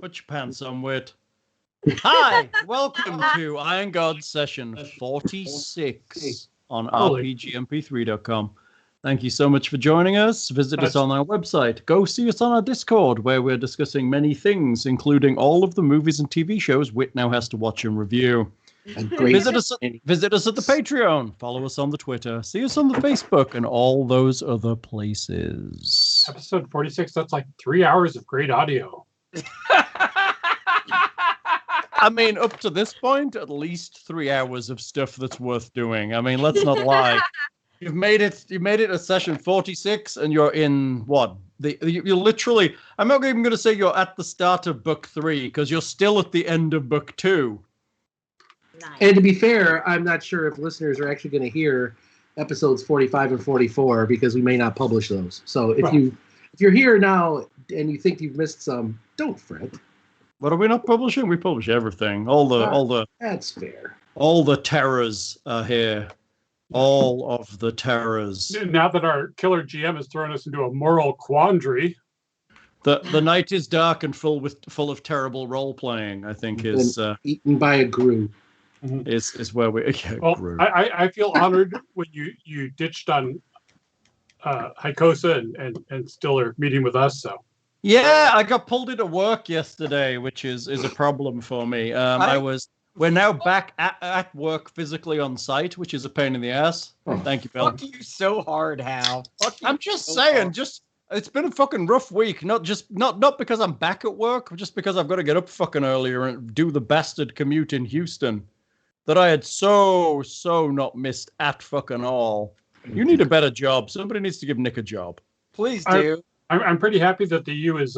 Put your pants on, Wit. Hi, welcome to Iron God session 46 on RPGMP3.com. Thank you so much for joining us. Visit us on our website. Go see us on our Discord, where we're discussing many things, including all of the movies and TV shows Wit now has to watch and review. Visit us at the Patreon. Follow us on the Twitter. See us on the Facebook and all those other places. Episode 46, that's like 3 hours of great audio. I mean, up to this point, at least 3 hours of stuff that's worth doing. I mean, let's not lie. You've made it a session 46, and you're in what? You're literally. I'm not even going to say you're at the start of book 3 because you're still at the end of book 2. Nice. And to be fair, I'm not sure if listeners are actually going to hear episodes 45 and 44 because we may not publish those. So if you're here now and you think you've missed some, don't fret. What are we not publishing? We publish everything. All the. That's fair. All the terrors are here. All of the terrors. Now that our killer GM has thrown us into a moral quandary. The night is dark and full of terrible role plying. I think is eaten by a Gru. Is where we. Yeah, well, Gru. I feel honored when you ditched on Hykosa and still are meeting with us. So. Yeah, I got pulled into work yesterday, which is a problem for me. We're now back at work physically on site, which is a pain in the ass. Thank you, Bill. Fuck you so hard, Hal. I'm just saying, it's been a fucking rough week. Not because I'm back at work, just because I've got to get up fucking earlier and do the bastard commute in Houston that I had so not missed at fucking all. You need a better job. Somebody needs to give Nick a job. Please do. I'm pretty happy that the U is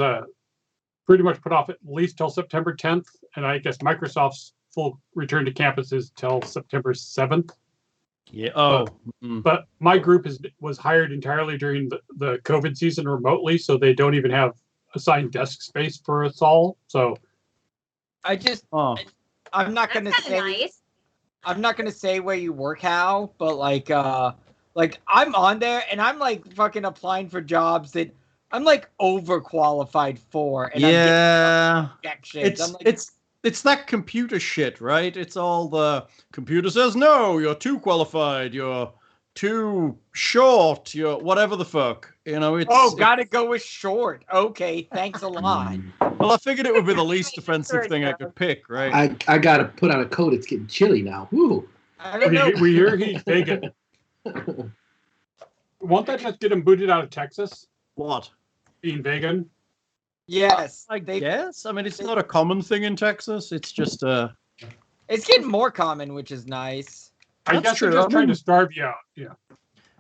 pretty much put off at least till September 10th, and I guess Microsoft's full return to campus is till September 7th. Yeah. But my group was hired entirely during the COVID season remotely, so they don't even have assigned desk space for us all. So I'm not gonna say. Nice. I'm not gonna say where you work, Hal, but like I'm on there and I'm like fucking applying for jobs that I'm like overqualified for. And yeah, I'm it's that computer shit, right? It's all the computer says no, you're too qualified, you're too short, you're whatever the fuck. You know, gotta go with short. Okay, thanks a lot. Well, I figured it would be the least offensive thing I could pick, right? I gotta put on a coat. It's getting chilly now. Woo. I don't know. We hear he's vegan. Won't that just get him booted out of Texas? What? Being vegan? Yes. I guess. I mean, it's not a common thing in Texas. It's just It's getting more common, which is nice. I guess they're just trying to starve you out. Yeah.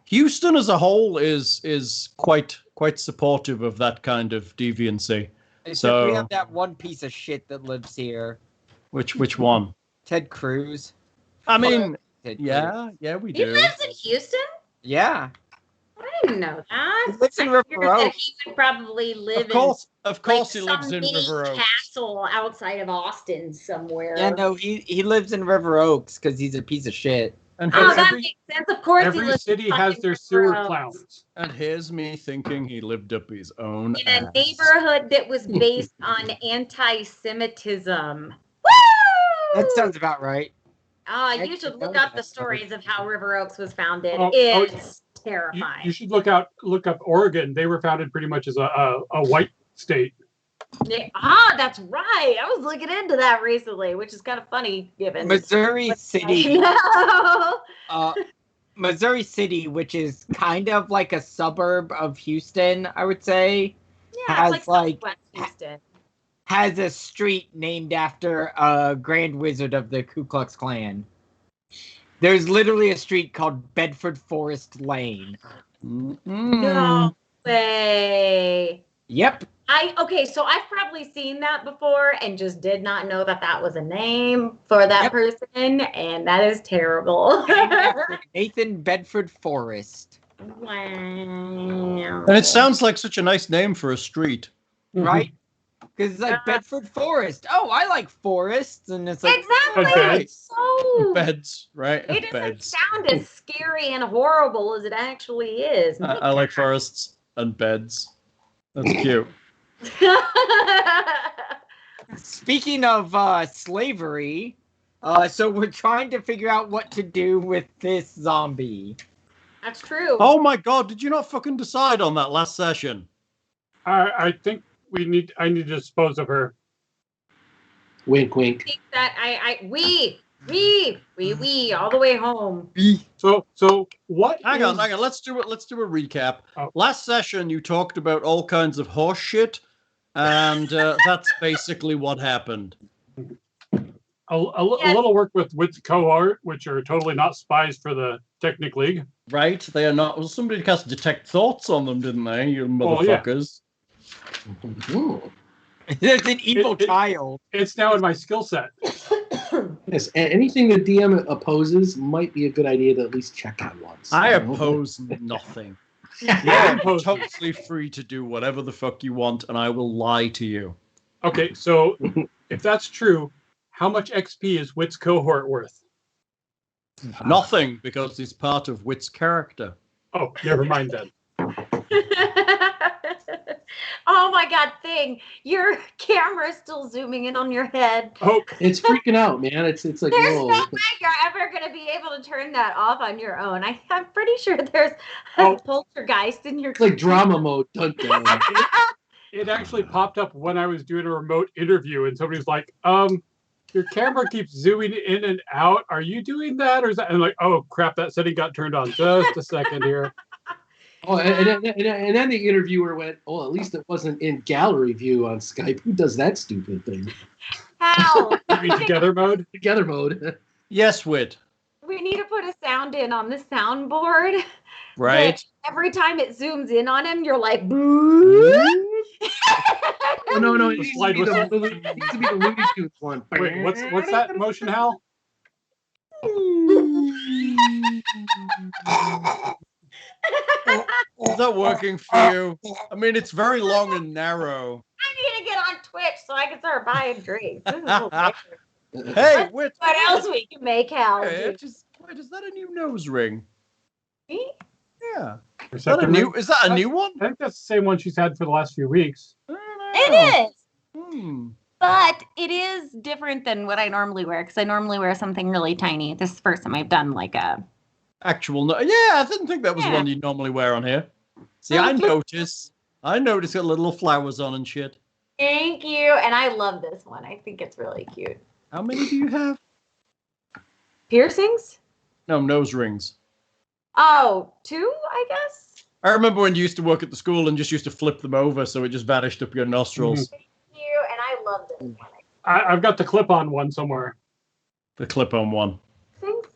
Houston as a whole is quite supportive of that kind of deviancy. Except we have that one piece of shit that lives here. Which one? Ted Cruz. I mean, Ted yeah, we He do. lives in Houston? Yeah. I didn't know that. He lives in River I figured that Oaks. he would probably live Of course, in he lives in River Oaks. castle outside of Austin somewhere. Yeah, no, he lives in River Oaks because he's a piece of shit. And that makes sense. Of course, Every city has their sewer clowns. And here's me thinking he lived up his own in ass. a neighborhood that was based on anti-Semitism. Woo! That sounds about right. You should look up the stories of how River Oaks was founded. Oh, It's terrifying. You should look up Oregon. They were founded pretty much as a white state. That's right. I was looking into that recently, which is kind of funny given Missouri City. No. Missouri City, which is kind of like a suburb of Houston, I would say, Yeah, has it's like Southwest Houston. has a street named after a Grand Wizard of the Ku Klux Klan. There's literally a street called Bedford Forest Lane. No way. Yep. So I've probably seen that before and just did not know that was a name for that person, and that is terrible. Nathan Bedford Forest. Wow. And it sounds like such a nice name for a street. Right? Because it's like Bedford Forest. Oh, I like forests. And it's like... Exactly. So beds, right? It doesn't Beds. sound as scary and horrible as it actually is. I like forests and beds. That's cute. Speaking of slavery, so we're trying to figure out what to do with this zombie. That's true. Oh my god, did you not fucking decide on that last session? I think I need to dispose of her. Wink, wink. I think that we all the way home. So what? Hang on. Let's do it. Let's do a recap. Oh. Last session, you talked about all kinds of horse shit, and that's basically what happened. A little work with Wit's cohort, which are totally not spies for the Technic League. Right? They are not. Well, somebody cast detect thoughts on them, didn't they? You motherfuckers. There's an evil child. It's now in my skill set. Yes, anything the DM opposes might be a good idea to at least check out once. I oppose nothing. Yeah, You're totally free to do whatever the fuck you want, and I will lie to you. Okay, so if that's true, how much XP is Wit's cohort worth? Nothing, because it's part of Wit's character. Oh, never mind then. Oh my god, Thing, your camera's still zooming in on your head. Oh, It's freaking out, man. It's like There's whoa. no way you're ever going to be able to turn that off on your own. I'm pretty sure there's a Oh. poltergeist in your It's like drama mode. Dun, dun. it actually popped up when I was doing a remote interview, and somebody's like, your camera keeps zooming in and out. Are you doing that, or is that? And I'm like, oh crap, that setting got turned on. Just a second here. Oh, and then the interviewer went, "Oh, at least it wasn't in gallery view on Skype. Who does that stupid thing? How? You mean together mode? Together mode." Yes, Wit. We need to put a sound in on the soundboard. Right? that Every time it zooms in on him, you're like, boo. Oh, no, it The needs to slide be the whistle. Looney Tunes one. Wait, what's that motion, Hal? Is that working for you? I mean, it's very long and narrow. I need to get on Twitch so I can start buying drinks. This is hilarious. Hey, Wit. What else we can make, Hal? Hey, do? wait, is that a new nose ring? Me? Yeah. Is Receptor ring? Is that a new one? I think that's the same one she's had for the last few weeks. I don't know. It is. Hmm. But it is different than what I normally wear because I normally wear something really tiny. This is the first time I've done like a. Actual no. Yeah, I didn't think that was Yeah. one you'd normally wear on here. See, Oh, I okay. notice got little flowers on and shit. Thank you. And I love this one. I think it's really cute. How many do you have? Piercings? No, nose rings. Oh, 2, I guess. I remember when you used to work at the school and just used to flip them over so it just vanished up your nostrils. Thank you. And I love this one. I've got the clip-on one somewhere. The clip-on one. I think.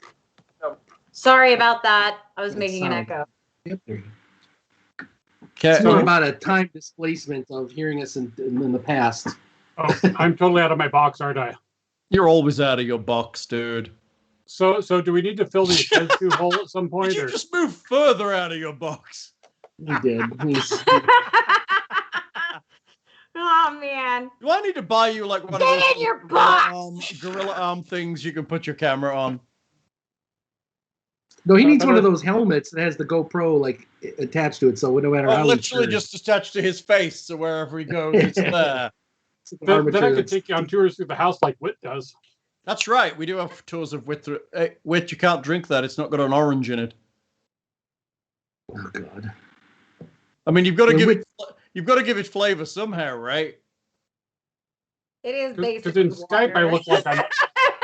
Sorry about that. I was That making an sound- echo. Yep, there you go. Okay. It's more about a time displacement of hearing us in the past. Oh, I'm totally out of my box, aren't I? You're always out of your box, dude. So do we need to fill the Tensu hole at some point? Did you Or? just move further out of your box? He did. Oh, man. Do I need to buy you like one of Get those in your gorilla arm things you can put your camera on? No, he needs one of those helmets that has the GoPro like attached to it, so no matter Oh, how literally he just attached to his face, so wherever he goes, it's there. Then I armature can that's- take you on tours through the house like Whit does. That's right. We do have tours of Wit. Wit, you can't drink that. It's not got an orange in it. Oh God. I mean, you've got to Well, give it flavor somehow, right? It is Because basically in Skype, I water. look like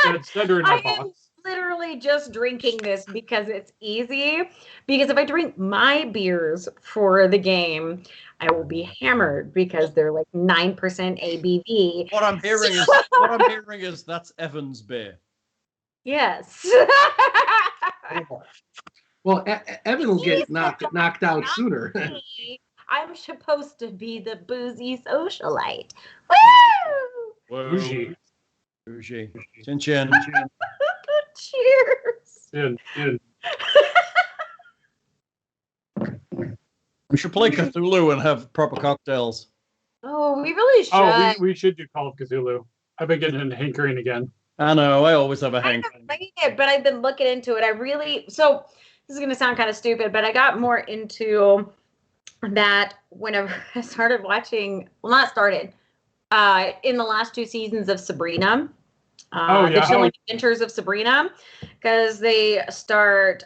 I'm a center in my I am box. literally just drinking this because it's easy. Because if I drink my beers for the game, I will be hammered because they're like 9% ABV. What I'm hearing is that's Evan's beer. Yes. Well, Evan will get He's knocked out sooner. Me, I'm supposed to be the boozy socialite. Woo! Bougie. Bougie. Chin chin. Cheers. In. We should play Cthulhu and have proper cocktails. Oh, we really should. Oh, we should do Call of Cthulhu. I've been getting into hankering again. I know. I always have a I hank. haven't played it, but I've been looking into it. So this is going to sound kind of stupid, but I got more into that whenever I started watching, well, not started. in the last 2 seasons of Sabrina. Oh, yeah. The Chilling Adventures of Sabrina, because they start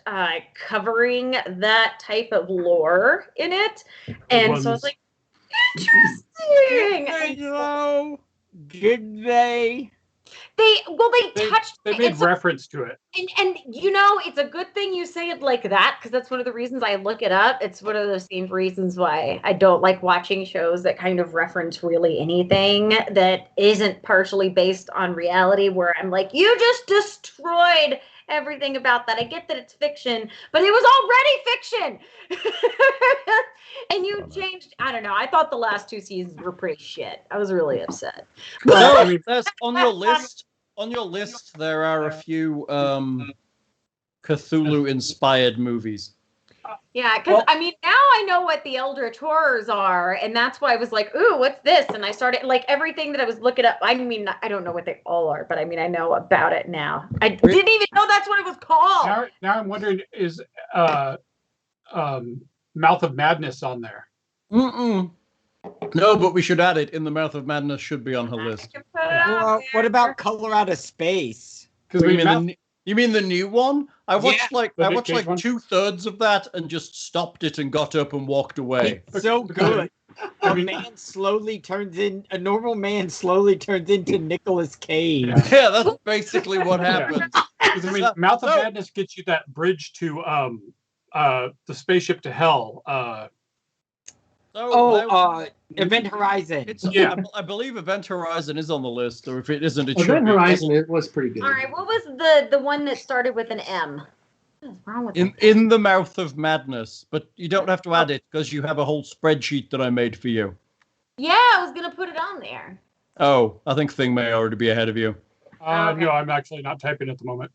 covering that type of lore in it. And so I was like, interesting. Did they? They They touched They made reference to it. And you know, it's a good thing you say it like that, because that's one of the reasons I look it up. It's one of the same reasons why I don't like watching shows that kind of reference really anything that isn't partially based on reality, where I'm like, you just destroyed everything about that. I get that it's fiction, but it was already fiction. And you changed, I don't know. I thought the last 2 seasons were pretty shit. I was really upset. But no, I mean, there's on your list. On your list, there are a few Cthulhu-inspired movies. Yeah, because I mean, now I know what the Eldritch Horrors are, and that's why I was like, ooh, what's this? And I started, like, everything that I was looking up. I mean, I don't know what they all are, but I mean, I know about it now. I didn't even know that's what it was called. Now I'm wondering, is Mouth of Madness on there? Mm-mm. No, but we should add it. In the Mouth of Madness should be on her list. What about Color Out of Space? Because You mean the new one? I watched like The I Nick watched Cage like one? 2/3 of that and just stopped it and got up and walked away. It's so good. A normal man slowly turns into Nicolas Cage. Yeah, that's basically what happens. Because I mean, Mouth of Madness gets you that bridge to the spaceship to hell. Event Horizon. I believe Event Horizon is on the list, or if it isn't, it should Event be. Horizon, it was pretty good. All right, what was the one that started with an M? What is wrong with that? In the Mouth of Madness, but you don't have to add it because you have a whole spreadsheet that I made for you. Yeah, I was gonna put it on there. Oh, I think Thing may already be ahead of you. Okay. No, I'm actually not typing at the moment.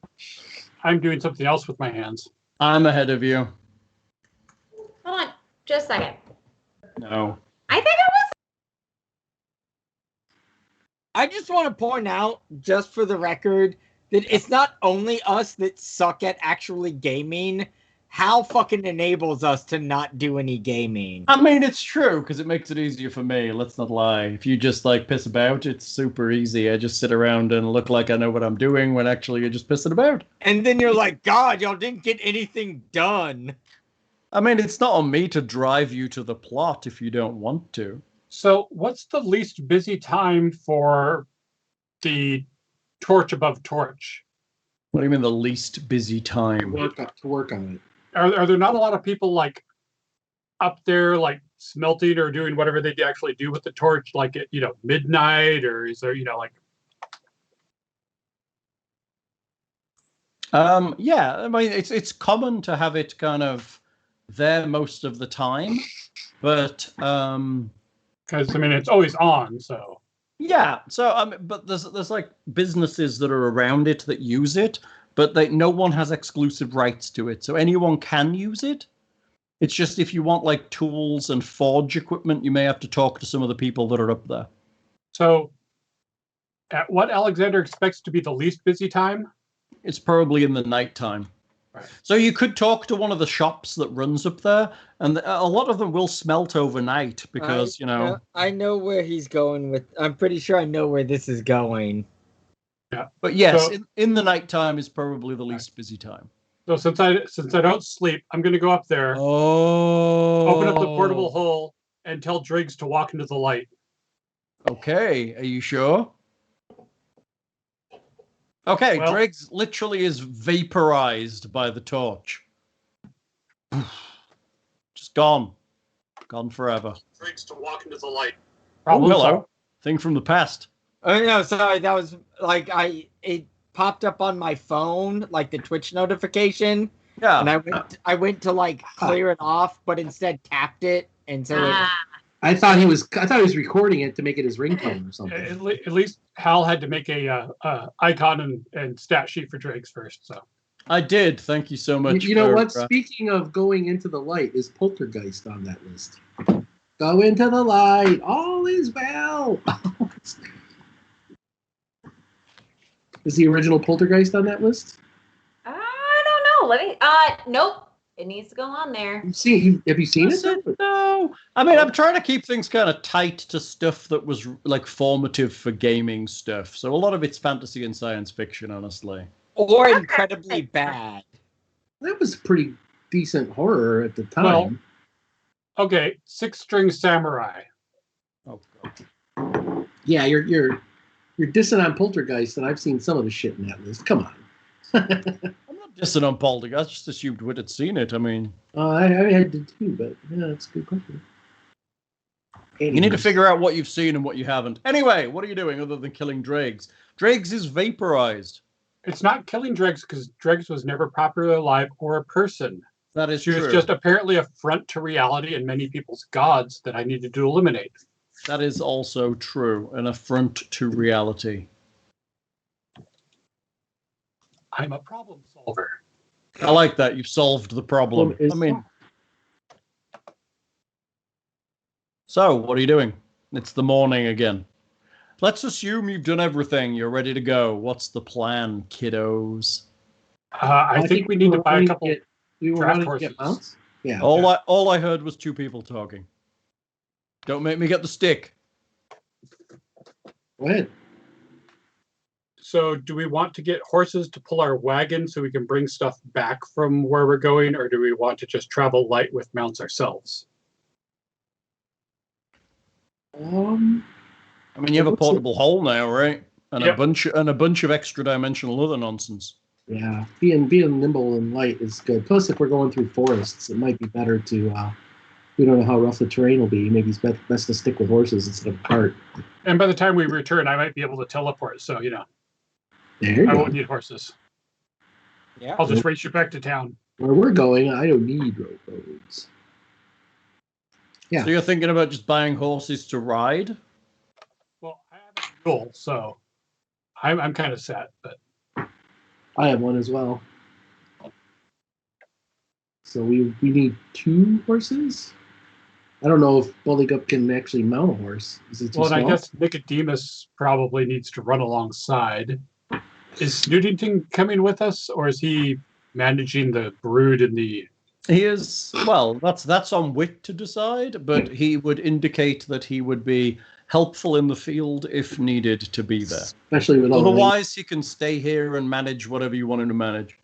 I'm doing something else with my hands. I'm ahead of you. Hold on, just a second. No. I think it was. I just want to point out, just for the record, that it's not only us that suck at actually gaming. Hal fucking enables us to not do any gaming. I mean, it's true, because it makes it easier for me, let's not lie. If you just, like, piss about, it's super easy. I just sit around and look like I know what I'm doing when actually you're just pissing about. And then you're like, God, y'all didn't get anything done. I mean, it's not on me to drive you to the plot if you don't want to. So, what's the least busy time for the Torch Above Torch? What do you mean the least busy time? To work on it. Are there not a lot of people like up there, like smelting or doing whatever they actually do with the torch, like at midnight, or is there like? Yeah, I mean it's common to have it kind of there most of the time, but Because I mean it's always on, so. Yeah, so but there's like businesses that are around it that use it, but no one has exclusive rights to it, so anyone can use it. It's just if you want like tools and forge equipment, you may have to talk to some of the people that are up there. So, at what Alexander expects to be the least busy time? It's probably in the nighttime. Right. So you could talk to one of the shops that runs up there, and a lot of them will smelt overnight because, I know where he's going with. I'm pretty sure I know where this is going. Yeah. But yes, in the nighttime is probably the least busy time. So since I don't sleep, I'm going to go up there, open up the portable hole, and tell Driggs to walk into the light. Okay, are you sure? Okay, Well, Driggs literally is vaporized by the torch. Just gone. Gone forever. Driggs to walk into the light. Oh, hello. Thing from the past. Oh no, sorry, that was like it popped up on my phone, like the Twitch notification. Yeah. And I went to like clear it off, but instead tapped it, and so I thought he was recording it to make it his ringtone or something. At least Hal had to make a icon and stat sheet for Driggs first. So I did. Thank you so much. You know what? Speaking of going into the light, is Poltergeist on that list? Go into the light. All is well. Is the original Poltergeist on that list? I don't know. Let me. Nope. It needs to go on there. Have you seen it? No. I mean, I'm trying to keep things kind of tight to stuff that was like formative for gaming stuff. So a lot of it's fantasy and science fiction, honestly. Or incredibly bad. That was pretty decent horror at the time. Well, okay, Six String Samurai. Oh God. Yeah, you're dissing on Poltergeist, and I've seen some of the shit in that list. Come on. I'm not dissing on Poltergeist. I just assumed we'd had seen it. I mean, I did too, but yeah, that's a good question. you need to figure out what you've seen and what you haven't. Anyway, what are you doing other than killing dregs? Dregs is vaporized. It's not killing Dregs because Dregs was never properly alive or a person. That is She true. was just apparently a front to reality and many people's gods that I needed to eliminate. That is also true. An affront to reality. I'm a problem solver. I like that. You've solved the problem. I mean, so what are you doing? It's the morning again. Let's assume you've done everything. You're ready to go. What's the plan, kiddos? I think we need to buy a couple draft horses. Get mounts? Yeah. All I heard was two people talking. Don't make me get the stick. Go ahead. So do we want to get horses to pull our wagon so we can bring stuff back from where we're going, or do we want to just travel light with mounts ourselves? I mean, you have a portable hole now, right? And Yep. a bunch of extra dimensional other nonsense. Yeah, being nimble and light is good. Plus, if we're going through forests, it might be better to. We don't know how rough the terrain will be. Maybe it's best to stick with horses instead of a cart. And by the time we return, I might be able to teleport. So There you I go. won't need horses. Yeah. I'll just race you back to town. Where we're going, I don't need roads. Yeah. So you're thinking about just buying horses to ride? Well, I have a mule, so I'm kind of set. But I have one as well. So we need 2 horses. I don't know if Buligup can actually mount a horse. Is it too well, and small? I guess Nicodemus probably needs to run alongside. Is Snootington coming with us, or is he managing the brood in the? He is, well, that's on Wit to decide, but he would indicate that he would be helpful in the field if needed to be there. Especially with all Otherwise, he can stay here and manage whatever you want him to manage.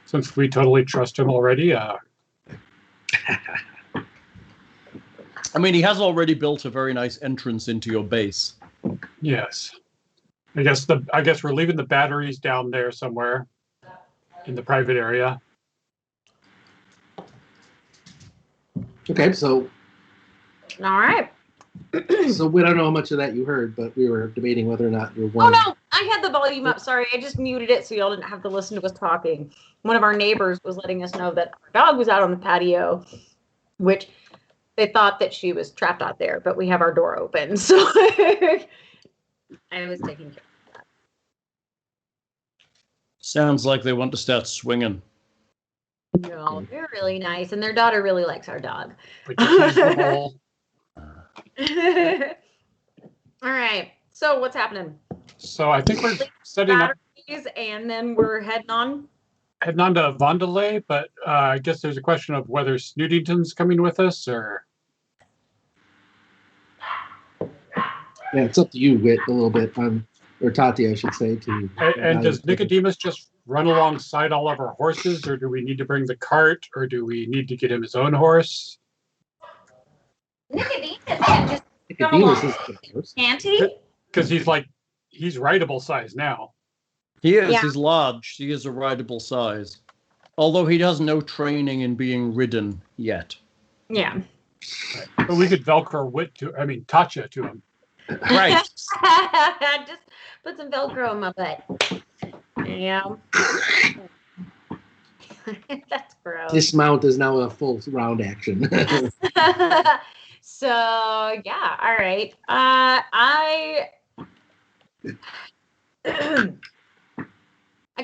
Since we totally trust him already, I mean, he has already built a very nice entrance into your base. yes. I guess we're leaving the batteries down there somewhere in the private area. Okay, so All right. we don't know how much of that you heard, but we were debating whether or not you're Oh one. no, I had the volume up. Sorry, I just muted it so y'all didn't have to listen to us talking. One of our neighbors was letting us know that our dog was out on the patio, which they thought that she was trapped out there, but we have our door open, so I was taking care of that. Sounds like they want to start swinging. No, they're really nice, and their daughter really likes our dog. But you tease them all. All right, so what's happening? So I think we're setting up, Batteries, and then we're heading on. heading on to Vondelay, but I guess there's a question of whether Snootington's coming with us, or Yeah, it's up to you, Whit, a little bit. Or Tatia, I should say. and does Nicodemus just run alongside all of our horses, or do we need to bring the cart, or do we need to get him his own horse? Nicodemus can just Nicodemus is the horse. can't he? Because he's rideable size now. He is. Yeah. He's large. He is a rideable size. Although he has no training in being ridden yet. Yeah. But we could Velcro Tatia to him. Right. Just put some Velcro in my butt. Yeah. That's gross. Dismount is now a full round action. So yeah, all right. I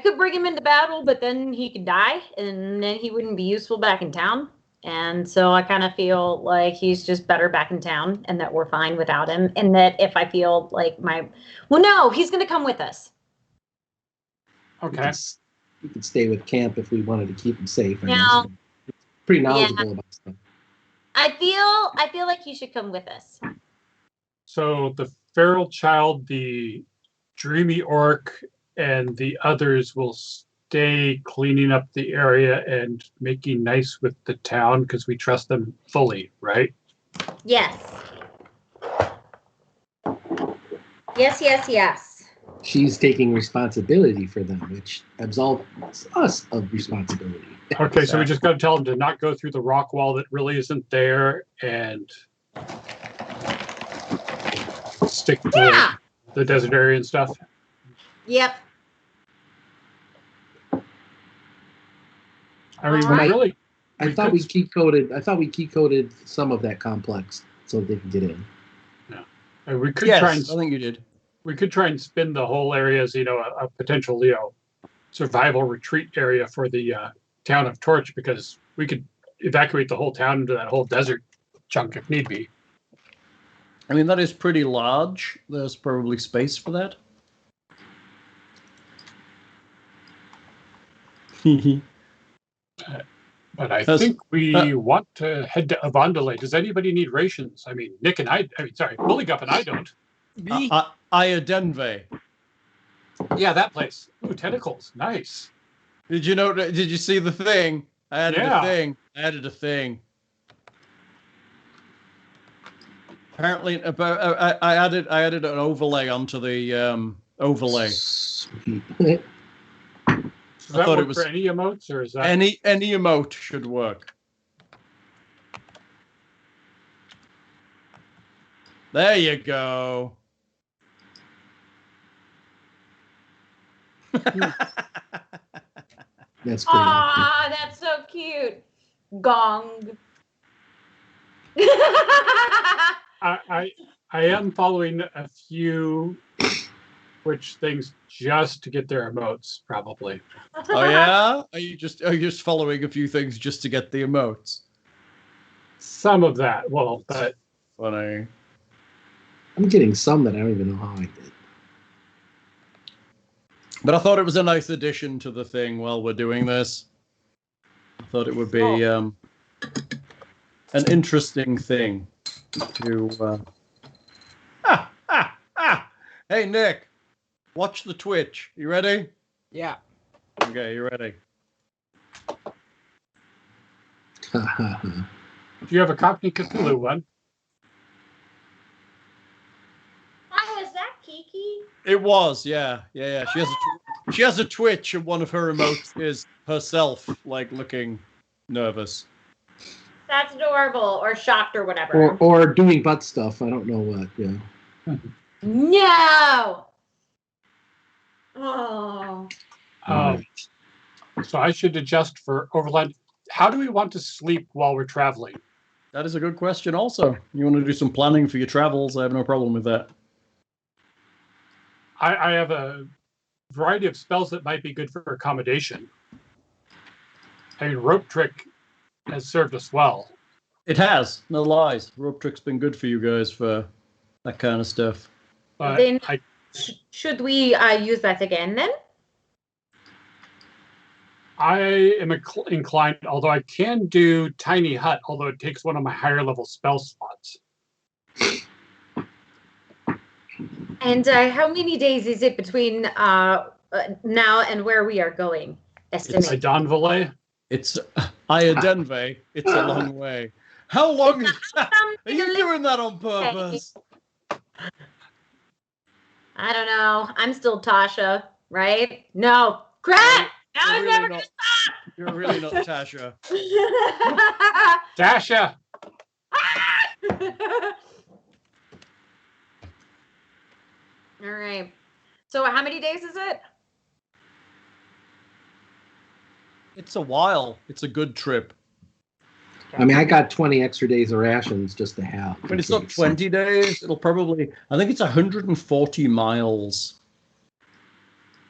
could bring him into battle, but then he could die, and then he wouldn't be useful back in town. And so I kind of feel like he's just better back in town, and that we're fine without him. And that if I feel like no, he's going to come with us. Okay. We could stay with camp if we wanted to keep him safe. Now, pretty knowledgeable about stuff. I feel like you should come with us. So the feral child, the dreamy orc, and the others will stay cleaning up the area and making nice with the town because we trust them fully, right? Yes. Yes. She's taking responsibility for them, which absolves us of responsibility. Okay, so we just got to tell them to not go through the rock wall that really isn't there and stick to the desert area and stuff. Yep. I mean, Alright. I thought we key coded some of that complex so they can get in. Yeah. And we could Yes, try and I think you did. we could try and spin the whole area as, a potential, survival retreat area for the town of Torch, because we could evacuate the whole town into that whole desert chunk if need be. I mean, that is pretty large. There's probably space for that. But I think we want to head to Avondale. Does anybody need rations? I mean, Buligup and I don't. Iadenveigh. Yeah, that place. Ooh, tentacles. Nice. Did you see the thing? I added a thing. Apparently, I added an overlay onto the overlay. Sweet. Does that work for any emotes, or is that any emote should work? There you go. That's pretty. Ah, that's so cute. Gong. I am following a few Twitch things just to get their emotes, probably. Oh yeah? Are you just following a few things just to get the emotes? Some of that. Well, but Funny. I'm getting some that I don't even know how I did. But I thought it was a nice addition to the thing while we're doing this. I thought it would be an interesting thing to. Hey, Nick, watch the Twitch. You ready? Yeah. Okay, you ready? do you have a Cockney Cthulhu one? Oh, is that Kiki? It was, yeah. She has a Twitch, and one of her emotes is herself, like looking nervous. That's adorable, or shocked, or whatever. Or doing butt stuff. I don't know what. Yeah. No. Oh. So I should adjust for overland. How do we want to sleep while we're traveling? That is a good question. Also, you want to do some planning for your travels? I have no problem with that. I have a variety of spells that might be good for accommodation. I mean, rope trick has served us well. It has, no lies. Rope trick's been good for you guys for that kind of stuff. But Then should we use that again then? I am inclined, although I can do Tiny Hut, although it takes one of my higher level spell slots. And how many days is it between now and where we are going? Estimate. Iadenveigh. It's Iadenveigh. It's a long way. How long is that? Are you doing that on purpose? I don't know. I'm still Tasha, right? No. Crap! Now I'm never going to stop! You're really not Tasha. Dasha! All right. So how many days is it? It's a while. It's a good trip. I mean, I got 20 extra days of rations just to have. But it's not 20 days. It'll probably, I think it's 140 miles.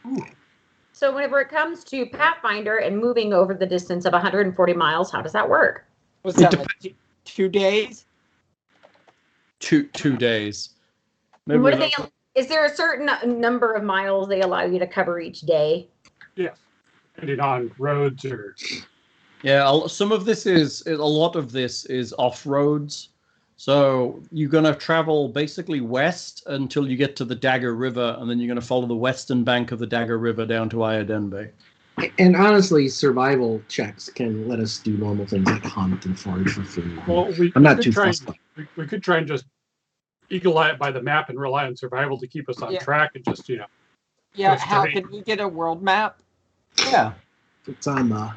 Ooh. So whenever it comes to Pathfinder and moving over the distance of 140 miles, how does that work? What's that, like 2 days? Two days. Maybe What do is there a certain number of miles they allow you to cover each day? Yes. Depending on roads or Yeah, some of this is a lot of this is off roads. So you're gonna travel basically west until you get to the Dagger River, and then you're gonna follow the western bank of the Dagger River down to Iadenveigh. And honestly, survival checks can let us do normal things like hunt and forage for food. Well, I'm not too fussed. We could try and just eagle eye it by the map and rely on survival to keep us on track and just Yeah, how can we get a world map? Yeah, it's on the.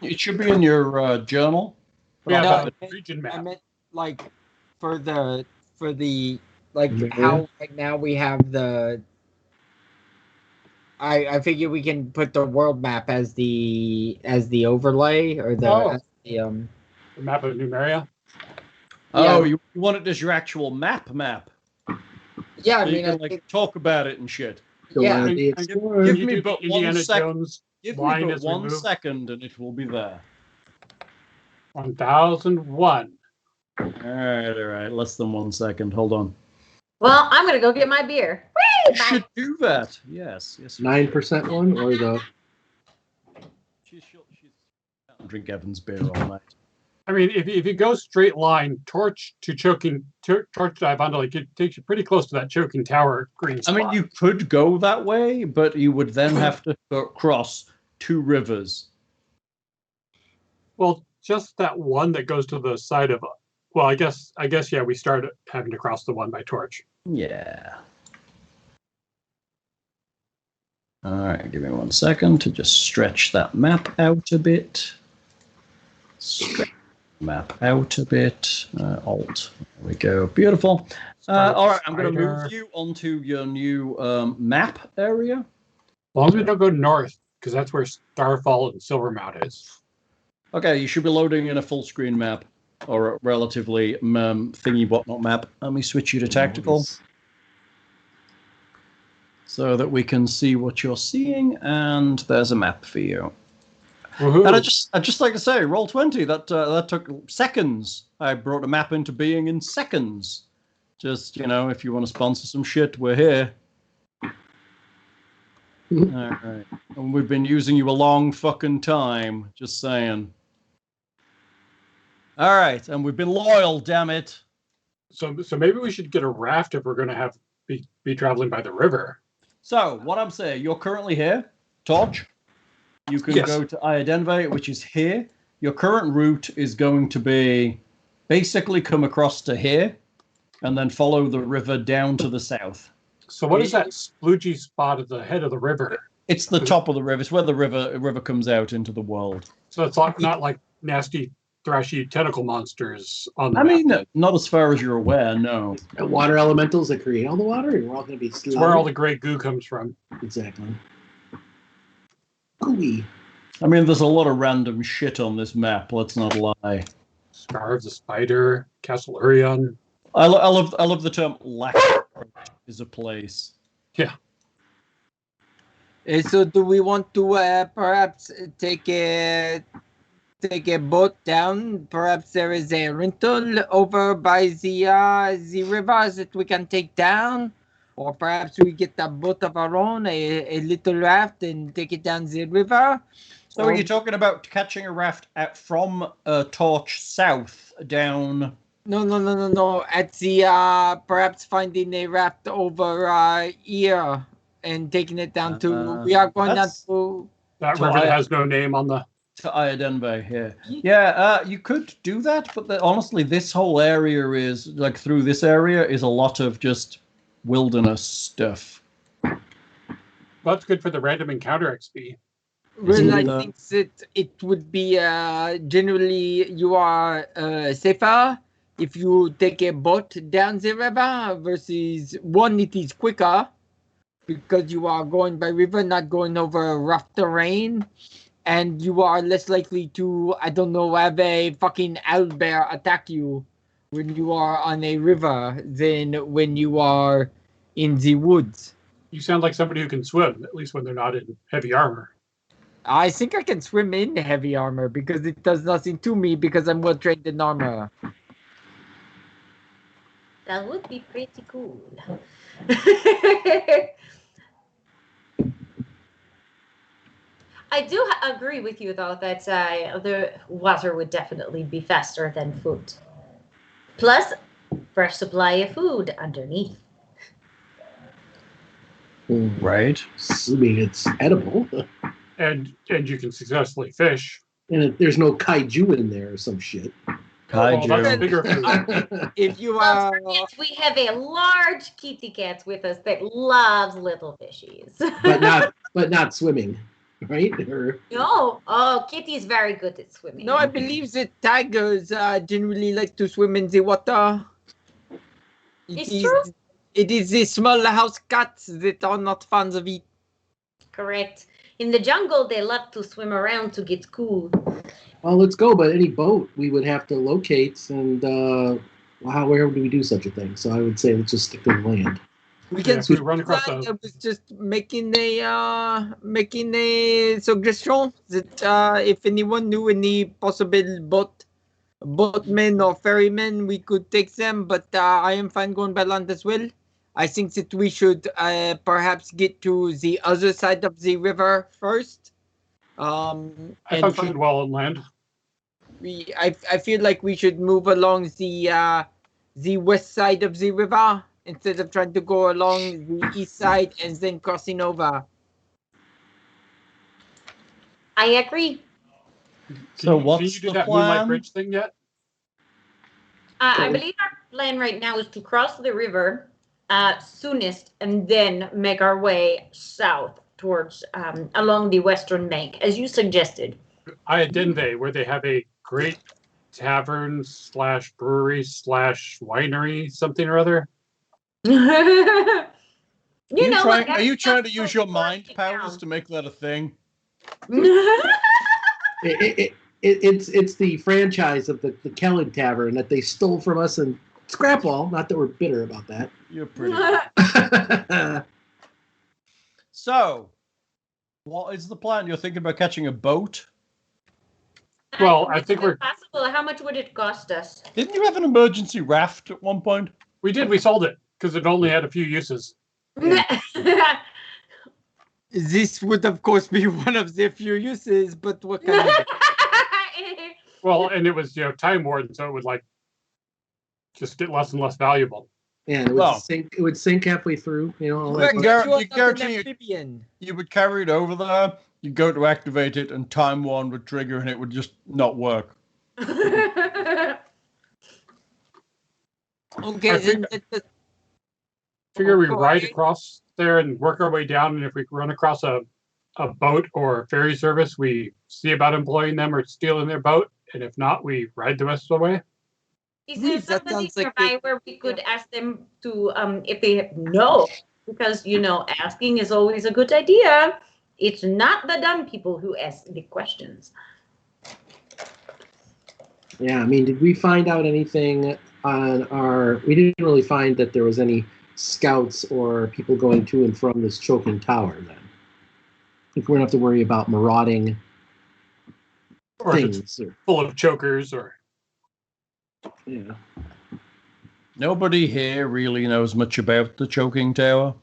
It should be in your journal. Yeah, No, the region map. I meant like for the like how right now we have the. I figure we can put the world map as the overlay or the the map of Numeria. Oh, you want it as your actual map? Yeah, I so mean, you can talk about it and shit. Yeah, give me but Indiana 1 second. Jones Give me line but as 1 removed. second, and it will be there. 1001. All right. Less than 1 second. Hold on. Well, I'm gonna go get my beer. You should do that. Yes. 9% one or the. She's drink Evan's beer all night. I mean, if you go straight line, torch to choking, torch dive onto, like, it takes you pretty close to that choking tower green spot. I mean, you could go that way, but you would then have to cross 2 rivers. Well, just that one that goes to the side of. Well, I guess, yeah, we started having to cross the one by torch. Yeah. All right, give me 1 second to just stretch that map out a bit. Stretch the map out a bit. Alt. There we go. Beautiful. All right, I'm going to move you onto your new map area. As long as we don't go north, because that's where Starfall and Silvermount is. Okay, you should be loading in a full screen map or a relatively thingy whatnot map. Let me switch you to tactical so that we can see what you're seeing. And there's a map for you. Woohoo. And I'd just like to say, Roll20, that took seconds. I brought a map into being in seconds. Just, if you want to sponsor some shit, we're here. All right. And we've been using you a long fucking time. Just saying. All right. And we've been loyal, damn it. So maybe we should get a raft if we're going to be traveling by the river. So what I'm saying, you're currently here, Torch. You can go to Iadenveigh, which is here. Your current route is going to be basically come across to here and then follow the river down to the south. So what is that sploogey spot at the head of the river? It's the top of the river. It's where the river comes out into the world. So it's not like nasty, thrashy tentacle monsters on the map. I mean, not as far as you're aware, no. Water elementals that create all the water, and we're all going to be It's where all the gray goo comes from. Exactly. Gooey. I mean, there's a lot of random shit on this map, let's not lie. Scar of the Spider, Castle Urion. I love the term lack is a place. Yeah. So do we want to perhaps take a boat down? Perhaps there is a rental over by the river that we can take down, or perhaps we get a boat of our own, a little raft, and take it down the river. So are you talking about catching a raft from Torch south down? No. At the perhaps finding a raft over here and taking it down to. We are going down to. That river has no name on the. To Iadenveigh here. Yeah, you could do that, but honestly, this whole area is like through this area is a lot of just wilderness stuff. Well, that's good for the random encounter XP. Well, I think that it would be generally you are safer if you take a boat down the river versus one, it is quicker because you are going by river, not going over rough terrain, and you are less likely to, have a fucking owlbear attack you when you are on a river than when you are in the woods. You sound like somebody who can swim, at least when they're not in heavy armor. I think I can swim in heavy armor because it does nothing to me because I'm well trained in armor. That would be pretty cool. I do agree with you, though, that the water would definitely be faster than food. Plus, fresh supply of food underneath. Right. Assuming it's edible. And you can successfully fish. And there's no kaiju in there or some shit. Well, that's Kaiju. bigger food. If you Well, are, we have a large kitty cat with us that loves little fishies. but not swimming, right? Or No, Kitty's very good at swimming. no, I believe that tigers generally like to swim in the water. It's true. It is the small house cats that are not fans of it. Correct. In the jungle, they love to swim around to get cool. well, let's go. But any boat we would have to locate, and where would we do such a thing? So I would say let's just stick to the land. We can we run across I was just making a suggestion that if anyone knew any possible boatmen or ferrymen, we could take them. But I am fine going by land as well. I think that we should perhaps get to the other side of the river first. I function well on land. I feel like we should move along the west side of the river instead of trying to go along the east side and then crossing over. I agree. So Can what's you do the that Moonlight plan? Bridge thing yet? I believe our plan right now is to cross the river soonest and then make our way south towards along the western bank, as you suggested. Iadenveigh, where they have a great tavern / brewery / winery, something or other. you know what? Are you trying to use your mind powers to make that a thing? It's the franchise of the Kellen Tavern that they stole from us in Scrapwall. Not that we're bitter about that. You're pretty. So, what is the plan? You're thinking about catching a boat? Well, I think we're possible. How much would it cost us? Didn't you have an emergency raft at one point? we sold it because it only had a few uses. This would, of course, be one of the few uses, but what kind of... Well, and it was time worn, so it would just get less and less valuable. Yeah, it would sink. It would sink halfway through. All that. You guarantee you would carry it over there. You go to activate it, and time one would trigger, and it would just not work. Okay, Figure we ride across there and work our way down, and if we run across a boat or ferry service, we see about employing them or stealing their boat, and if not, we ride the rest of the way. Is there somebody nearby where we could ask them to, if they know? Because, asking is always a good idea. It's not the dumb people who ask the questions. Yeah, I mean, did we find out anything on we didn't really find that there was any scouts or people going to and from this choking tower then. I think we're going to have to worry about marauding or things. Full of chokers or... Yeah. Nobody here really knows much about the choking tower,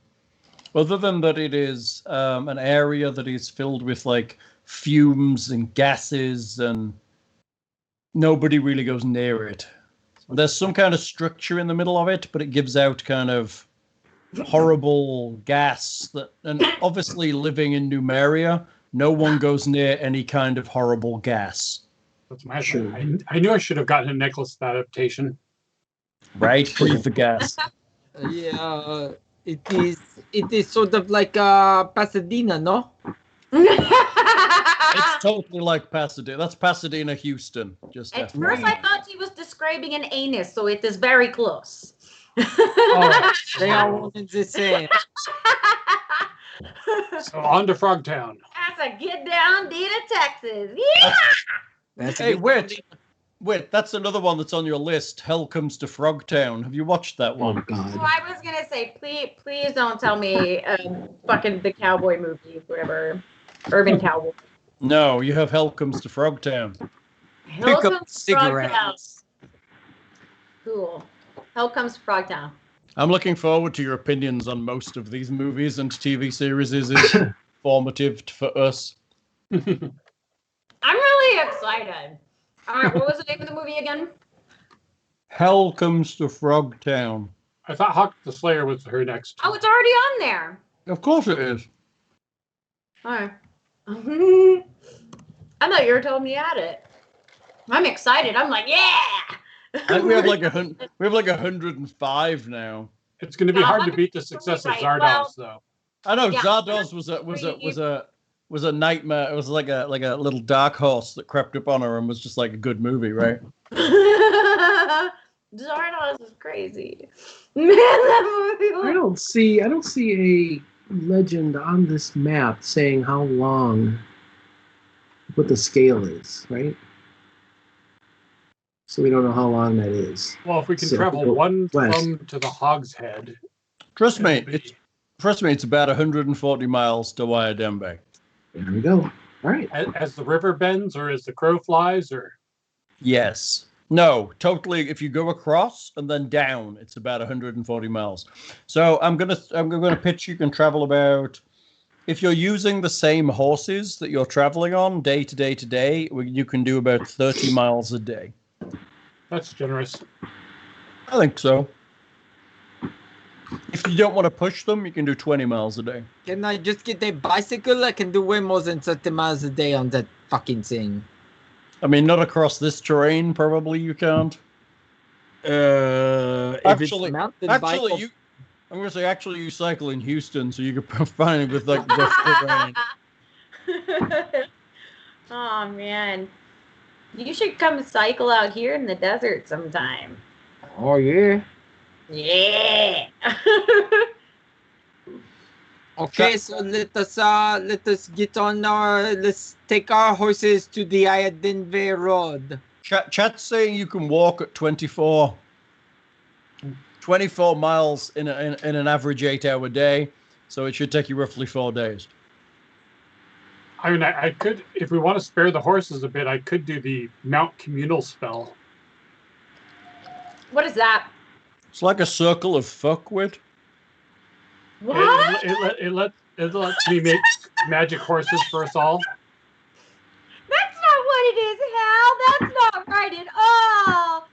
other than that it is an area that is filled with fumes and gases, and nobody really goes near it. There's some kind of structure in the middle of it, but it gives out kind of horrible gas and obviously living in Numeria, no one goes near any kind of horrible gas. That's my sure. I knew I should have gotten a necklace adaptation. Right, breathe the gas. Yeah, it is sort of like Pasadena, no? It's totally like Pasadena. That's Pasadena, Houston. At first, I thought he was describing an anus, so it is very close. Oh, they are one and the same. So on to Frogtown. That's a get down deed of Texas. Yeah. Hey, wait, that's another one that's on your list. Hell Comes to Frogtown. Have you watched that one? Oh, God. Oh, I was gonna say, please don't tell me fucking the cowboy movie, whatever, Urban Cowboy. No, you have Hell Comes to Frogtown. Pick up cigarettes. Cool. Hell Comes to Frogtown. I'm looking forward to your opinions on most of these movies and TV series. Is formative for us. I'm really excited. All right, what was the name of the movie again? Hell Comes to Frogtown. I thought Hawk the Slayer was her next. Oh, it's already on there. Of course it is. All right. I thought you were telling me you had it. I'm excited. I'm like, yeah. I think we have like 105 now. It's going to be hard to beat the success of Zardoz, though. I know Yeah. Zardoz was a nightmare. It was like a little dark horse that crept up on her and was just like a good movie, right? Zardoz is crazy. Man, that movie. I don't see a legend on this map saying how long what the scale is, right? So we don't know how long that is. Well, if we can So travel go one west. thumb to the Hog's Head. Trust me, it's about 140 miles to Iadenveigh. There we go. All right. As the river bends, or as the crow flies, or Yes. No, totally. If you go across and then down, it's about 140 miles. So I'm gonna pitch you can travel about. If you're using the same horses that you're traveling on day to day to day, you can do about 30 miles a day. that's generous. I think so. If you don't want to push them, you can do 20 miles a day. Can I just get a bicycle? I can do way more than 30 miles a day on that fucking thing. I mean, not across this terrain. Probably you can't. If Actually, it's mountain I'm bike, gonna say actually you cycle in Houston, so you can find it with like rough terrain. Oh man, you should come cycle out here in the desert sometime. Oh yeah. Yeah. Okay, so let us get on let's take our horses to the Iadenveigh Road. Chat's saying you can walk at 24 miles in an average 8-hour day, so it should take you roughly 4 days. I mean, I could, if we want to spare the horses a bit, I could do the Mount Communal spell. What is that? It's like a circle of fuckwit. What? It lets me make magic horses for us all. That's not what it is, Hal. That's not right at all.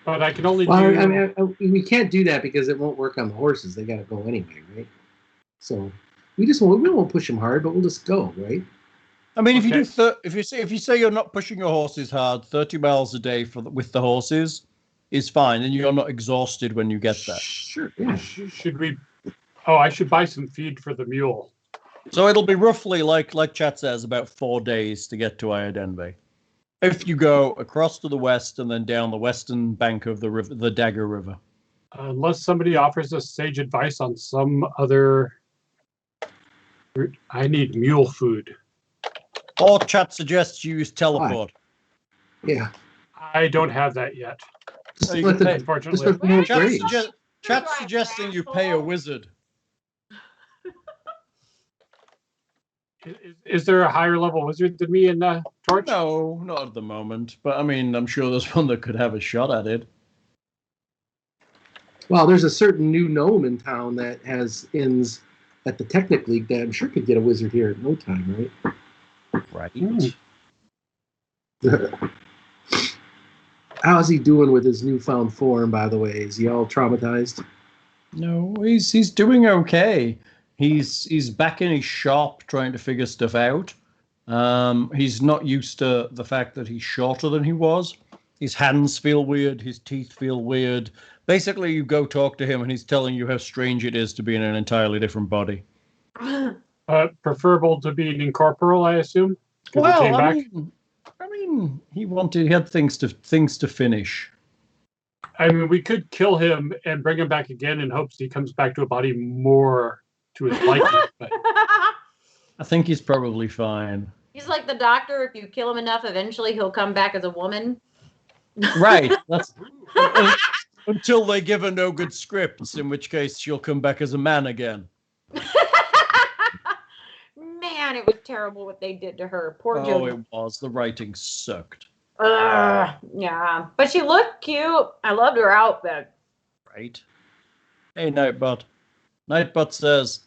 But I can only Well, do. I mean, we can't do that because it won't work on the horses. They got to go anyway, right? So we won't push them hard, but we'll just go, right? I mean, if Okay. you do if you say you're not pushing your horses hard, 30 miles a day with the horses is fine, and you're not exhausted when you get there. Sure. Yeah. Should we? Oh, I should buy some feed for the mule. So it'll be roughly like Chat says, about 4 days to get to Iadenveigh. If you go across to the west and then down the western bank of the river, the Dagger River. Unless somebody offers us sage advice on some other route. I need mule food. Or Chat suggests you use teleport. Yeah. I don't have that yet. Just you let can the, pay- Unfortunately. just let them Chat's, graze. Chat's suggesting you pay a wizard. Is there a higher level wizard than me in Torch? No, not at the moment. But I mean, I'm sure there's one that could have a shot at it. Well, there's a certain new gnome in town that has inns at the Technic League that I'm sure could get a wizard here at no time, Right. right? How's he doing with his newfound form, by the way? Is he all traumatized? No, he's doing okay. He's back in his shop trying to figure stuff out. He's not used to the fact that he's shorter than he was. His hands feel weird. His teeth feel weird. Basically, you go talk to him and he's telling you how strange it is to be in an entirely different body. Preferable to being incorporeal, I assume. 'Cause he came Well, back. I mean, he had things to finish. I mean, we could kill him and bring him back again in hopes he comes back to a body more to his liking. But I think he's probably fine. He's like the doctor. If you kill him enough, eventually he'll come back as a woman. Right. That's until they give her no good scripts, in which case she'll come back as a man again. Man, it was terrible what they did to her. Poor Oh, Joe. it was. The writing sucked. Yeah, but she looked cute. I loved her outfit. Right. Hey, Nightbot. Nightbot says,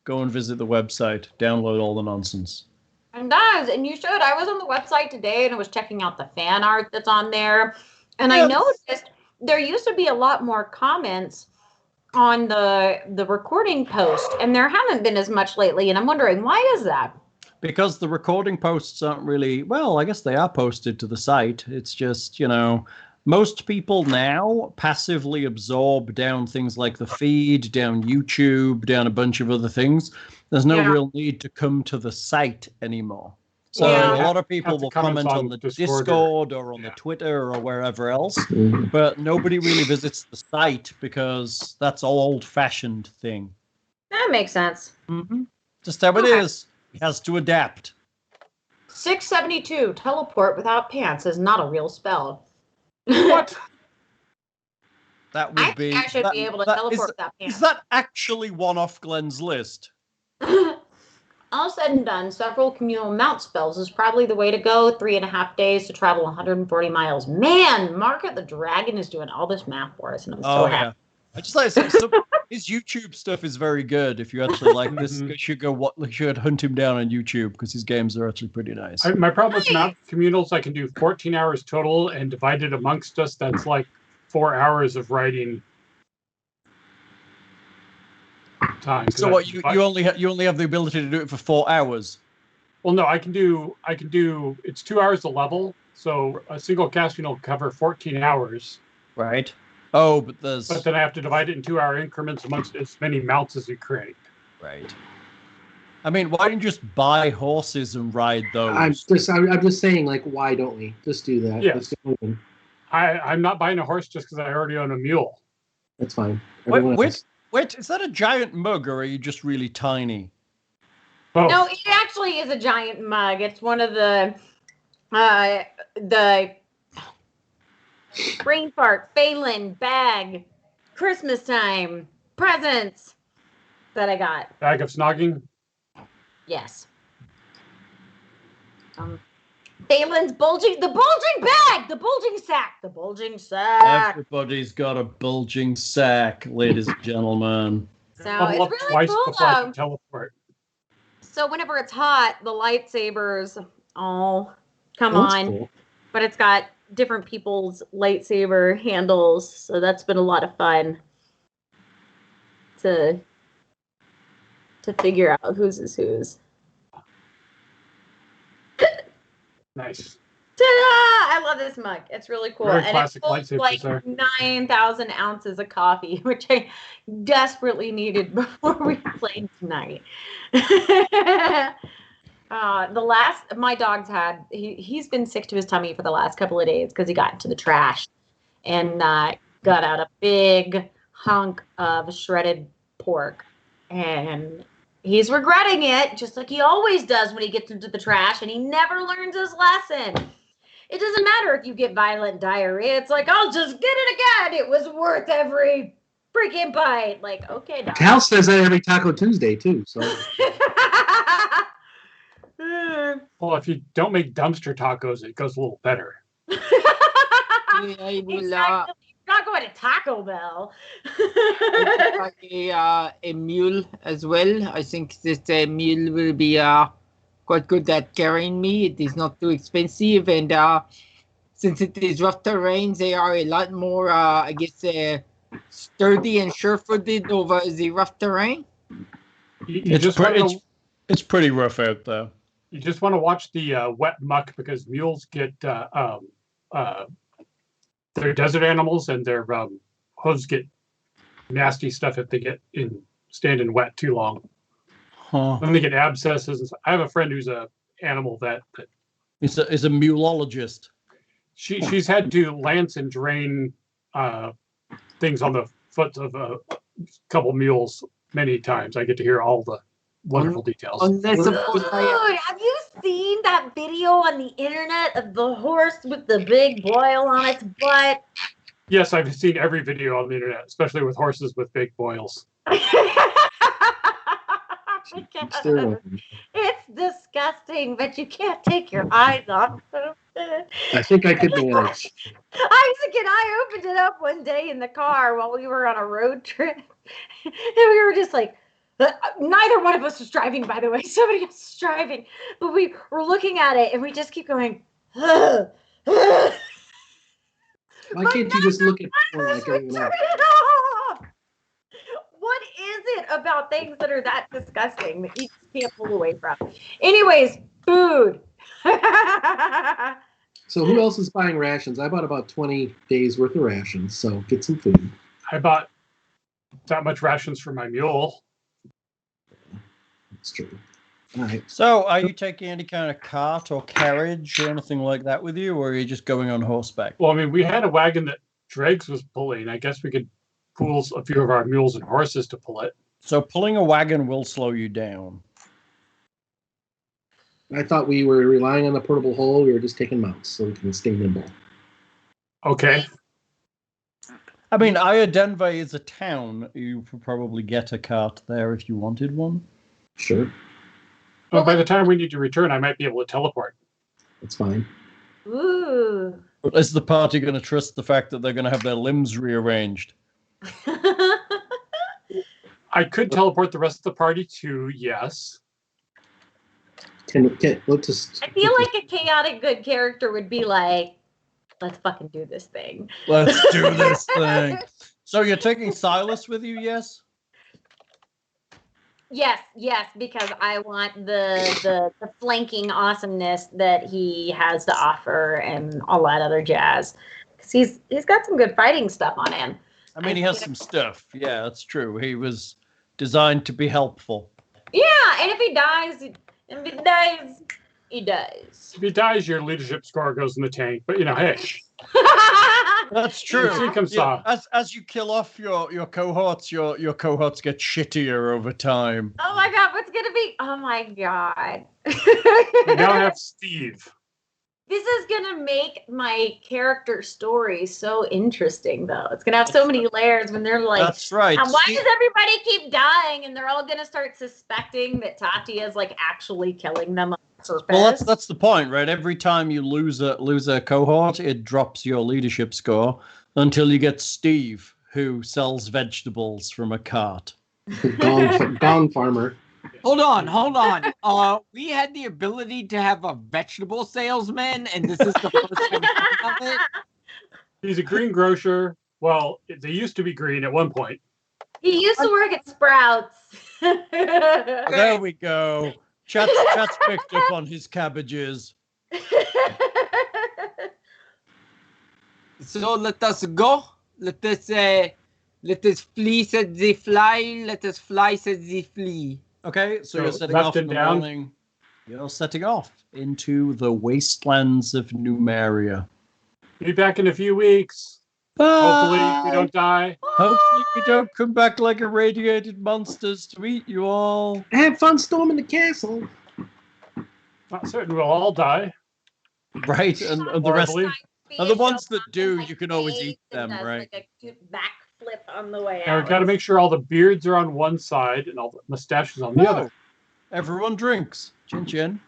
go and visit the website, download all the nonsense. And you should. I was on the website today and I was checking out the fan art that's on there. And I noticed there used to be a lot more comments on the recording post, and there haven't been as much lately. And I'm wondering, why is that? Because the recording posts aren't really, well, I guess they are posted to the site. It's just, most people now passively absorb down things like the feed, down YouTube, down a bunch of other things. There's no real need to come to the site anymore. So a lot of people will comment on the Discord or on the Twitter or wherever else, but nobody really visits the site because that's all old-fashioned thing. That makes sense. Mm-hmm. Just how it is. It has to adapt. 672, teleport without pants is not a real spell. What? That would be. I should be able to teleport without pants. Is that actually one off Glenn's list? All said and done, several communal mount spells is probably the way to go. 3.5 days to travel 140 miles. Man, Market the Dragon is doing all this math for us, and I'm so happy. I just like his YouTube stuff is very good. If you actually like this, you should hunt him down on YouTube because his games are actually pretty nice. My problem with mount communals, I can do 14 hours total, and divided amongst us, that's like 4 hours of writing time. So what you only have the ability to do it for 4 hours? Well, no, I can do. It's 2 hours a level, so a single casting will cover 14 hours. Right. Oh, but then I have to divide it in 2 hour increments amongst as many mounts as you create. Right. I mean, why don't you just buy horses and ride those? I'm just saying, like, why don't we just do that? Yes. I'm not buying a horse just because I already own a mule. That's fine. Wait, is that a giant mug or are you just really tiny? Both. No, it actually is a giant mug. It's one of the brain fart, Phelan, bag, Christmas time, presents that I got. Bag of snogging? Yes. Phelan's the bulging bag, the bulging sack. Everybody's got a bulging sack, ladies and gentlemen. So I'll it's really twice cool before I though. can teleport. So whenever it's hot, the lightsabers all come on. Cool. But it's got different people's lightsaber handles, so that's been a lot of fun to figure out whose is whose. Nice. Ta-da! I love this mug. It's really cool. Very and classic it holds lightsabers like there. 9,000 ounces of coffee, which I desperately needed before we played tonight. My dog's he's been sick to his tummy for the last couple of days because he got into the trash and got out a big hunk of shredded pork, and he's regretting it just like he always does when he gets into the trash, and he never learns his lesson. It doesn't matter if you get violent diarrhea. It's like, I'll just get it again. It was worth every freaking bite. Like, okay, dog. Cal says that every Taco Tuesday too. So Well, if you don't make dumpster tacos, it goes a little better. I will, Exactly. Not going to Taco Bell. like a mule as well. I think this mule will be quite good at carrying me. It is not too expensive, and since it is rough terrain, they are a lot more, I guess, sturdy and sure-footed over the rough terrain. It's pretty rough out there. You just want to watch the wet muck because mules get they're desert animals, and their hooves get nasty stuff if they stand in wet too long. Huh. Then they get abscesses. I have a friend who's a animal vet. Is a mulologist. She's had to lance and drain things on the foot of a couple mules many times. I get to hear all the wonderful details. Unless, of course, Dude, have you seen that video on the internet of the horse with the big boil on its butt? Yes, I've seen every video on the internet, especially with horses with big boils. It's disgusting, but you can't take your eyes off of it. I think I could manage. Isaac and I opened it up one day in the car while we were on a road trip. And we were just like, Neither one of us was driving, by the way. Somebody else was driving. But we were looking at it and we just keep going, Why can't you just look at porn like everyone else? What is it about things that are that disgusting that you just can't pull away from? Anyways, food. So who else is buying rations? I bought about 20 days worth of rations, so get some food. I bought that much rations for my mule. That's true. All right. So, are you taking any kind of cart or carriage or anything like that with you, or are you just going on horseback? Well, I mean, we had a wagon that Dregs was pulling. I guess we could pool a few of our mules and horses to pull it. So, pulling a wagon will slow you down. I thought we were relying on the portable hole. We were just taking mounts so we can stay nimble. Okay. I mean, Iadenveigh is a town. You could probably get a cart there if you wanted one. Sure. Well, by the time we need to return, I might be able to teleport. That's fine. Ooh. But is the party going to trust the fact that they're going to have their limbs rearranged? I could teleport the rest of the party too, yes. Let's just. I feel like a chaotic good character would be like, let's fucking do this thing. Let's do this thing. So you're taking Silas with you, yes? Yes, because I want the flanking awesomeness that he has to offer and all that other jazz. Because he's got some good fighting stuff on him. I mean, he has some stuff. Yeah, that's true. He was designed to be helpful. Yeah, and if he dies, he dies. If he dies, your leadership score goes in the tank. But, hey. That's true. Yeah, as you kill off your cohorts, your cohorts get shittier over time. Oh my god, what's gonna be? Oh my god. We now have Steve. This is gonna make my character story so interesting, though. It's gonna have so many layers when they're like, that's right. Why does everybody keep dying? And they're all gonna start suspecting that Tatia is like actually killing them on purpose. Well, that's the point, right? Every time you lose a cohort, it drops your leadership score until you get Steve, who sells vegetables from a cart. Gone farmer. Hold on. We had the ability to have a vegetable salesman, and this is the first time of it. He's a green grocer. Well, they used to be green at one point. He used to work at Sprouts. There we go. Chat's picked up on his cabbages. So let us go. Let us flee, said the fly. Let us fly, said the flea. Okay, so you're setting left off in and the down. morning. You're setting off into the wastelands of Numeria. Be back in a few weeks. Hopefully we don't die. Hopefully we don't come back like irradiated monsters to eat you all. Have fun storming the castle. Not certain we'll all die. Right, and the rest. Horribly. And the ones that do, you can always eat them, right? Like a cute backflip on the way Now out. we've got to make sure all the beards are on one side and all the mustaches on the other. Everyone drinks. Chin chin.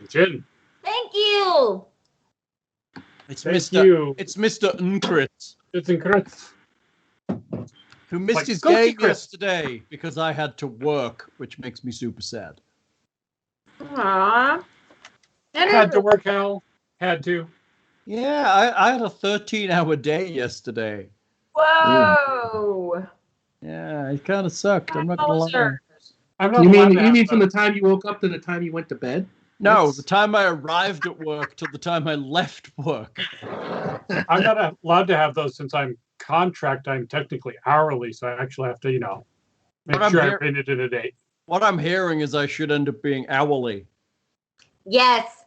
Chin. Thank you. It's Thank Mr. you. It's Mr. Unkrit, It's incredible. who missed Like his Cookie game Crisp. yesterday because I had to work, which makes me super sad. Aww. Had to work, Hal. Had to. Yeah, I had a 13-hour day yesterday. Whoa. Yeah, it kind of sucked. I'm not gonna lie. I'm not You allowed mean to have from that. the time you woke up to the time you went to bed? No, the time I arrived at work to the time I left work. I'm not allowed to have those since I'm contract. I'm technically hourly, so I actually have to, make But I'm sure I here- pin it in a date. What I'm hearing is I should end up being hourly. Yes.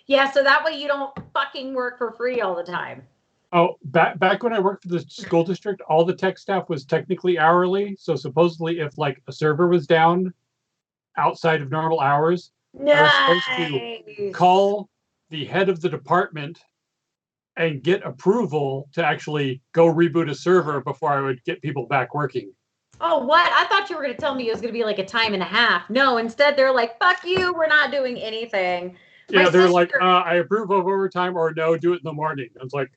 Yeah, so that way you don't fucking work for free all the time. Oh, back when I worked for the school district, all the tech staff was technically hourly. So supposedly, if like a server was down outside of normal hours, I was supposed to call the head of the department and get approval to actually go reboot a server before I would get people back working. Oh, what? I thought you were going to tell me it was going to be like a time and a half. No, instead they're like, fuck you, we're not doing anything. Yeah, My they're like, sister- I approve of overtime or no, do it in the morning. It's like,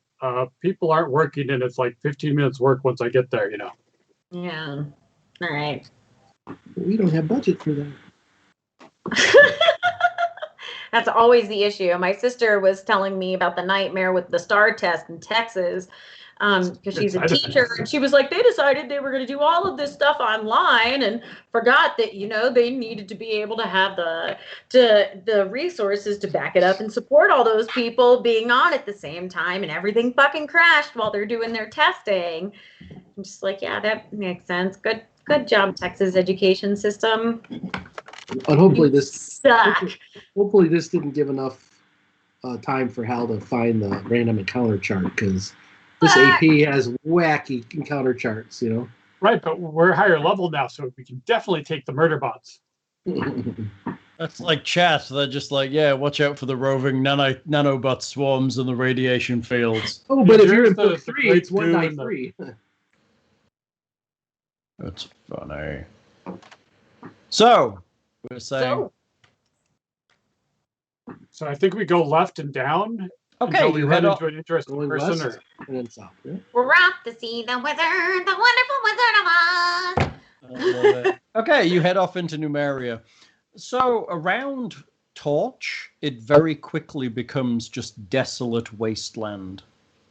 people aren't working and it's like 15 minutes work once I get there, Yeah. All right. We don't have budget for that. That's always the issue. My sister was telling me about the nightmare with the STAR test in Texas, because she's a teacher, and she was like, they decided they were going to do all of this stuff online and forgot that, they needed to be able to have the resources to back it up and support all those people being on at the same time, and everything fucking crashed while they're doing their testing. I'm just like, yeah, that makes sense. Good job, Texas education system. But hopefully this suck. Hopefully this didn't give enough time for Hal to find the random encounter chart, because this AP has wacky encounter charts, Right, but we're higher level now, so we can definitely take the murder bots. That's like chat. They're just like, yeah, watch out for the roving nanobot swarms and the radiation fields. Oh, but if you're in book 3, it's 193. That's funny. So, we're saying... So I think we go left and down. Okay, until we you run head into an interesting person. West, and then south. Yeah? We're off to see the wizard, the wonderful Wizard of Oz. I love it. Okay, you head off into Numeria. So around Torch, it very quickly becomes just desolate wasteland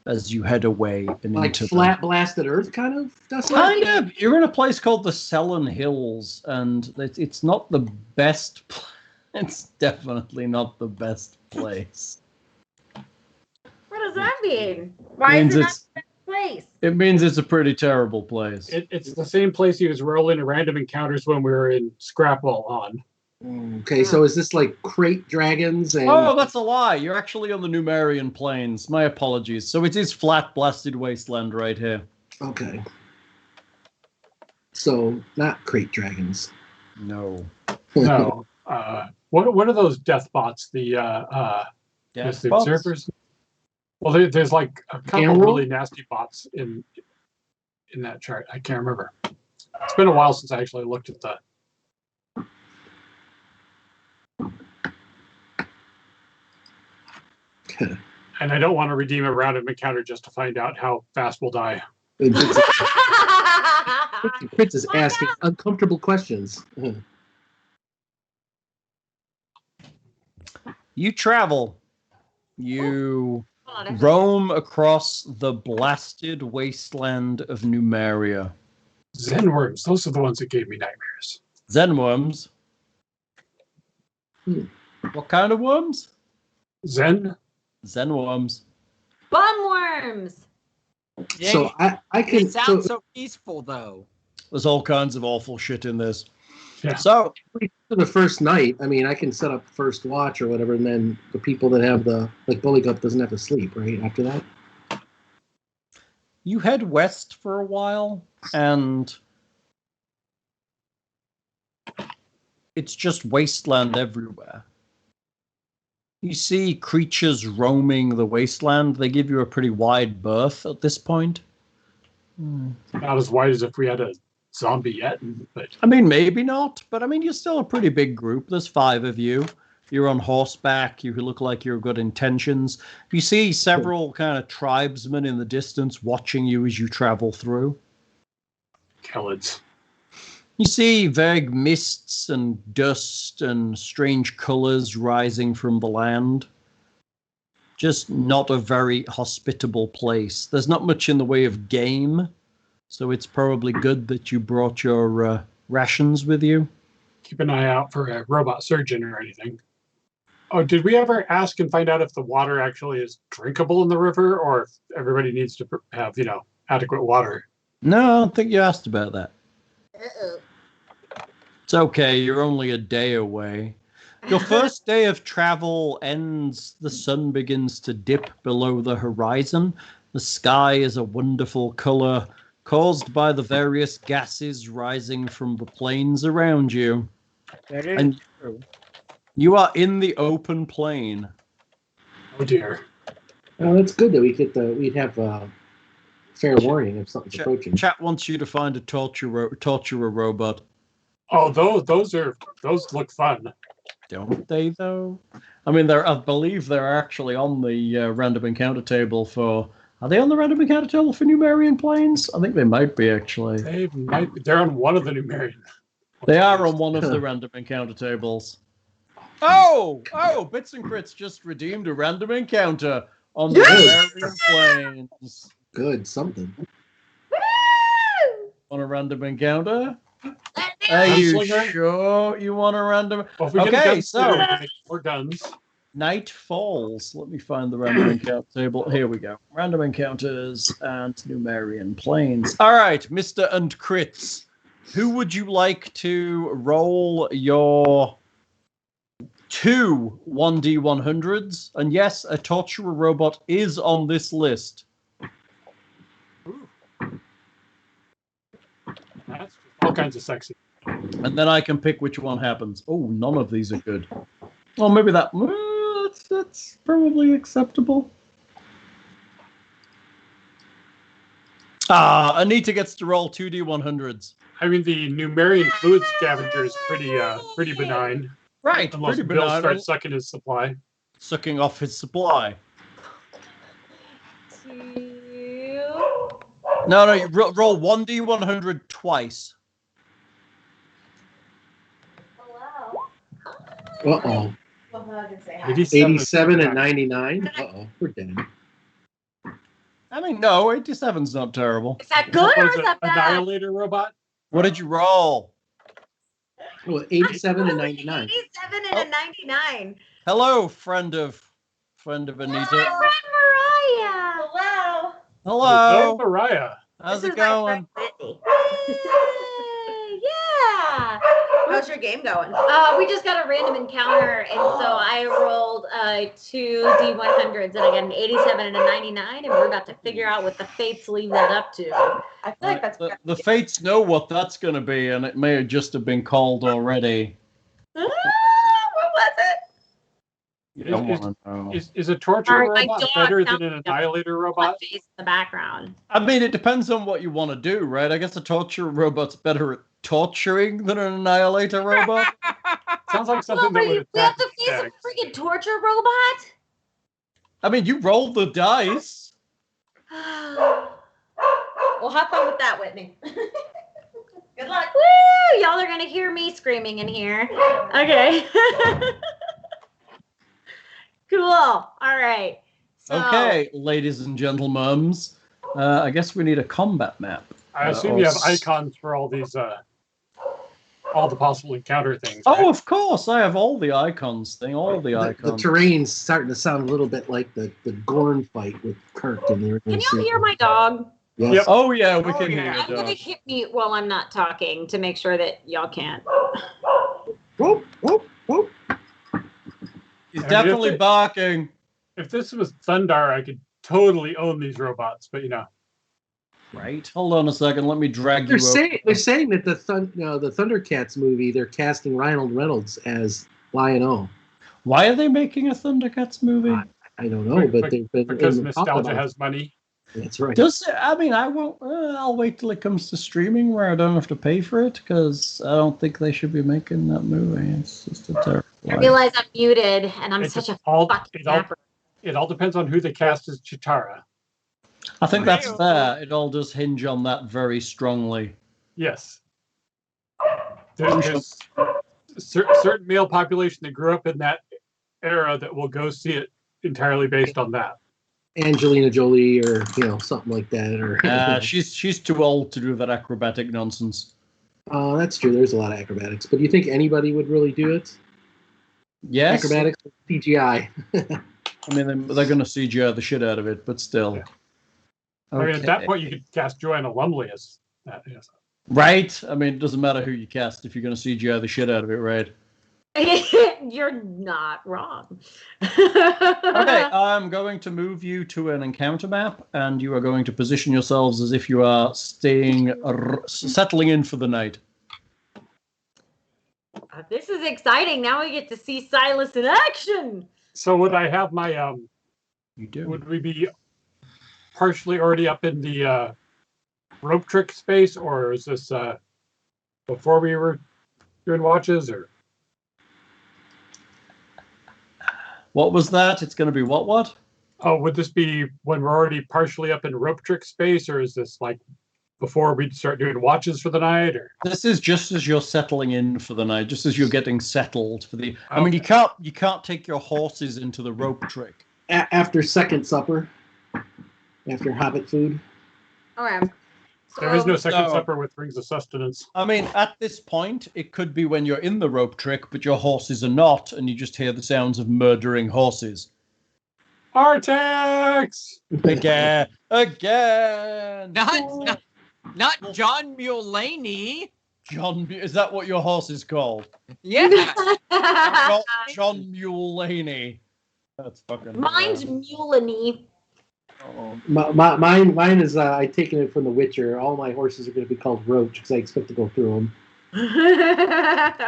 as you head away and like into flat blasted earth kind of desolate? Kind of. You're in a place called the Sellen Hills, and it's not the best. It's definitely not the best place. What does that mean? Why is it not the best place? It means it's a pretty terrible place. It's the same place he was rolling random encounters when we were in Scrapwall on. Okay, so is this like crate dragons? And... Oh, that's a lie. You're actually on the Numerian plains. My apologies. So it is flat, blasted wasteland right here. Okay. So, not crate dragons. No. No. What are those death bots? The observers? Well, there's like a couple of really nasty bots in that chart. I can't remember. It's been a while since I actually looked at the... And I don't want to redeem a random encounter just to find out how fast we'll die. Fritz is asking uncomfortable questions. You travel. You roam across the blasted wasteland of Numeria. Zen worms, those are the ones that gave me nightmares. Zen worms? What kind of worms? Zen worms. Bum worms. So I can. It sounds so peaceful, though. There's all kinds of awful shit in this. Yeah. So for the first night, I mean, I can set up first watch or whatever, and then the people that have Buligup doesn't have to sleep, right? After that, you head west for a while, and it's just wasteland everywhere. You see creatures roaming the wasteland. They give you a pretty wide berth at this point. Not as wide as if we had a zombie yet, but I mean, maybe not, but I mean, you're still a pretty big group. There's 5 of you. You're on horseback. You look like you've got intentions. You see several kind of tribesmen in the distance watching you as you travel through. Kellids. You see vague mists and dust and strange colors rising from the land. Just not a very hospitable place. There's not much in the way of game, so it's probably good that you brought your rations with you. Keep an eye out for a robot surgeon or anything. Oh, did we ever ask and find out if the water actually is drinkable in the river, or if everybody needs to have, adequate water? No, I don't think you asked about that. Uh-oh. It's okay, you're only a day away. Your first day of travel ends, the sun begins to dip below the horizon. The sky is a wonderful color caused by the various gases rising from the plains around you. And you are in the open plain. Oh dear. Well, that's good that we'd have fair warning if something's approaching. Chat wants you to find a torturer robot. Oh, those look fun. Don't they, though? I mean, I believe they're actually on the random encounter table for... Are they on the random encounter table for Numerian planes? I think they might be, actually. They might be. They're on one of the Numerian They are on one of the random encounter tables. Oh, Bits and Crits just redeemed a random encounter on the Numerian Plains. Good, something. Want a random encounter? Let's Are you Gunslinger? sure you want a random? Well, if we get a Okay, gun so we can make more guns. Night Falls. Let me find the random encounter table. Here we go. Random encounters and Numerian Plains. All right, Mr. and Crits. Who would you like to roll your 2 1D100s? And yes, a torturer robot is on this list. That's all kinds of sexy. And then I can pick which one happens. Oh, none of these are good. Well, maybe that's probably acceptable. Anita gets to roll 2D100s. I mean, the Numerian fluid scavenger is pretty benign. Right, Unless pretty Bill benign. starts sucking his supply. Sucking off his supply. 2. No, you roll 1D100 twice. Uh-oh. 87 and 99? Uh-oh, we're dead. I mean, no, 87's not terrible. Is that good or is that bad? Annihilator robot? What did you roll? Well, 87 and 99. 87 and a 99. Hello, friend of Anita. My friend Mariah. Hello. Hello. Mariah. How's This it is my going? friend Whitney. Yeah. How's your game going? We just got a random encounter, and so I rolled 2 D100s, and I got an 87 and a 99, and we're about to figure out what the fates leave that up to. I feel like that's The fates know what that's going to be, and it may just have been called already. what was it? You don't want to know. Is a torture Sorry, my robot dog better than sounds an like annihilator My robot? face in the background. I mean, it depends on what you want to do, right? I guess a torture robot's better at torturing than an annihilator robot. Sounds like Well, something that would we have attack to face tags. a freaking torture robot? I mean, you roll the dice. Well, have fun with that, Whitney. Good luck. Woo! Y'all are gonna hear me screaming in here. Okay. Cool. All right. So, Okay, ladies and gentlemen. I guess we need a combat map. I assume you have icons for all these, all the possible encounter things. Oh, right? of course. I have all the icons thing, all the The icons. terrain's starting to sound a little bit like the Gorn fight with Kirk and the Can y'all hear my dog? Yes. Yep. Oh, yeah, we Oh, can yeah. hear I'm you, gonna Doc. hit mute while I'm not talking to make sure that y'all can't. Whoop, whoop, whoop. He's I mean, definitely if it- barking. If this was Thundar, I could totally own these robots, but you know. Right. Hold on a second. Let me drag They're you over. saying that the Thundercats movie, they're casting Ryan Reynolds as Lion-O. Why are they making a Thundercats movie? I don't know, but Bec- they've been Because in the top nostalgia about it. has money. That's right. Does it, I mean, I won't. I'll wait till it comes to streaming where I don't have to pay for it because I don't think they should be making that movie. It's just a terrible. I idea. realize I'm muted and I'm It such a just all, fucking it all napper. it all depends on who they cast as Chitara. I think that's fair. It all does hinge on that very strongly. Yes. There's certain male population that grew up in that era that will go see it entirely based on that. Angelina Jolie or something like that. Or She's too old to do that acrobatic nonsense. that's true. There's a lot of acrobatics, but do you think anybody would really do it? Yes. Acrobatics, CGI. I mean, they're going to CGI the shit out of it, but still. Yeah. I mean, at that Okay. point, you could cast Joanna Lumley as that. Yes. Right? I mean, it doesn't matter who you cast if you're going to CGI the shit out of it, right? You're not wrong. Okay, I'm going to move you to an encounter map, and you are going to position yourselves as if you are settling in for the night. This is exciting. Now we get to see Silas in action. So would I have my You do. would we be partially already up in the rope trick space, or is this before we were doing watches, or What was that? It's going to be what? would this be when we're already partially up in rope trick space, or is this like before we start doing watches for the night, or This is just as you're settling in for the night, just as you're getting settled for the. I mean, you Okay. can't take your horses into the rope trick. After second supper, after Hobbit food. Okay. there is no second So- supper with rings of sustenance. I mean, at this point, it could be when you're in the rope trick, but your horses are not, and you just hear the sounds of murdering horses. Artax! Again. Not John Mulaney. John, is that what your horse is called? Yeah. John Mulaney. That's fucking. Mine's Mulany. Oh. Mine is I taken it from The Witcher. All my horses are going to be called Roach because I expect to go through them.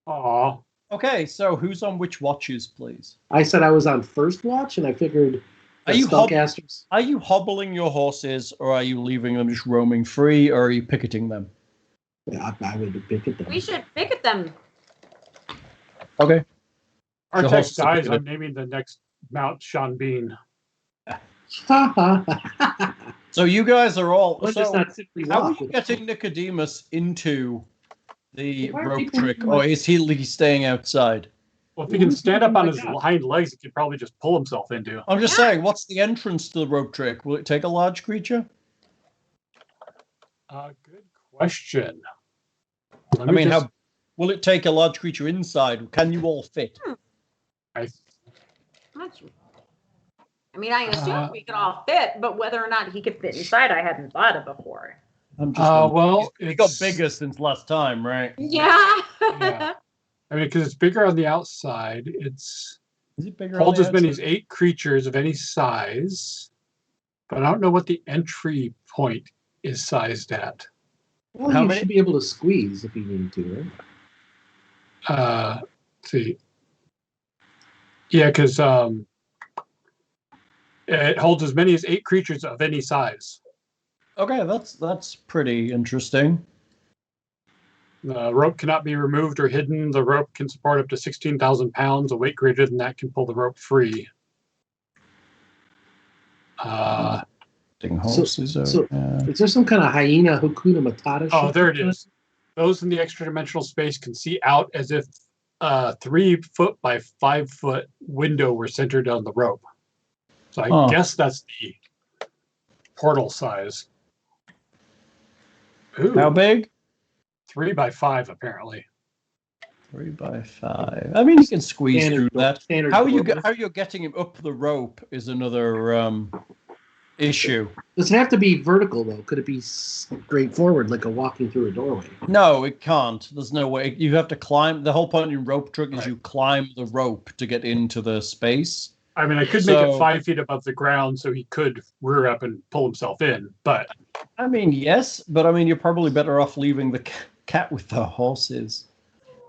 Aw. Okay, so who's on which watches, please? I said I was on first watch, and I figured Are the you spellcasters. Are you hobbling your horses, or are you leaving them just roaming free, or are you picketing them? Yeah, I would pick it them. We should pick at them. Okay. The Artax horses are dies. picking I'm naming the next Mount Sean Bean. So you guys are all. Let's So just not simply how are walk you with getting Nicodemus into the Why are rope people trick, doing or that? is he staying outside? Well, if he can stand up on his God. hind legs, he could probably just pull himself into. I'm just saying, what's the entrance to the rope trick? Will it take a large creature? Good question. Let I me mean, just- how will it take a large creature inside? Can you all fit? I mean, I assume we could all fit, but whether or not he could fit inside, I hadn't thought of before. I'm just wondering. well, He got it's- bigger since last time, right? Yeah. Yeah. I mean, because it's bigger on the outside. It's Is it bigger? on holds the as many as outside? 8 creatures of any size, but I don't know what the entry point is sized at. Well, How you many- should be able to squeeze if you need to, right? Let's see. Yeah, because it holds as many as 8 creatures of any size. Okay, that's pretty interesting. The rope cannot be removed or hidden. The rope can support up to 16,000 pounds. A weight greater than that can pull the rope free. Horses so- Is there some kind of hyena Hakuna Matata? Oh, shit? there it is. Those in the extra dimensional space can see out as if 3 foot by 5 foot window were centered on the rope. So I Huh. guess that's the portal size. Ooh, How big? 3 by 5 apparently. 3 by 5. I mean, you can squeeze Standard- through that. standard How portal. you're getting him up the rope is another issue. Does it have to be vertical though? Could it be straightforward, like a walking through a doorway? No, it can't. There's no way. You have to climb. The whole point in rope trick is Right. you climb the rope to get into the space. I mean, I could make So- it 5 feet above the ground so he could rear up and pull himself in, but I mean, yes, but I mean, you're probably better off leaving the cat with the horses.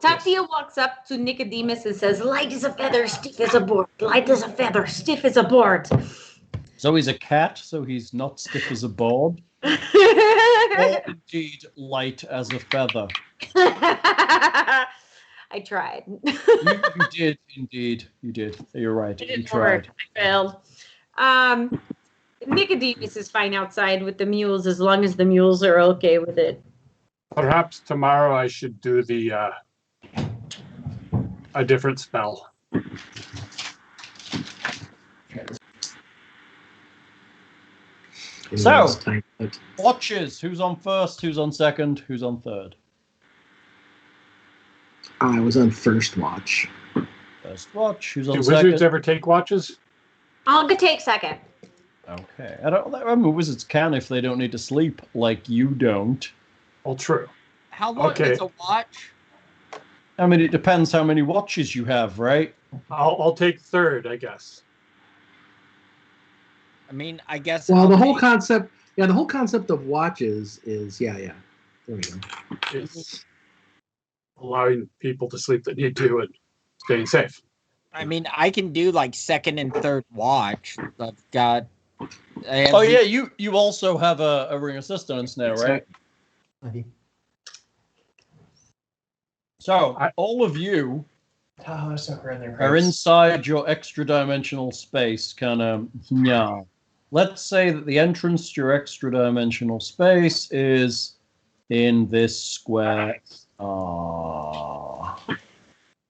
Tatia walks up to Nicodemus and says, "Light as a feather, stiff as a board. Light as a feather, stiff as a board." So he's a cat, so he's not stiff as a board, or indeed light as a feather. I tried. You did, indeed. You did. You're right. It You didn't work. tried. I failed. Nicodemus is fine outside with the mules as long as the mules are okay with it. perhaps tomorrow I should do the a different spell. So- It's time, but Watches. Who's on first? Who's on second? Who's on third? I was on first watch. First watch. Who's Do on wizards second? ever take watches? I'll go take second. Okay. I mean, wizards can if they don't need to sleep, like you don't. Well, true. How long Okay. is a watch? I mean, it depends how many watches you have, right? I'll take third, I guess. I mean, I guess. Well, I'll the whole take- concept of watches is yeah. There we go. It's allowing people to sleep that need to and staying safe. I mean, I can do like second and third watch. I've got. I have Oh the- yeah, you also have a ring of sustenance now, right? So all of you Oh, there's no in there. are inside your extra dimensional space, kind of. Yeah. let's say that the entrance to your extra-dimensional space is in this square.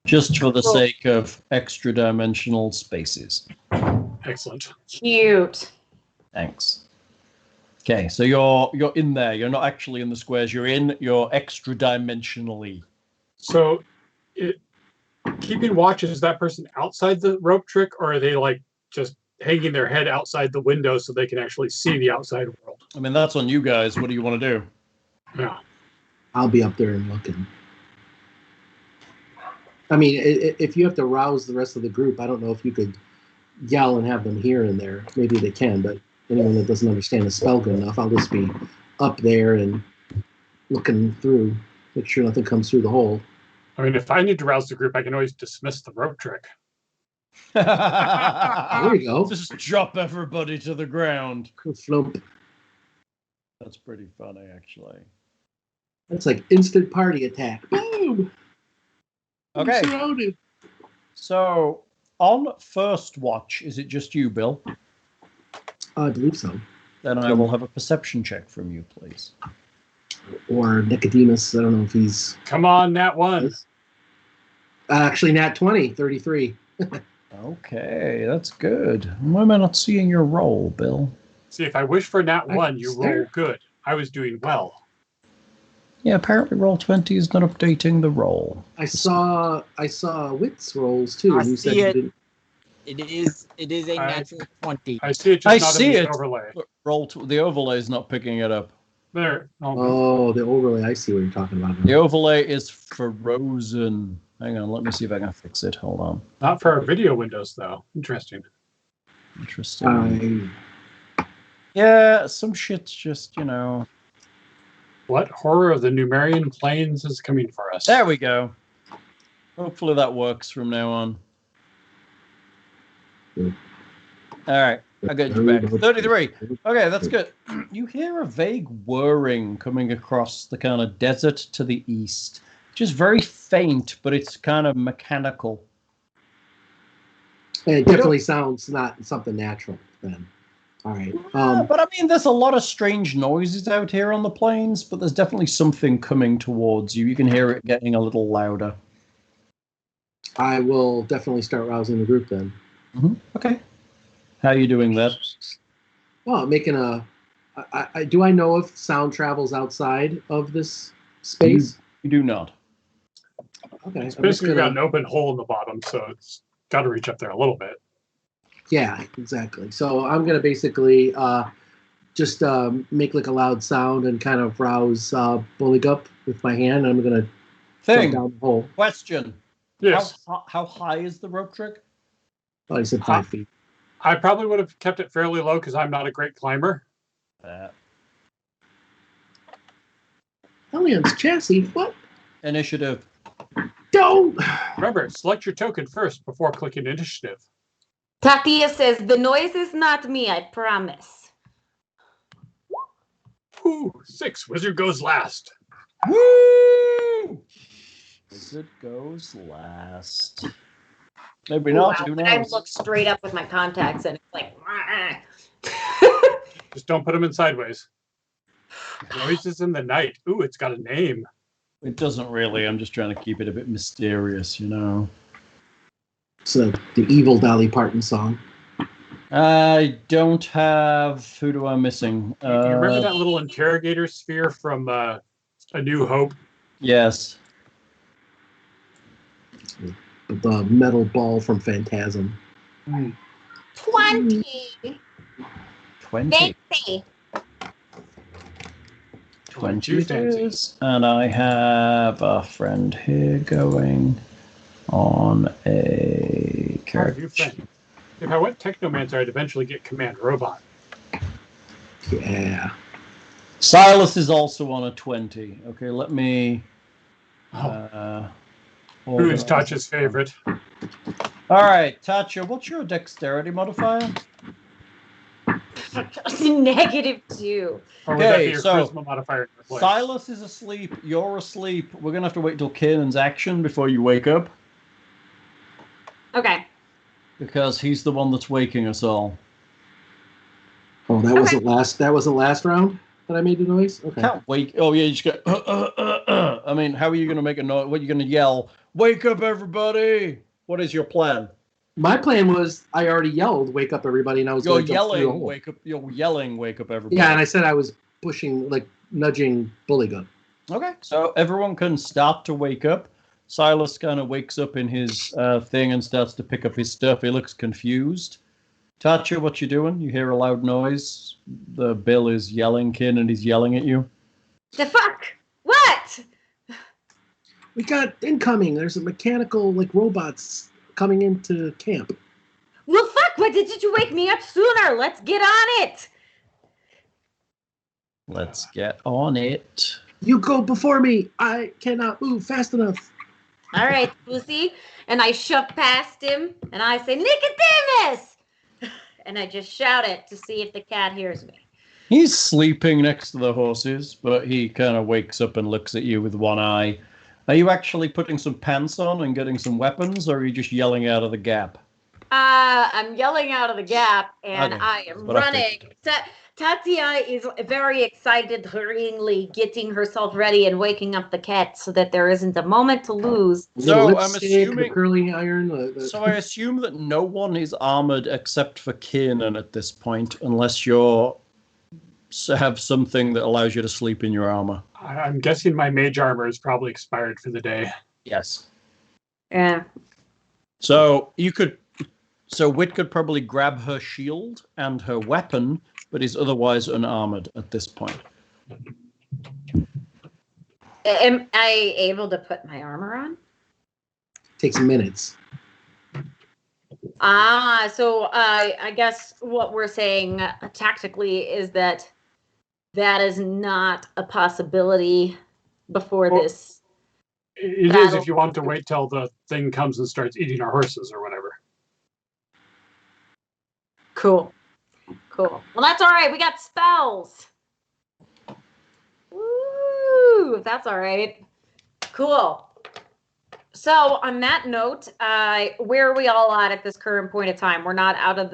Just for the sake of extra-dimensional spaces. Excellent. Cute. Thanks. Okay, so you're in there. You're not actually in the squares. You're extra-dimensionally. So, keeping watch, is that person outside the rope trick, or are they like just hanging their head outside the window so they can actually see the outside world? I mean, that's on you guys. What do you want to do? Yeah. I'll be up there and looking. I mean, if you have to rouse the rest of the group, I don't know if you could yell and have them here and there. Maybe they can, but anyone that doesn't understand the spell good enough, I'll just be up there and looking through, make sure nothing comes through the hole. I mean, if I need to rouse the group, I can always dismiss the rope trick. There we go. Just drop everybody to the ground. Flump. That's pretty funny, actually. That's like instant party attack. Boom! Okay. I'm surrounded. So, on first watch, is it just you, Bill? I believe so. Then I will have a perception check from you, please. Or Nicodemus. I don't know if he's... Come on, Nat 1. Actually, Nat 20, 33. Okay, that's good. Why am I not seeing your roll, Bill? See, if I wish for Nat 1, you roll good. I was doing well. Yeah, apparently roll 20 is not updating the roll. I saw Wit's rolls too. I You said see you it. didn't. It is a natural 20. I see it, just I not see in the it. overlay. The overlay is not picking it up. There. Oh, the overlay. I see what you're talking about. The overlay is frozen. Hang on, let me see if I can fix it. Hold on. Not for our video windows, though. Interesting. Interesting. Yeah, some shit's just, What horror of the Numerian plains is coming for us? There we go. Hopefully that works from now on. Good. All right, I got you back. 33. Okay, that's good. You hear a vague whirring coming across the kind of desert to the east. Just very faint, but it's kind of mechanical. It definitely sounds not something natural then. All right. But I mean, there's a lot of strange noises out here on the plains, but there's definitely something coming towards you. You can hear it getting a little louder. I will definitely start rousing the group then. Mm-hmm. Okay. How are you doing that? Well, making a... do I know if sound travels outside of this space? You do not. Okay. It's basically got an open hole in the bottom, so it's got to reach up there a little bit. Yeah, exactly. So I'm going to basically just make like a loud sound and kind of rouse Buligup with my hand. I'm going to jump down the hole. Question. Yes. How high is the rope trick? Oh, I said 5 feet. I probably would have kept it fairly low because I'm not a great climber. Helion's chassis? What? Initiative. Don't! Remember, select your token first before clicking initiative. Tatia says, the noise is not me, I promise. Ooh, 6. Wizard goes last. Woo! Wizard goes last. Maybe not. Wow. Who I knows? look straight up with my contacts and it's like, Just don't put them in sideways. Noises in the night. Ooh, it's got a name. It doesn't really. I'm just trying to keep it a bit mysterious, So the evil Dolly Parton song. I don't have... Who am I missing? You remember that little interrogator sphere from A New Hope? Yes. The metal ball from Phantasm. 20. 20. 20. 20 it is. And I have a friend here going on a character. If I went Technomancer, I'd eventually get Command Robot. Yeah. Silas is also on a 20. Okay, let me... Who's Tatcha's favorite? All right, Tatia, what's your dexterity modifier? -2. Or would that be Okay, your so charisma modifier in your place? Silas is asleep. You're asleep. We're going to have to wait till Kiernan's action before you wake up. Okay. Because he's the one that's waking us all. Oh, that wasn't last. That wasn't last round that I made the noise. Okay. Can't wake. Oh yeah, you just go. I mean, how are you going to make a noise? What are you going to yell? Wake up, everybody! What is your plan? My plan was I already yelled, "Wake up, everybody!" and I was You're going to jump through the yelling, hole. wake up! You're yelling, wake up, everybody! Yeah, and I said I was pushing, like nudging Buligup. Okay, so everyone can start to wake up. Silas kind of wakes up in his thing and starts to pick up his stuff. He looks confused. Tatia, what you doing? You hear a loud noise. The Bill is yelling, and he's yelling at you. The fuck? What? We got incoming. There's a mechanical, like robots coming into camp. Well, fuck, why didn't you wake me up sooner? Let's get on it. Let's get on it. You go before me. I cannot move fast enough. All right, pussy. And I shove past him, and I say, Nicodemus! And I just shout it to see if the cat hears me. He's sleeping next to the horses, but he kind of wakes up and looks at you with one eye. Are you actually putting some pants on and getting some weapons, or are you just yelling out of the gap? I'm yelling out of the gap, and Okay, I am what I running. Tatia is very excited, hurriedly getting herself ready and waking up the cat so that there isn't a moment to lose. So The I'm lipstick, assuming. the curling iron. So I assume that no one is armored except for Kiernan at this point, unless you're have something that allows you to sleep in your armor. I'm guessing my mage armor is probably expired for the day. Yes. Yeah. So you could. So Whit could probably grab her shield and her weapon, but is otherwise unarmored at this point. Am I able to put my armor on? Takes minutes. So I guess what we're saying tactically is that is not a possibility before this. It is if you want to wait till the thing comes and starts eating our horses or whatever. Cool. Well, that's all right. We got spells. Woo! That's all right. Cool. So on that note, where are we all at this current point of time? We're not out of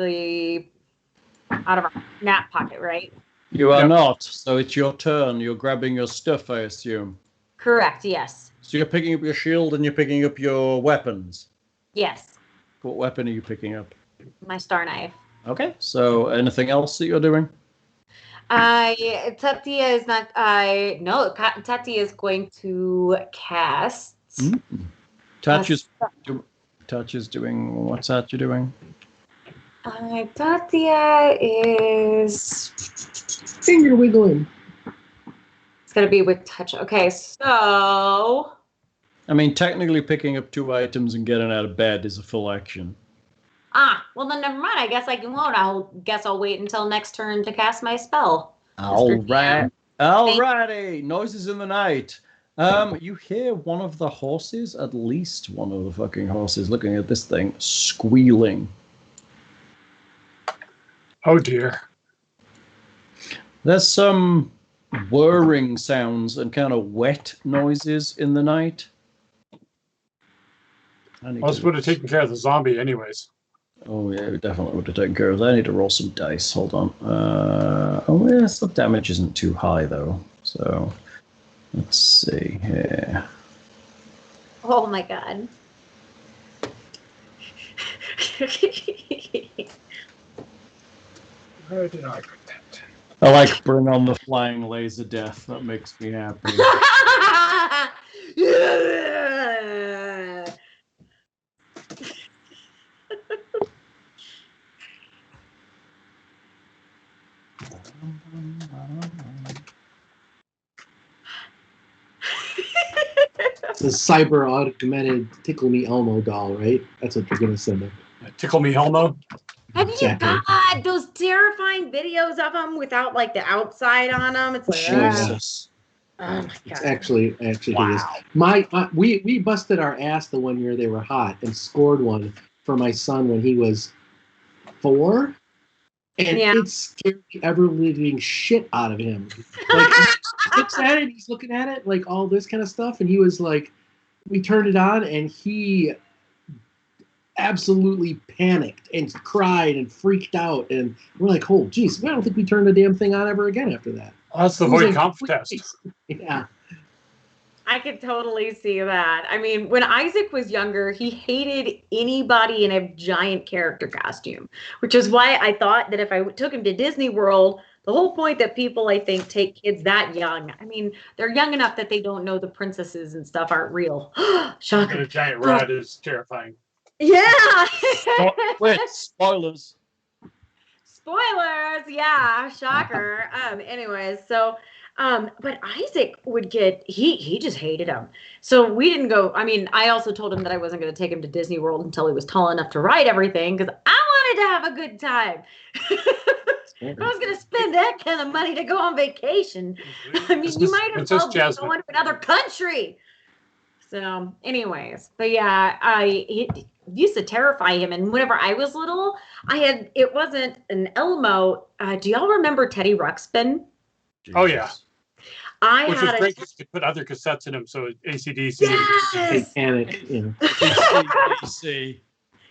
our nap pocket, right? You are Yep. not. So it's your turn. You're grabbing your stuff, I assume. Correct. Yes. So you're picking up your shield and you're picking up your weapons. Yes. What weapon are you picking up? My star knife. Okay. So anything else that you're doing? Tatia is not. No. Tatia is going to cast. Tatia's doing. What's Tatia doing? Tatia is. Finger wiggling. It's gonna be with touch. Okay, so. I mean, technically, picking up 2 items and getting out of bed is a full action. Well then never mind. I guess I won't. I'll wait until next turn to cast my spell. Alrighty. Noises in the night. You hear one of the horses, at least one of the fucking horses, looking at this thing, squealing. Oh dear. There's some whirring sounds and kind of wet noises in the night. Most would have taken care of the zombie anyways. Oh yeah, we definitely would have taken care of that. I need to roll some dice. Hold on. Oh yeah, the damage isn't too high though. So let's see here. Oh my god. Where did I put that? I like bring on the flying laser death. That makes me happy. It's a cyber augmented Tickle Me Elmo doll, right? That's what they're gonna send him. Tickle me Elmo. Have Exactly. you got those terrifying videos of them without like the outside on them? It's like, Jesus. oh my It's god. actually it is. Wow. We busted our ass the one year they were hot and scored one for my son when he was 4, and Yeah. it scared the ever living shit out of him. Like he looks at it, he's looking at it, like all this kind of stuff, and he was like, we turned it on, and he absolutely panicked and cried and freaked out. And we're like, oh, geez, I don't think we turned the damn thing on ever again after that. That's the void comp test. Yeah. I could totally see that. I mean, when Isaac was younger, he hated anybody in a giant character costume, which is why I thought that if I took him to Disney World, the whole point that people, I think, take kids that young. I mean, they're young enough that they don't know the princesses and stuff aren't real. Shocker. The giant rat is terrifying. Yeah. Wait, spoilers. Spoilers. Yeah. Shocker. Anyways, so but Isaac would get he just hated him. So we didn't go. I mean, I also told him that I wasn't going to take him to Disney World until he was tall enough to ride everything because I wanted to have a good time. I was going to spend that kind of money to go on vacation. I mean, you might as well be going to another country. So, anyways, but yeah, it used to terrify him. And whenever I was little, it wasn't an Elmo. Do y'all remember Teddy Ruxpin? Oh yeah. Which was great because you could put other cassettes in them, so AC/DC. Yes! Panic, AC/DC.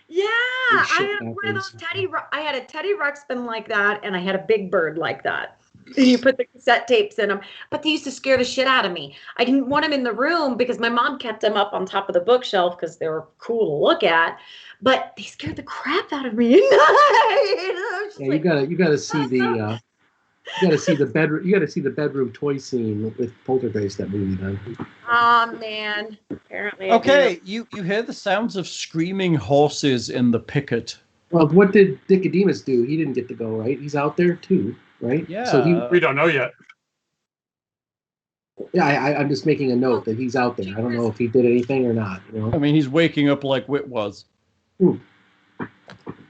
Yeah, I had one of those I had a Teddy Ruxpin like that, and I had a Big Bird like that. And you put the cassette tapes in them, but they used to scare the shit out of me. I didn't want them in the room because my mom kept them up on top of the bookshelf because they were cool to look at. But they scared the crap out of me at night. Yeah, you gotta see the. You got to see the bedroom. You got to see the bedroom toy scene with Poltergeist, that movie. Then. Oh man! Apparently. Okay, you hear the sounds of screaming horses in the picket. Well, what did Nicodemus do? He didn't get to go, right? He's out there too, right? Yeah. So we don't know yet. Yeah, I'm just making a note that he's out there. I don't know if he did anything or not. You know? I mean, he's waking up like Whit was.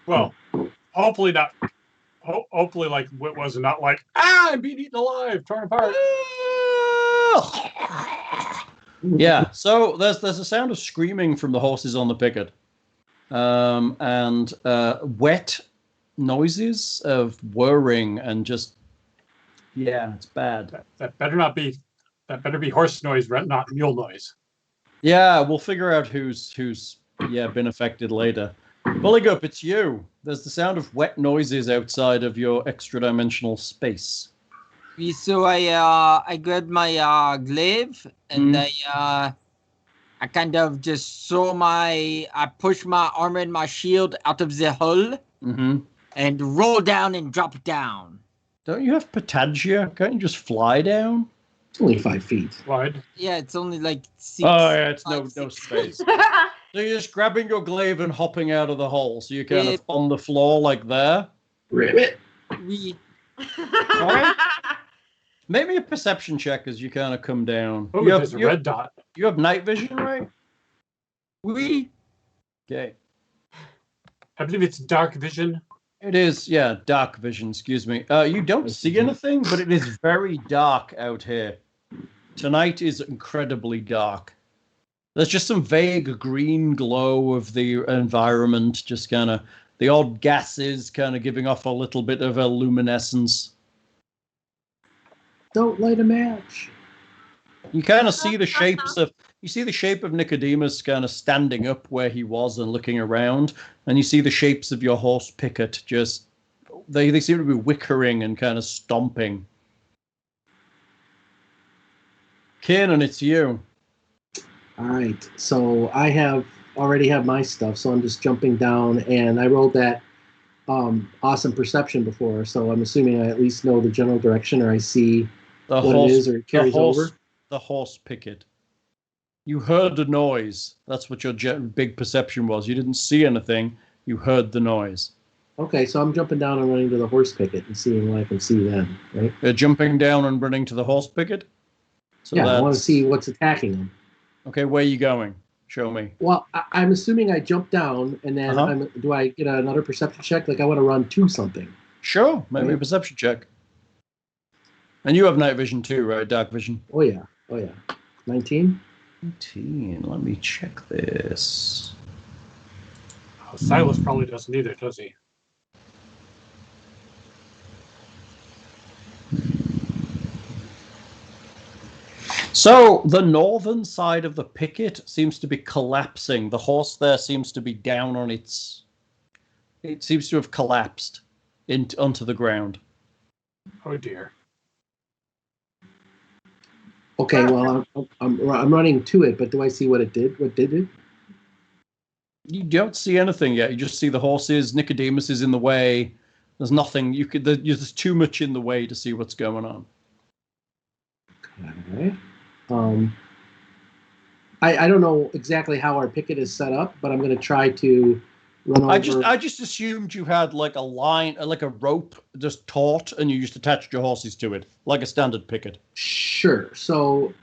Well, hopefully not. Hopefully, like Whit was, not like I'm being eaten alive, torn apart. Yeah. So there's a sound of screaming from the horses on the picket, and wet noises of whirring and just it's bad. That better be horse noise, not mule noise. Yeah, we'll figure out who's been affected later. Buligup, it's you. There's the sound of wet noises outside of your extra-dimensional space. So I grabbed my glaive and I kind of just I push my armor and my shield out of the hull and roll down and drop down. Don't you have Patagia? Can't you just fly down? It's only 5 feet. Wide. Yeah, it's only like 6. Oh yeah, it's no space. So you're just grabbing your glaive and hopping out of the hole. So you're kind of on the floor like there. Ribbit. All right. Make me a perception check as you kind of come down. Oh, there's a red dot. You have night vision, right? Okay. I believe it's dark vision. It is, yeah, dark vision, excuse me. You don't see anything, but it is very dark out here. Tonight is incredibly dark. There's just some vague green glow of the environment, just kind of the odd gases kind of giving off a little bit of a luminescence. Don't light a match. You kind of see the shape of Nicodemus kind of standing up where he was and looking around, and you see the shapes of your horse picket just they seem to be whickering and kind of stomping. Kiernan, it's you. All right, so I already have my stuff, so I'm just jumping down, and I rolled that awesome perception before, so I'm assuming I at least know the general direction, or I see what it is, or it carries over. The horse picket. You heard the noise. That's what your big perception was. You didn't see anything. You heard the noise. Okay, so I'm jumping down and running to the horse picket and seeing what I can see then, right? You're jumping down and running to the horse picket? So yeah, I want to see what's attacking them. Okay, where are you going? Show me. Well, I'm assuming I jump down, and then do I get another perception check? Like I want to run to something. Sure, maybe a perception check. And you have night vision too, right? Dark vision. Oh yeah. 19? 19. Let me check this. Oh, Silas probably doesn't either, does he? So the northern side of the picket seems to be collapsing. The horse there seems to be down on its... It seems to have collapsed onto the ground. Oh dear. Okay, well, I'm running to it, but do I see what it did? What did it? You don't see anything yet. You just see the horses. Nicodemus is in the way. There's nothing. There's too much in the way to see what's going on. Okay. I don't know exactly how our picket is set up, but I'm going to try to run over. I just assumed you had like a line, like a rope just taut, and you just attached your horses to it, like a standard picket. Sure. So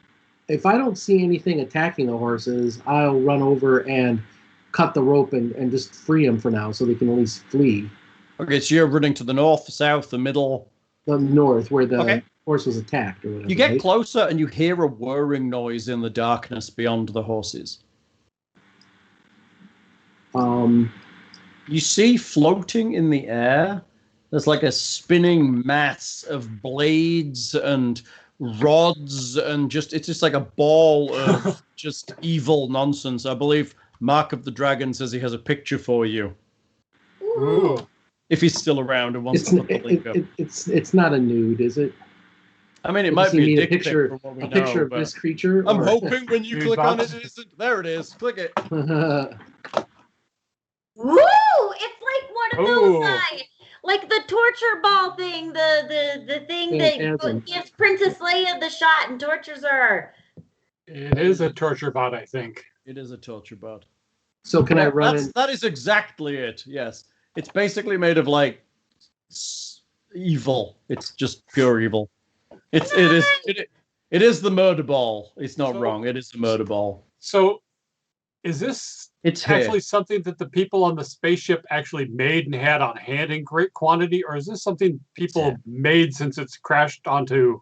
if I don't see anything attacking the horses, I'll run over and cut the rope and just free them for now so they can at least flee. Okay, so you're running to the north, the south, the middle? The north, where the horse was attacked or whatever. You get closer and you hear a whirring noise in the darkness beyond the horses. You see floating in the air, there's like a spinning mass of blades and rods and it's just like a ball of just evil nonsense. I believe Mark of the Dragon says he has a picture for you. Ooh. If he's still around and wants to put the link up. It's not a nude, is it? I mean, it might be a picture of this creature. I'm hoping when you click on it isn't. There it is. Click it. Woo! It's like one of those, like the torture ball thing, the thing that gives Princess Leia the shot and tortures her. It is a torture bot, I think. It is a torture bot. So can I run in? That is exactly it. Yes, it's basically made of like evil. It's just pure evil. It is the Murderball. It's not wrong. It is the Murderball. So, is this actually something that the people on the spaceship actually made and had on hand in great quantity, or is this something people made since it's crashed onto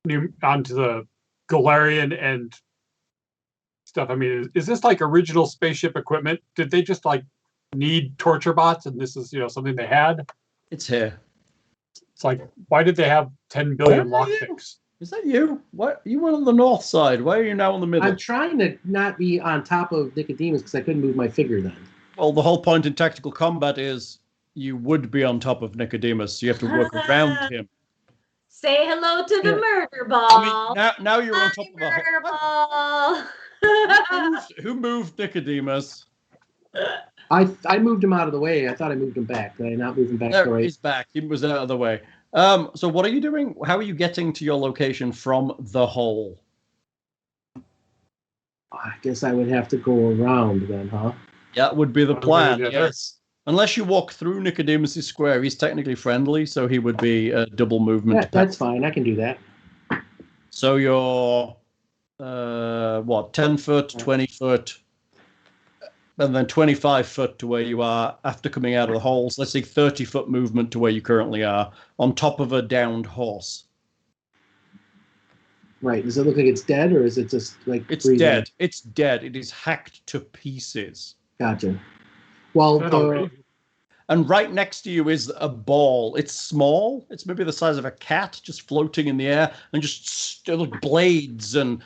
the Galarian and stuff? I mean, is this like original spaceship equipment? Did they just like need torture bots, and this is something they had? It's here. It's like, why did they have 10 billion lockpicks? Is that you? What? You went on the north side. Why are you now in the middle? I'm trying to not be on top of Nicodemus because I couldn't move my figure then. Well, the whole point in tactical combat is you would be on top of Nicodemus. So you have to work around him. Say hello to the murder ball. I mean, now you're on top of murder ball. Who moved Nicodemus? I moved him out of the way. I thought I moved him back. Did I not move him back? There, he's back. He was out of the way. So what are you doing? How are you getting to your location from the hole? I guess I would have to go around then, huh? That would be the plan, yes. Unless you walk through Nicodemus' square. He's technically friendly, so he would be a double movement. Yeah, that's fine. I can do that. So you're, 10 foot, 20 foot, and then 25 foot to where you are after coming out of the holes. Let's say 30 foot movement to where you currently are on top of a downed horse. Right. Does it look like it's dead, or is it just like it's breathing? Dead? It's dead. It is hacked to pieces. Gotcha. Well, and right next to you is a ball. It's small. It's maybe the size of a cat, just floating in the air, and just blades and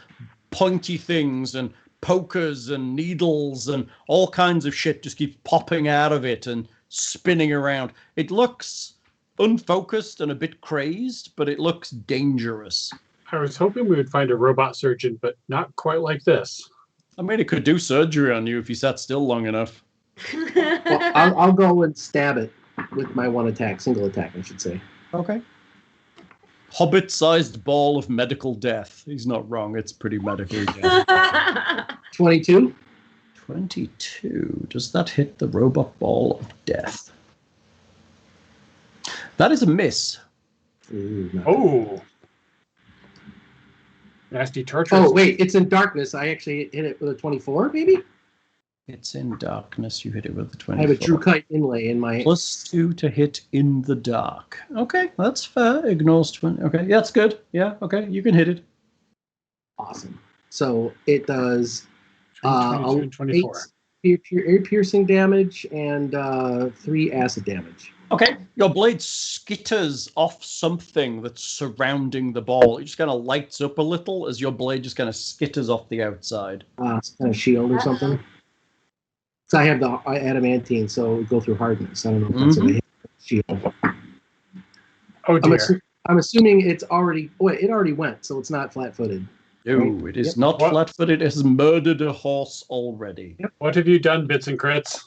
pointy things and pokers and needles and all kinds of shit just keeps popping out of it and spinning around. It looks unfocused and a bit crazed, but it looks dangerous. I was hoping we would find a robot surgeon, but not quite like this. I mean, it could do surgery on you if you sat still long enough. Well, I'll go and stab it with my single attack, I should say. Okay. Hobbit-sized ball of medical death. He's not wrong. It's pretty medically death. 22? 22. Does that hit the robot ball of death? That is a miss. Oh. Nasty torture. Oh, wait. It's in darkness. I actually hit it with a 24, maybe? It's in darkness. You hit it with a 24. I have a true kite inlay in my... +2 to hit in the dark. Okay, that's fair. Ignores 20. Okay, yeah, that's good. Yeah, okay, you can hit it. Awesome. So it does 22 and 24. ear piercing damage and 3 acid damage. Okay, your blade skitters off something that's surrounding the ball. It just kind of lights up a little as your blade just kind of skitters off the outside. Some kind of shield or something. So I have the adamantine, so it would go through hardness. I don't know if that's a shield. Oh dear. I'm assuming it's already. Wait, it already went, so it's not flat-footed. No, Right? it is not flat-footed. It has murdered a horse already. Yep. What have you done, Bits and Crits?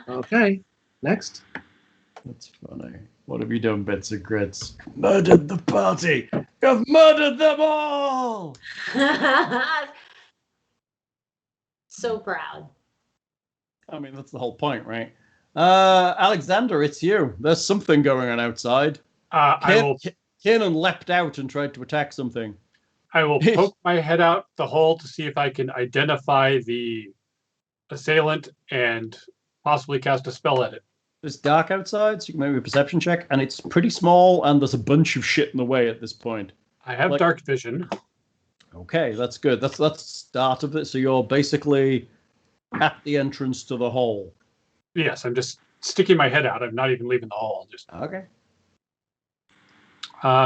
Okay, next. That's funny. What have you done, Bits and Crits? Murdered the party. You've murdered them all. So proud. I mean, that's the whole point, right? Alexander, it's you. There's something going on outside. Kiernan leapt out and tried to attack something. I will poke my head out the hole to see if I can identify the assailant and possibly cast a spell at it. It's dark outside, so you can make a perception check, and it's pretty small, and there's a bunch of shit in the way at this point. I have dark vision. Okay, that's good. That's the start of it. So you're basically at the entrance to the hole. Yes, I'm just sticking my head out. I'm not even leaving the hole. Just Okay.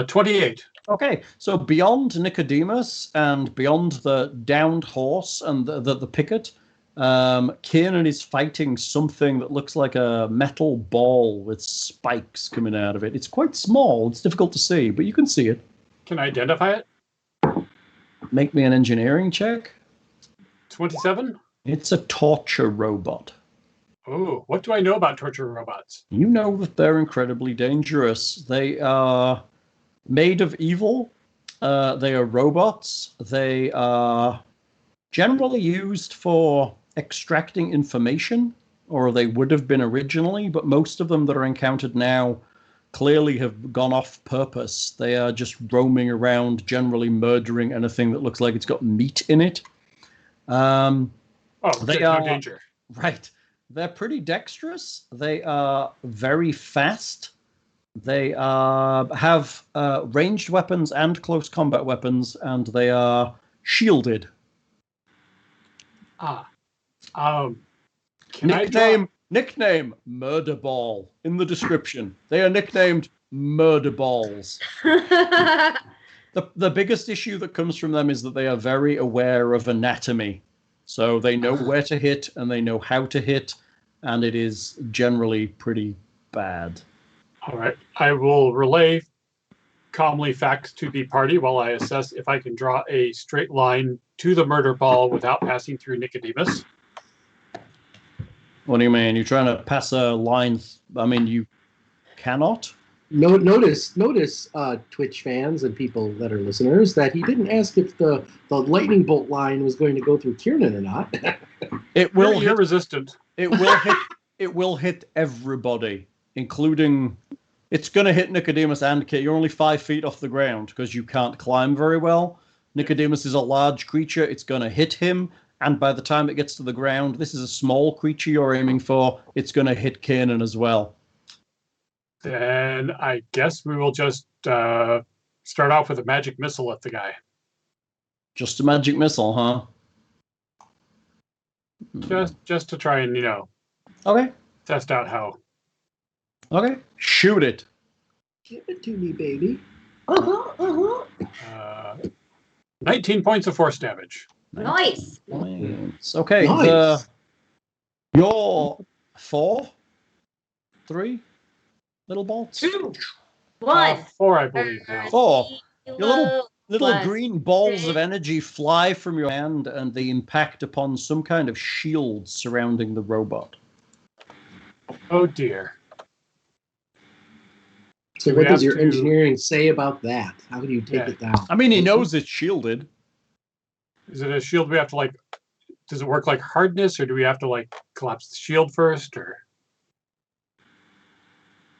28. Okay, so beyond Nicodemus and beyond the downed horse and the picket, Kiernan is fighting something that looks like a metal ball with spikes coming out of it. It's quite small. It's difficult to see, but you can see it. Can I identify it? Make me an engineering check. 27? It's a torture robot. Oh, what do I know about torture robots? You know that they're incredibly dangerous. They are made of evil. They are robots. They are generally used for extracting information, or they would have been originally, but most of them that are encountered now clearly have gone off purpose. They are just roaming around, generally murdering anything that looks like it's got meat in it. They They are are no danger. right. They're pretty dexterous. They are very fast. They have ranged weapons and close combat weapons, and they are shielded. Nickname Murderball in the description. They are nicknamed Murderballs. The biggest issue that comes from them is that they are very aware of anatomy. So they know where to hit and they know how to hit, and it is generally pretty bad. All right. I will relay calmly facts to the party while I assess if I can draw a straight line to the murder ball without passing through Nicodemus. What do you mean? You're trying to pass a line? I mean, you cannot? Notice, Twitch fans and people that are listeners, that he didn't ask if the lightning bolt line was going to go through Kiernan or not. It will You're resistant. It will hit. It will hit everybody, including. It's going to hit Nicodemus and Kit. You're only 5 feet off the ground because you can't climb very well. Nicodemus is a large creature. It's going to hit him, and by the time it gets to the ground, this is a small creature you're aiming for. It's going to hit Kiernan as well. Then I guess we will just start off with a magic missile at the guy. Just a magic missile, huh? Just to try and, Okay. test out how. Okay. Shoot it. Give it to me, baby. 19 points of force damage. Nice. Okay. Nice. Your 3 little bolts. 2, 1. 4, I believe now. 4. Your little Plus green balls of 6. energy fly from your hand, and they impact upon some kind of shield surrounding the robot. Oh dear. So what does your engineering say about that? How do you take it down? I mean, he knows it's shielded. Is it a shield we have to does it work like hardness, or do we have to collapse the shield first, or?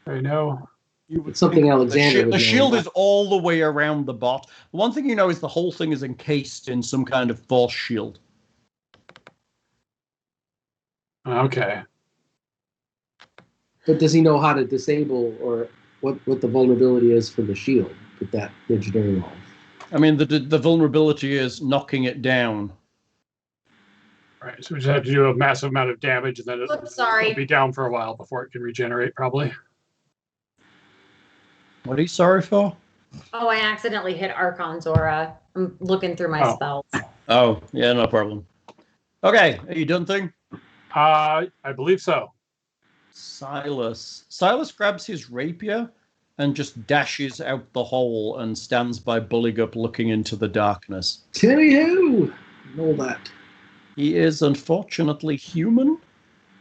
I know. It's something Alexander would The know shield about. is all the way around the bot. One thing you know is the whole thing is encased in some kind of force shield. Okay. But does he know how to disable or what the vulnerability is for the shield with that engineering roll? I mean, the vulnerability is knocking it down. Right, so we just have to do a massive amount of damage, and then Sorry. it'll be down for a while before it can regenerate, probably. What are you sorry for? Oh, I accidentally hit Archon's aura. I'm looking through my spells. Oh, yeah, no problem. Okay, are you done thing? I believe so. Silas grabs his rapier and just dashes out the hole and stands by Buligup looking into the darkness. Anywho, know that. He is unfortunately human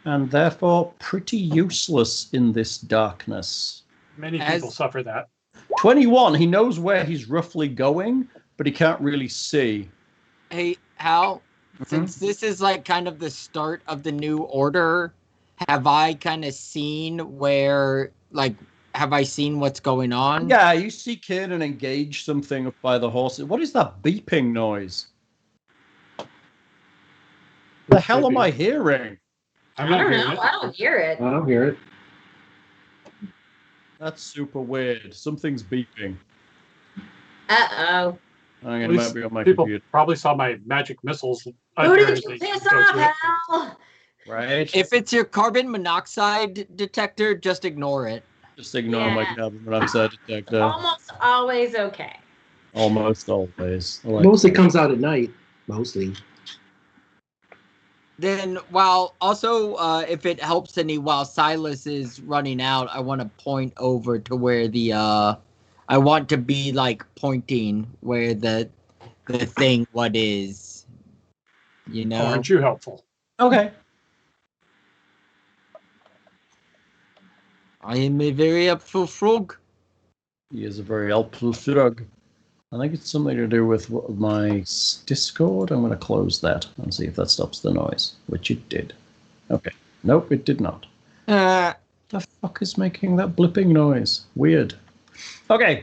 and therefore pretty useless in this darkness. Many people suffer that. 21, he knows where he's roughly going, but he can't really see. Hey, Hal, since this is like kind of the start of the new order, have I kind of seen where, like, have I seen what's going on? Yeah, you see Kiernan engage something up by the horses. What is that beeping noise? The hell am I hearing? I'm not hearing it. I don't hear it. I don't hear it. That's super weird. Something's beeping. Uh-oh. I'm going to be on my People computer. probably saw my magic missiles. Who did you piss off, Hal? Right? If it's your carbon monoxide detector, just ignore it. Just ignore my carbon monoxide detector. Almost always okay. Almost always. Mostly comes out at night. Mostly. Then, while also, if it helps any, while Silas is running out, I want to point over to where the, I want to be, like, pointing where the thing, what is, you know? Aren't you helpful? Okay. I am a very helpful frog. He is a very helpful frog. I think it's something to do with my Discord. I'm going to close that and see if that stops the noise, which it did. Okay. Nope, it did not. The fuck is making that blipping noise? Weird. Okay.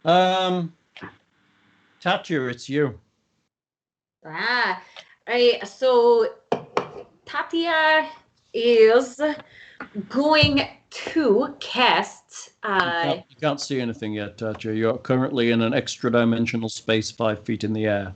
Tatia, it's you. So Tatia is going to cast. You can't see anything yet, Tatia. You're currently in an extra-dimensional space 5 feet in the air.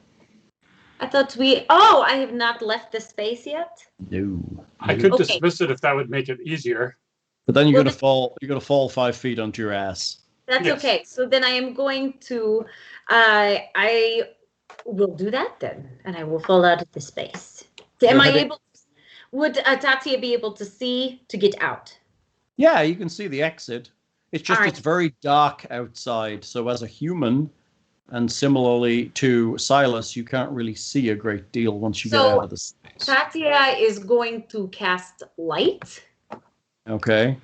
I thought I have not left the space yet. No. I could dismiss it if that would make it easier. But then you're gonna fall. You're gonna fall 5 feet onto your ass. That's okay. So then I am going to. I will do that then, and I will fall out of the space. Am I able? Would Tatia be able to see to get out? Yeah, you can see the exit. It's just All it's very dark outside. So as a human, and similarly to Silas, you can't really see a great deal once you get out of the space. Tatia is going to cast light. Okay.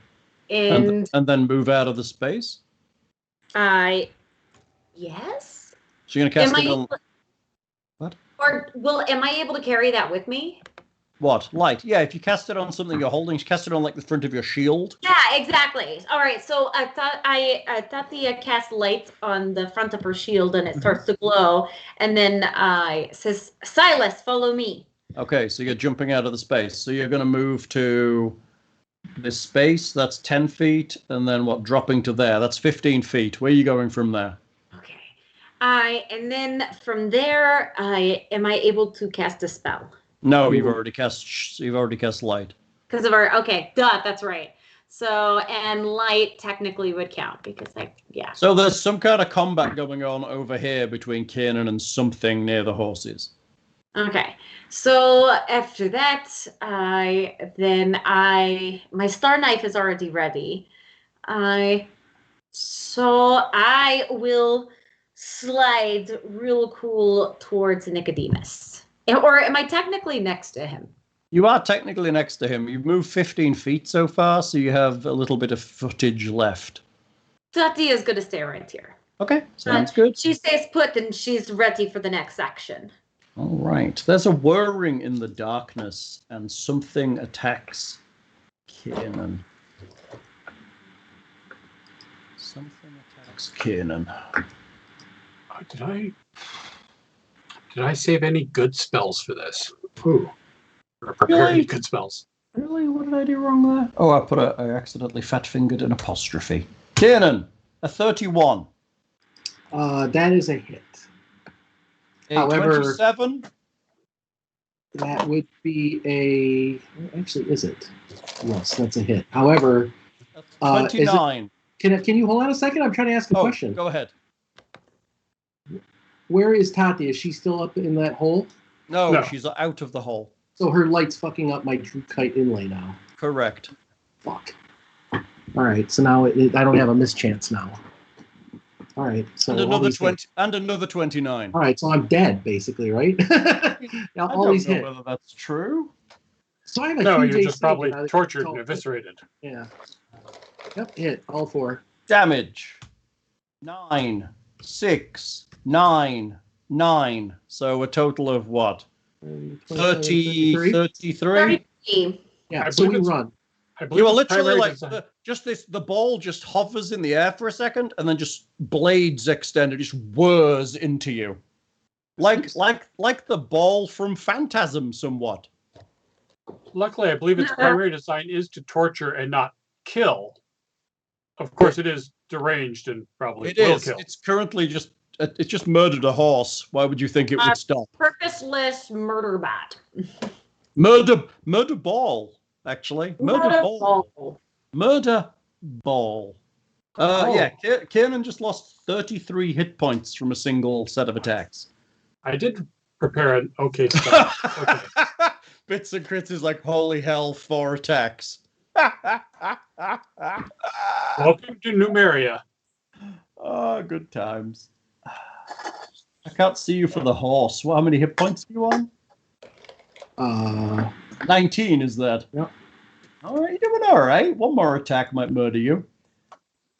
And then move out of the space? Yes. So you're going to cast it on... What? Or am I able to carry that with me? What? Light. Yeah, if you cast it on something you're holding, you cast it on like the front of your shield. Yeah, exactly. All right, so I thought Tatia cast light on the front of her shield and it starts to glow. And then says, Silas, follow me. Okay, so you're jumping out of the space. So you're going to move to this space. That's 10 feet. And then what? Dropping to there. That's 15 feet. Where are you going from there? Okay. And then from there, am I able to cast a spell? No, you've already cast light. Because of that's right. So, and light technically would count because So there's some kind of combat going on over here between Kiernan and something near the horses. Okay. So after that, my star knife is already ready. So I will slide real cool towards Nicodemus. Or am I technically next to him? You are technically next to him. You've moved 15 feet so far, so you have a little bit of footage left. Tatia is going to stay right here. Okay, sounds good. She stays put and she's ready for the next action. All right. There's a whirring in the darkness, and something attacks Kiernan. Did I save any good spells for this? Ooh. Or prepare any good spells? Really? What did I do wrong there? Oh, I accidentally fat-fingered an apostrophe. Kiernan, a 31. That is a hit. A 27. That would be a. Actually, is it? Yes, that's a hit. However, That's 29. Can you hold on a second? I'm trying to ask a question. Go ahead. Where is Tatia? Is she still up in that hole? No, she's out of the hole. So her light's fucking up my True Kite inlay now. Correct. Fuck. All right, so now I don't have a mischance now. All right, so And another 29. All right, so I'm dead basically, right? Now I all don't these know hit. whether that's true. So I have a No, huge you're just AC, probably and I- tortured and eviscerated. Yeah. Yep, hit all 4. Damage. 9, 6, 9, 9. So a total of what? 30, 33? 33. Yeah, I so we believe it's- run. I believe You were it's literally primary like design. the ball just hovers in the air for a second and then just blades extend. It just whirs into you, like the ball from Phantasm, somewhat. Luckily, I believe its primary design is to torture and not kill. Of course, it is deranged and probably It will is. kill. It's currently just murdered a horse. Why would you think it would stop? Purposeless murder bot. Murder ball. Actually, murder ball. Murder ball. Yeah, Kiernan just lost 33 hit points from a single set of attacks. I did prepare an okay stuff. Okay. Bits and Crits is like, holy hell, 4 attacks. Welcome to Numeria. Oh, good times. I can't see you for the horse. How many hit points are you on? 19, is that? Yep. All right, you're doing all right. One more attack might murder you.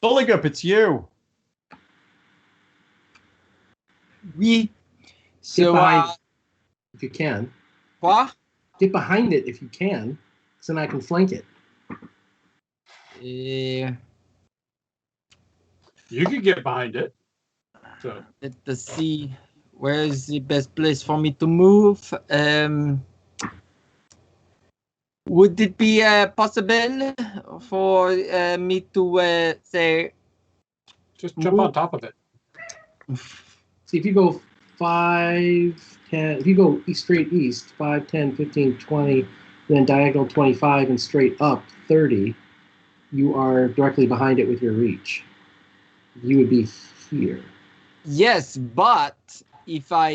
Buligup, it's you. Oui. Get So, behind it if you can. what? Get behind it if you can, so then I can flank it. You could get behind it. So Let us see. Where is the best place for me to move? Would it be possible for me to say? just jump on top of it. See, if you go 5, 10, if you go straight east, 5, 10, 15, 20, then diagonal 25 and straight up 30, you are directly behind it with your reach. You would be here. Yes, but if I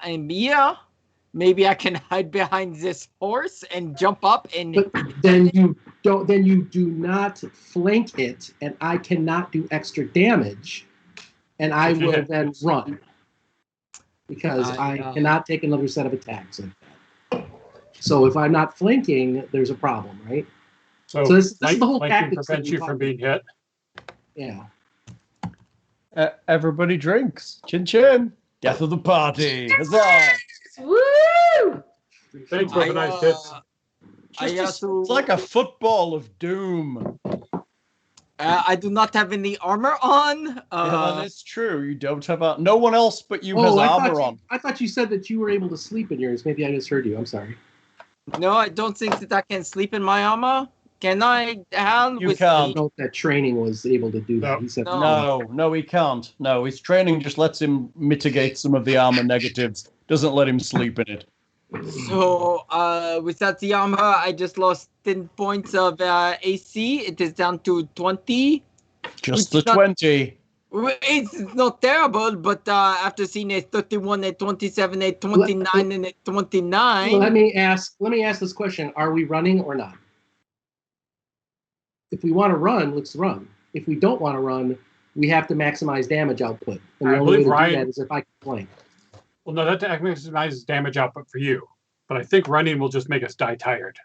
am here, maybe I can hide behind this horse and jump up and. But then you don't. Then you do not flank it, and I cannot do extra damage, and I If you will hit- then run because I cannot take another set of attacks like that. So if I'm not flanking, there's a problem, right? So this is the whole flanking tactics that prevents we you from talked being hit. Yeah. Everybody drinks. Chin chin. Death of the party. Huzzah. Woo! Thanks for the nice hits. It's like a football of doom. I do not have any armor on. Yeah, that's true. You don't have no one else but you has armor on. I thought you said that you were able to sleep in yours. Maybe I misheard you. I'm sorry. No, I don't think that I can sleep in my armor. Can I? You can't. Note that training was able to do that. No. He said No, he can't. No, his training just lets him mitigate some of the armor negatives. Doesn't let him sleep in it. So, without the armor, I just lost 10 points of AC. It is down to 20. Just the 20. It's not terrible, but after seeing a 31, a 27, a 29, and a 29. Let me ask this question: are we running or not? If we want to run, let's run. If we don't want to run, we have to maximize damage output. And the I only way to believe do Ryan- that is if I can flank. Well, no, that maximizes damage output for you. But I think running will just make us die tired.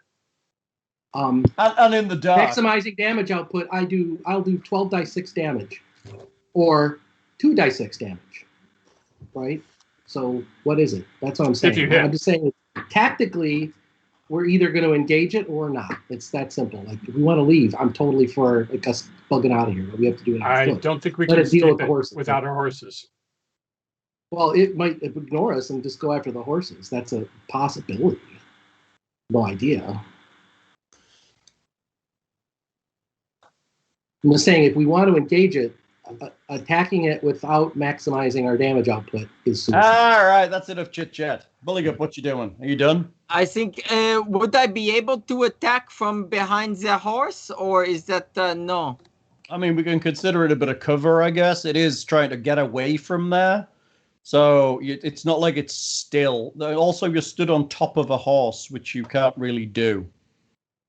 And in the dark. Maximizing damage output, I'll do 12 die 6 damage. Or 2 die 6 damage. Right? So what is it? That's what I'm saying. If you hit. I'm just saying tactically, we're either going to engage it or not. It's that simple. Like if we want to leave, I'm totally for like us bugging out of here. But we have to do it on I foot. don't think we Let can it deal escape with the it horses. without our horses. Well, it might ignore us and just go after the horses. That's a possibility. No idea. I'm just saying, if we want to engage it, attacking it without maximizing our damage output is suicide. All right, that's enough chit chat. Buligup, what you doing? Are you done? I think, would I be able to attack from behind the horse, or is that no? I mean, we can consider it a bit of cover, I guess. It is trying to get away from there. So it's not like it's still. Also, you're stood on top of a horse, which you can't really do.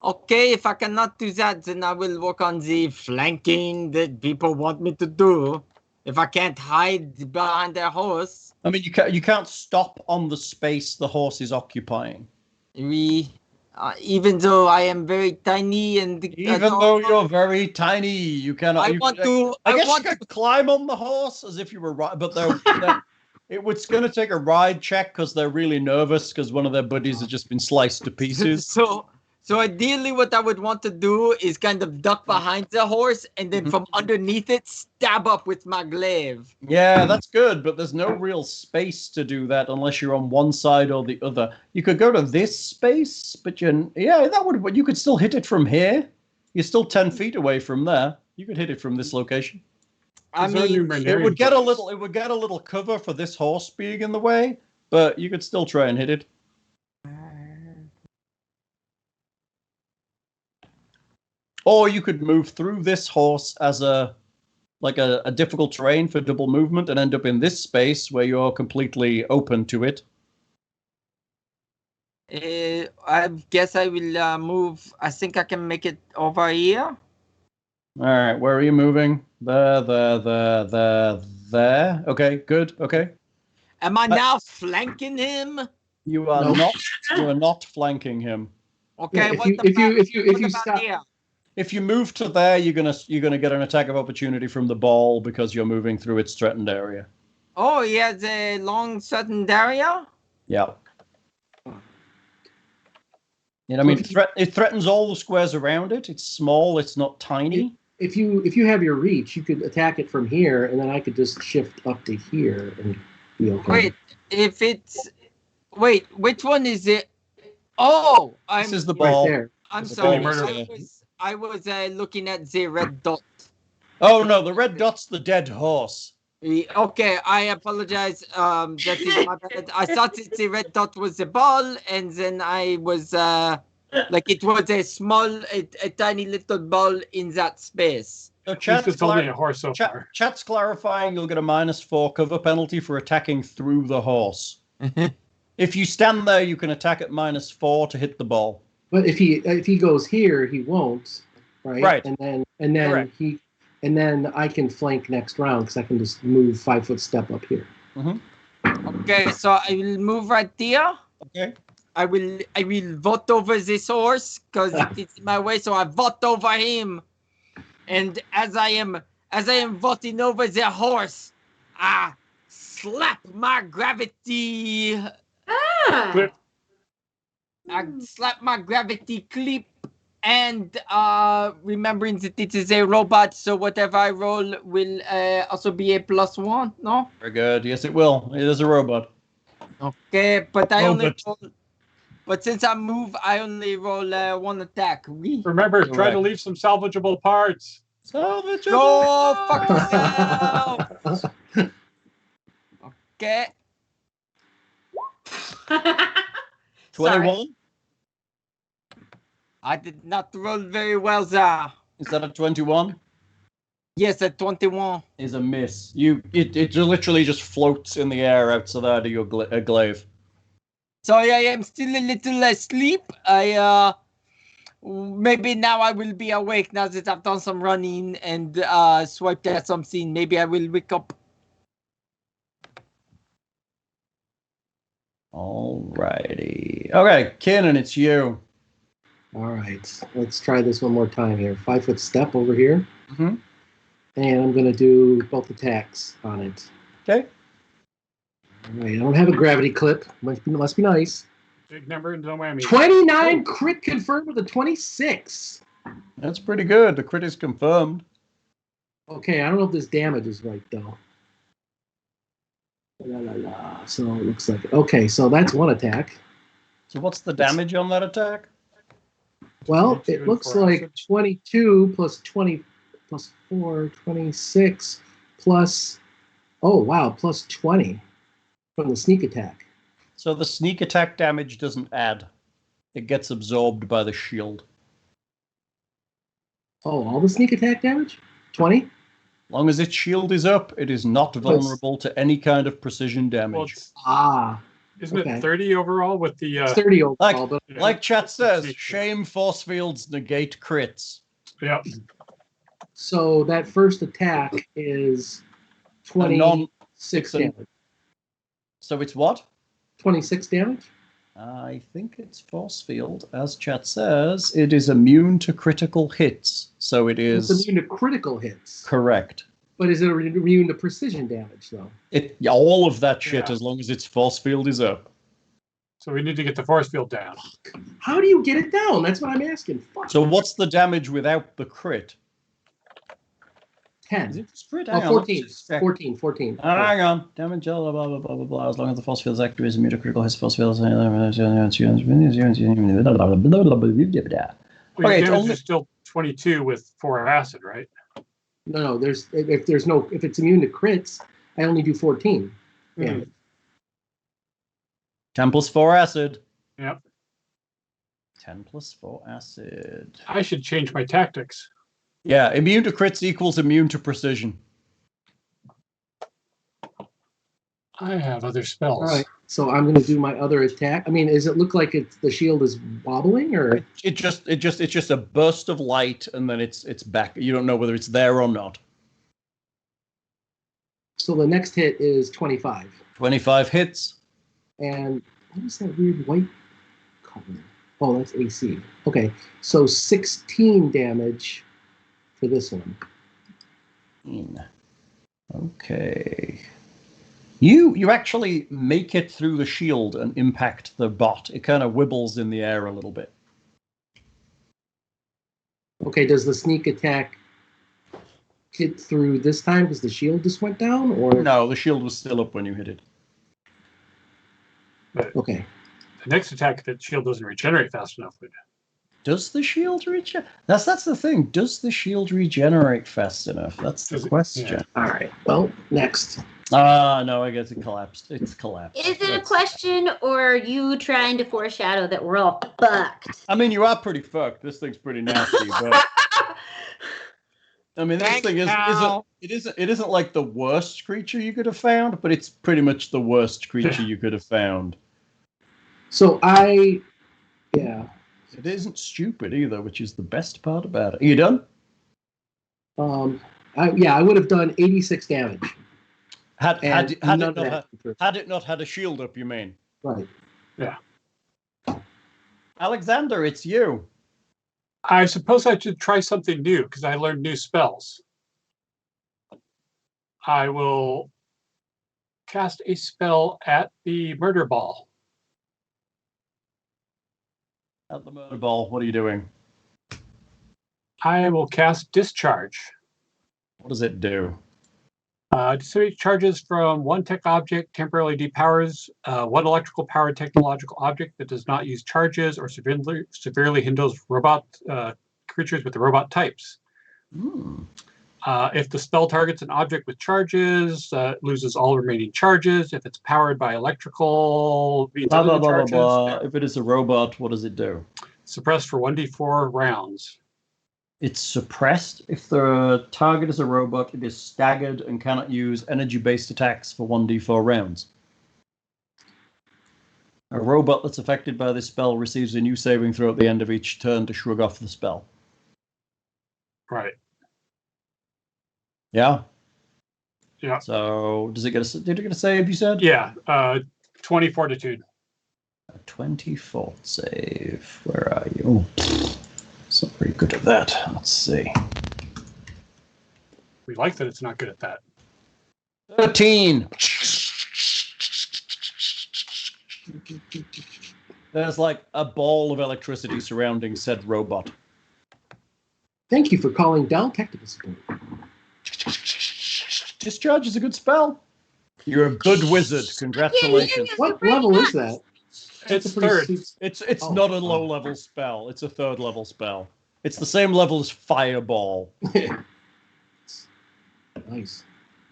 Okay, if I cannot do that, then I will work on the flanking that people want me to do. If I can't hide behind their horse. I mean, you can't stop on the space the horse is occupying. Even though I am very tiny and Even though you're very tiny, you cannot. I guess you could climb on the horse as if you were right, but it's going to take a ride check because they're really nervous because one of their buddies has just been sliced to pieces. So ideally, what I would want to do is kind of duck behind the horse and then from underneath it, stab up with my glaive. Yeah, that's good, but there's no real space to do that unless you're on one side or the other. You could go to this space, but you could still hit it from here. You're still 10 feet away from there. You could hit it from this location. I mean, it would get a little cover for this horse being in the way, but you could still try and hit it. Or you could move through this horse as a difficult terrain for double movement and end up in this space where you're completely open to it. I guess I will move. I think I can make it over here. All right, where are you moving? There. Okay, good. Okay. Am I now flanking him? You are not. You are not flanking him. Okay. Yeah, if you move to there, you're gonna get an attack of opportunity from the ball because you're moving through its threatened area. Oh, yeah, the long threatened area. Yeah. I mean, it threatens all the squares around it. It's small. It's not tiny. If you have your reach, you could attack it from here, and then I could just shift up to here and be okay. Wait, which one is it? Oh, this is the ball. Right there. I'm sorry. I was looking at the red dot. Oh no, the red dot's the dead horse. Okay, I apologize. That is my bad. I thought the red dot was the ball, and then I was it was a tiny little ball in that space. So It's only a horse so far. Chat's clarifying you'll get a -4 cover penalty for attacking through the horse. If you stand there, you can attack at -4 to hit the ball. But if he goes here, he won't, right? Right. And then I can flank next round because I can just move 5-foot step up here. Okay, so I will move right there. Okay. I will vote over this horse because it's in my way, so I vote over him. And as I am voting over the horse, I slap my gravity. Clip. I slap my gravity clip, and remembering that it is a robot, so whatever I roll will also be a +1. No. Very good. Yes, it will. It is a robot. Okay, but But since I move, I only roll one attack. Remember, try to leave some salvageable parts. Salvageable. Go fuck yourself. Okay. 21. I did not roll very well there. Is that a 21? Yes, a 21 is a miss. It literally just floats in the air outside of your glaive. So I am still a little asleep. Maybe now I will be awake now that I've done some running and swiped at something. Maybe I will wake up. Alrighty. Okay, Kiernan, it's you. All right, let's try this one more time here. 5-foot step over here. Mm-hmm. And I'm going to do both attacks on it. Okay. All right, I don't have a gravity clip. Must be nice. Big number and no whammy. 29 crit confirmed with a 26. That's pretty good. The crit is confirmed. Okay, I don't know if this damage is right, though. So it looks like... Okay, so that's one attack. So what's the damage on that attack? Well, it looks like 22 plus 20 plus 4, 26 plus... Oh, wow, plus 20 from the sneak attack. So the sneak attack damage doesn't add. It gets absorbed by the shield. Oh, all the sneak attack damage? 20? As long as its shield is up, it is not vulnerable to any kind of precision damage. Isn't it 30 overall with the... 30 overall. Like chat says, shame force fields negate crits. Yep. So that first attack is 26 damage. So it's what? 26 damage? I think it's force field. As chat says, it is immune to critical hits. So it is... It's immune to critical hits. Correct. But is it immune to precision damage, though? All of that shit, as long as its force field is up. So we need to get the force field down. How do you get it down? That's what I'm asking. Fuck. So what's the damage without the crit? 10. Is it just crit? 14. Hang on. Damage, blah, blah, blah, blah, blah, blah. As long as the force field is active, is immune to critical hits, force field. Okay, damage is still 22 with 4 acid, right? No. If it's immune to crits, I only do 14. Yeah. 10 plus 4 acid. Yep. 10 plus 4 acid. I should change my tactics. Yeah, immune to crits equals immune to precision. I have other spells. All right, so I'm going to do my other attack. I mean, does it look like the shield is wobbling, or it's just a burst of light, and then it's back. You don't know whether it's there or not. So the next hit is 25. 25 hits. And what is that weird white color? Oh, that's AC. Okay, so 16 damage for this one. Okay. You actually make it through the shield and impact the bot. It kind of wibbles in the air a little bit. Okay, does the sneak attack hit through this time because the shield just went down, or no? The shield was still up when you hit it. But okay. The next attack, the shield doesn't regenerate fast enough. Does the shield regenerate? That's the thing. Does the shield regenerate fast enough? That's the question. Yeah. All right. Well, next. No, I guess it collapsed. It's collapsed. Is it a question, or are you trying to foreshadow that we're all fucked? I mean, you are pretty fucked. This thing's pretty nasty, but I mean, this thing isn't like the worst creature you could have found, but it's pretty much the worst creature you could have found. So yeah. It isn't stupid either, which is the best part about it. Are you done? I would have done 86 damage. Had it not had a shield up, you mean? Right. Yeah. Alexander, it's you. I suppose I should try something new because I learned new spells. I will cast a spell at the Murderball. At the Murderball, what are you doing? I will cast Discharge. What does it do? Discharges from one tech object, temporarily depowers one electrical powered technological object that does not use charges or severely hinders robot creatures with the robot types. If the spell targets an object with charges, it loses all remaining charges. If it's powered by electrical, charges. If it is a robot, what does it do? Suppressed for 1d4 rounds. It's suppressed. If the target is a robot, it is staggered and cannot use energy-based attacks for 1d4 rounds. A robot that's affected by this spell receives a new saving throw at the end of each turn to shrug off the spell. Right. Yeah? Yeah. So, did it get a save, you said? Yeah. 20 fortitude. A 20 fort save. Where are you? It's not very good at that. Let's see. We like that it's not good at that. 13. There's like a ball of electricity surrounding said robot. Thank you for calling Dell Technical Support. Discharge is a good spell. You're a good wizard. Congratulations. What level is that? It's third. It's not a low level spell. It's a third level spell. It's the same level as Fireball. Nice.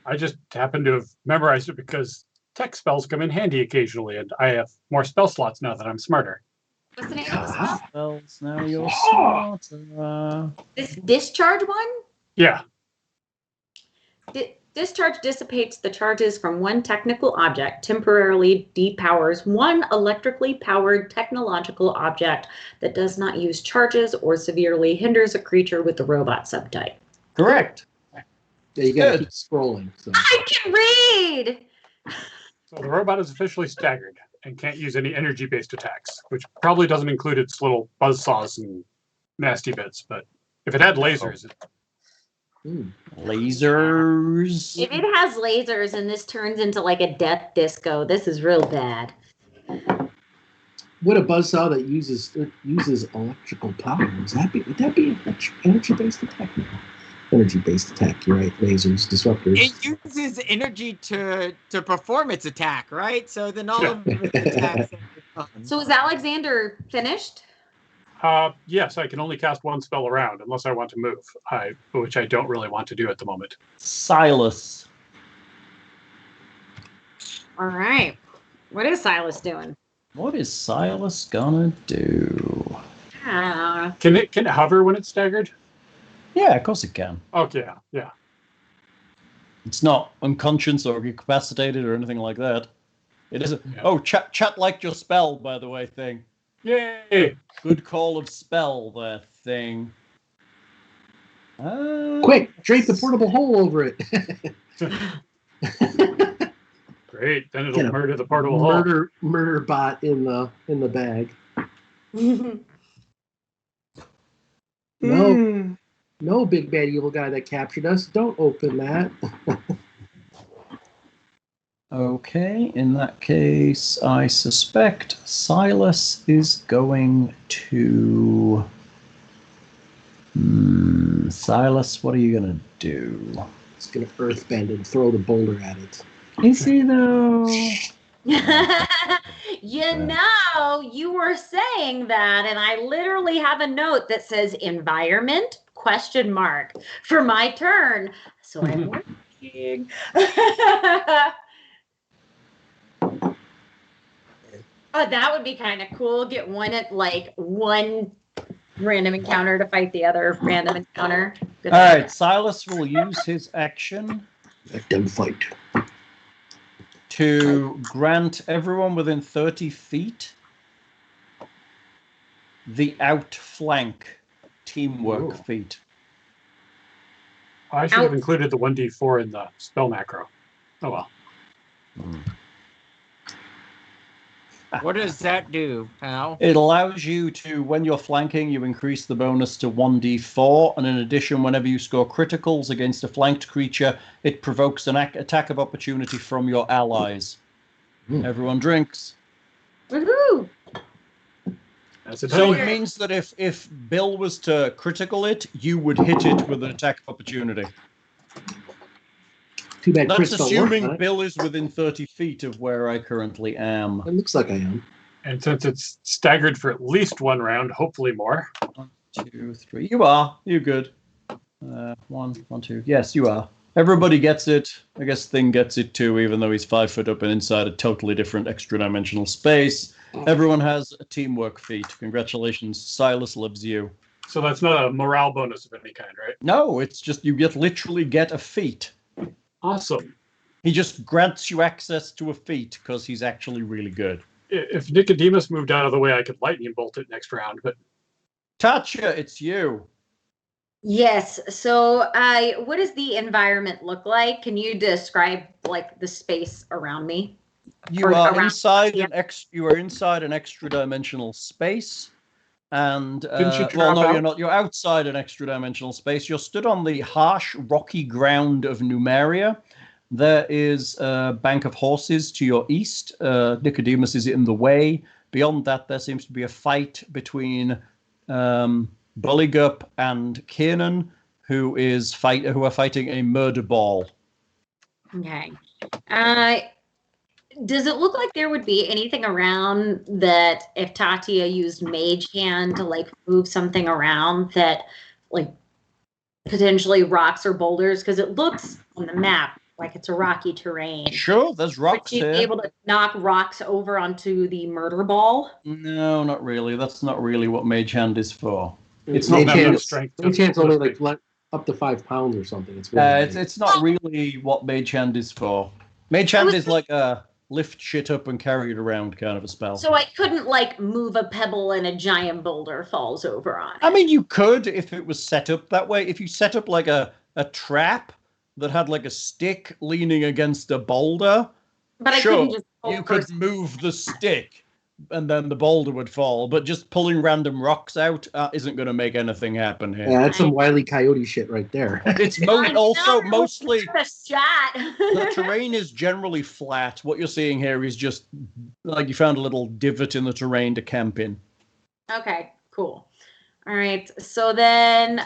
I just happened to have memorized it because tech spells come in handy occasionally, and I have more spell slots now that I'm smarter. What's the name of the spell? Spells, now you're smarter. This discharge one? Yeah. Discharge dissipates the charges from one technical object, temporarily depowers one electrically powered technological object that does not use charges or severely hinders a creature with the robot subtype. Correct. Yeah, you gotta keep scrolling. So. I can read! So the robot is officially staggered and can't use any energy-based attacks, which probably doesn't include its little buzzsaws and nasty bits, but if it had lasers, Lasers. If it has lasers and this turns into like a death disco, this is real bad. What a buzzsaw that uses electrical power. Would that be an energy-based attack? Energy-based attack, you're right. Lasers, disruptors. It uses energy to perform its attack, right? So then all of its attacks. So is Alexander finished? yes, I can only cast one spell around unless I want to move, which I don't really want to do at the moment. Silas. All right. What is Silas doing? What is Silas gonna do? Can it hover when it's staggered? Yeah, of course it can. Okay, yeah. It's not unconscious or incapacitated or anything like that. It isn't. Yeah. Oh, chat liked your spell, by the way, thing. Yay! Good call of spell there, thing. Quick, drape the portable hole over it. Great, then Get it'll a murder the portable hole. Murder bot in the bag. No, big bad evil guy that captured us. Don't open that. Okay, in that case, I suspect Silas is going to... Silas, what are you going to do? It's going to earthbend and throw the boulder at it. Is he, though? You were saying that, and I literally have a note that says environment ? For my turn. So I'm working. Oh, that would be kind of cool. Get one random encounter to fight the other random encounter. Good All idea. right, Silas will use his action Let them fight. to grant everyone within 30 feet the outflank teamwork feat. I should have included the 1d4 in the spell macro. Oh well. What does that do, Al? It allows you to, when you're flanking, you increase the bonus to 1d4, and in addition, whenever you score criticals against a flanked creature, it provokes an attack of opportunity from your allies. Everyone drinks. Woohoo! So it means that if Bill was to critical it, you would hit it with an attack of opportunity. Too bad That's Chris don't assuming work, huh? Bill is within 30 feet of where I currently am. It looks like I am. And since it's staggered for at least one round, hopefully more. 1, 2, 3. You are. You're good. 1, 2. Yes, you are. Everybody gets it. I guess Thing gets it too, even though he's 5 foot up and inside a totally different extra-dimensional space. Everyone has a teamwork feat. Congratulations. Silas loves you. So that's not a morale bonus of any kind, right? No, it's just you literally get a feat. Awesome. He just grants you access to a feat because he's actually really good. If Nicodemus moved out of the way, I could lightning bolt it next round, but... Tatia, it's you. Yes. So, what does the environment look like? Can you describe like the space around me? You are inside an extra-dimensional space, and you're not. You're outside an extra-dimensional space. You're stood on the harsh, rocky ground of Numeria. There is a bank of horses to your east. Nicodemus is in the way. Beyond that, there seems to be a fight between Buligup and Kiernan, who are fighting a Murderball. Okay. Does it look like there would be anything around that if Tatia used Mage Hand to like move something around that like potentially rocks or boulders? Because it looks on the map like it's a rocky terrain. Sure, there's rocks Would you here. be able to knock rocks over onto the murder ball? No, not really. That's not really what Mage Hand is for. It's not that much chance. strength. Mage hand's only like up to 5 pounds or something. It's not really what Mage Hand is for. Mage Hand is like a lift shit up and carry it around kind of a spell. So I couldn't like move a pebble and a giant boulder falls over on it. I mean, you could if it was set up that way. If you set up like a trap that had like a stick leaning against a boulder, But I sure, couldn't just you could move the stick and then the boulder would fall. But just pulling random rocks out isn't going to make anything happen here. Yeah, that's some Wile E. Coyote shit right there. It's mostly a shot. the terrain is generally flat. What you're seeing here is just like you found a little divot in the terrain to camp in. Okay, cool. All right. So then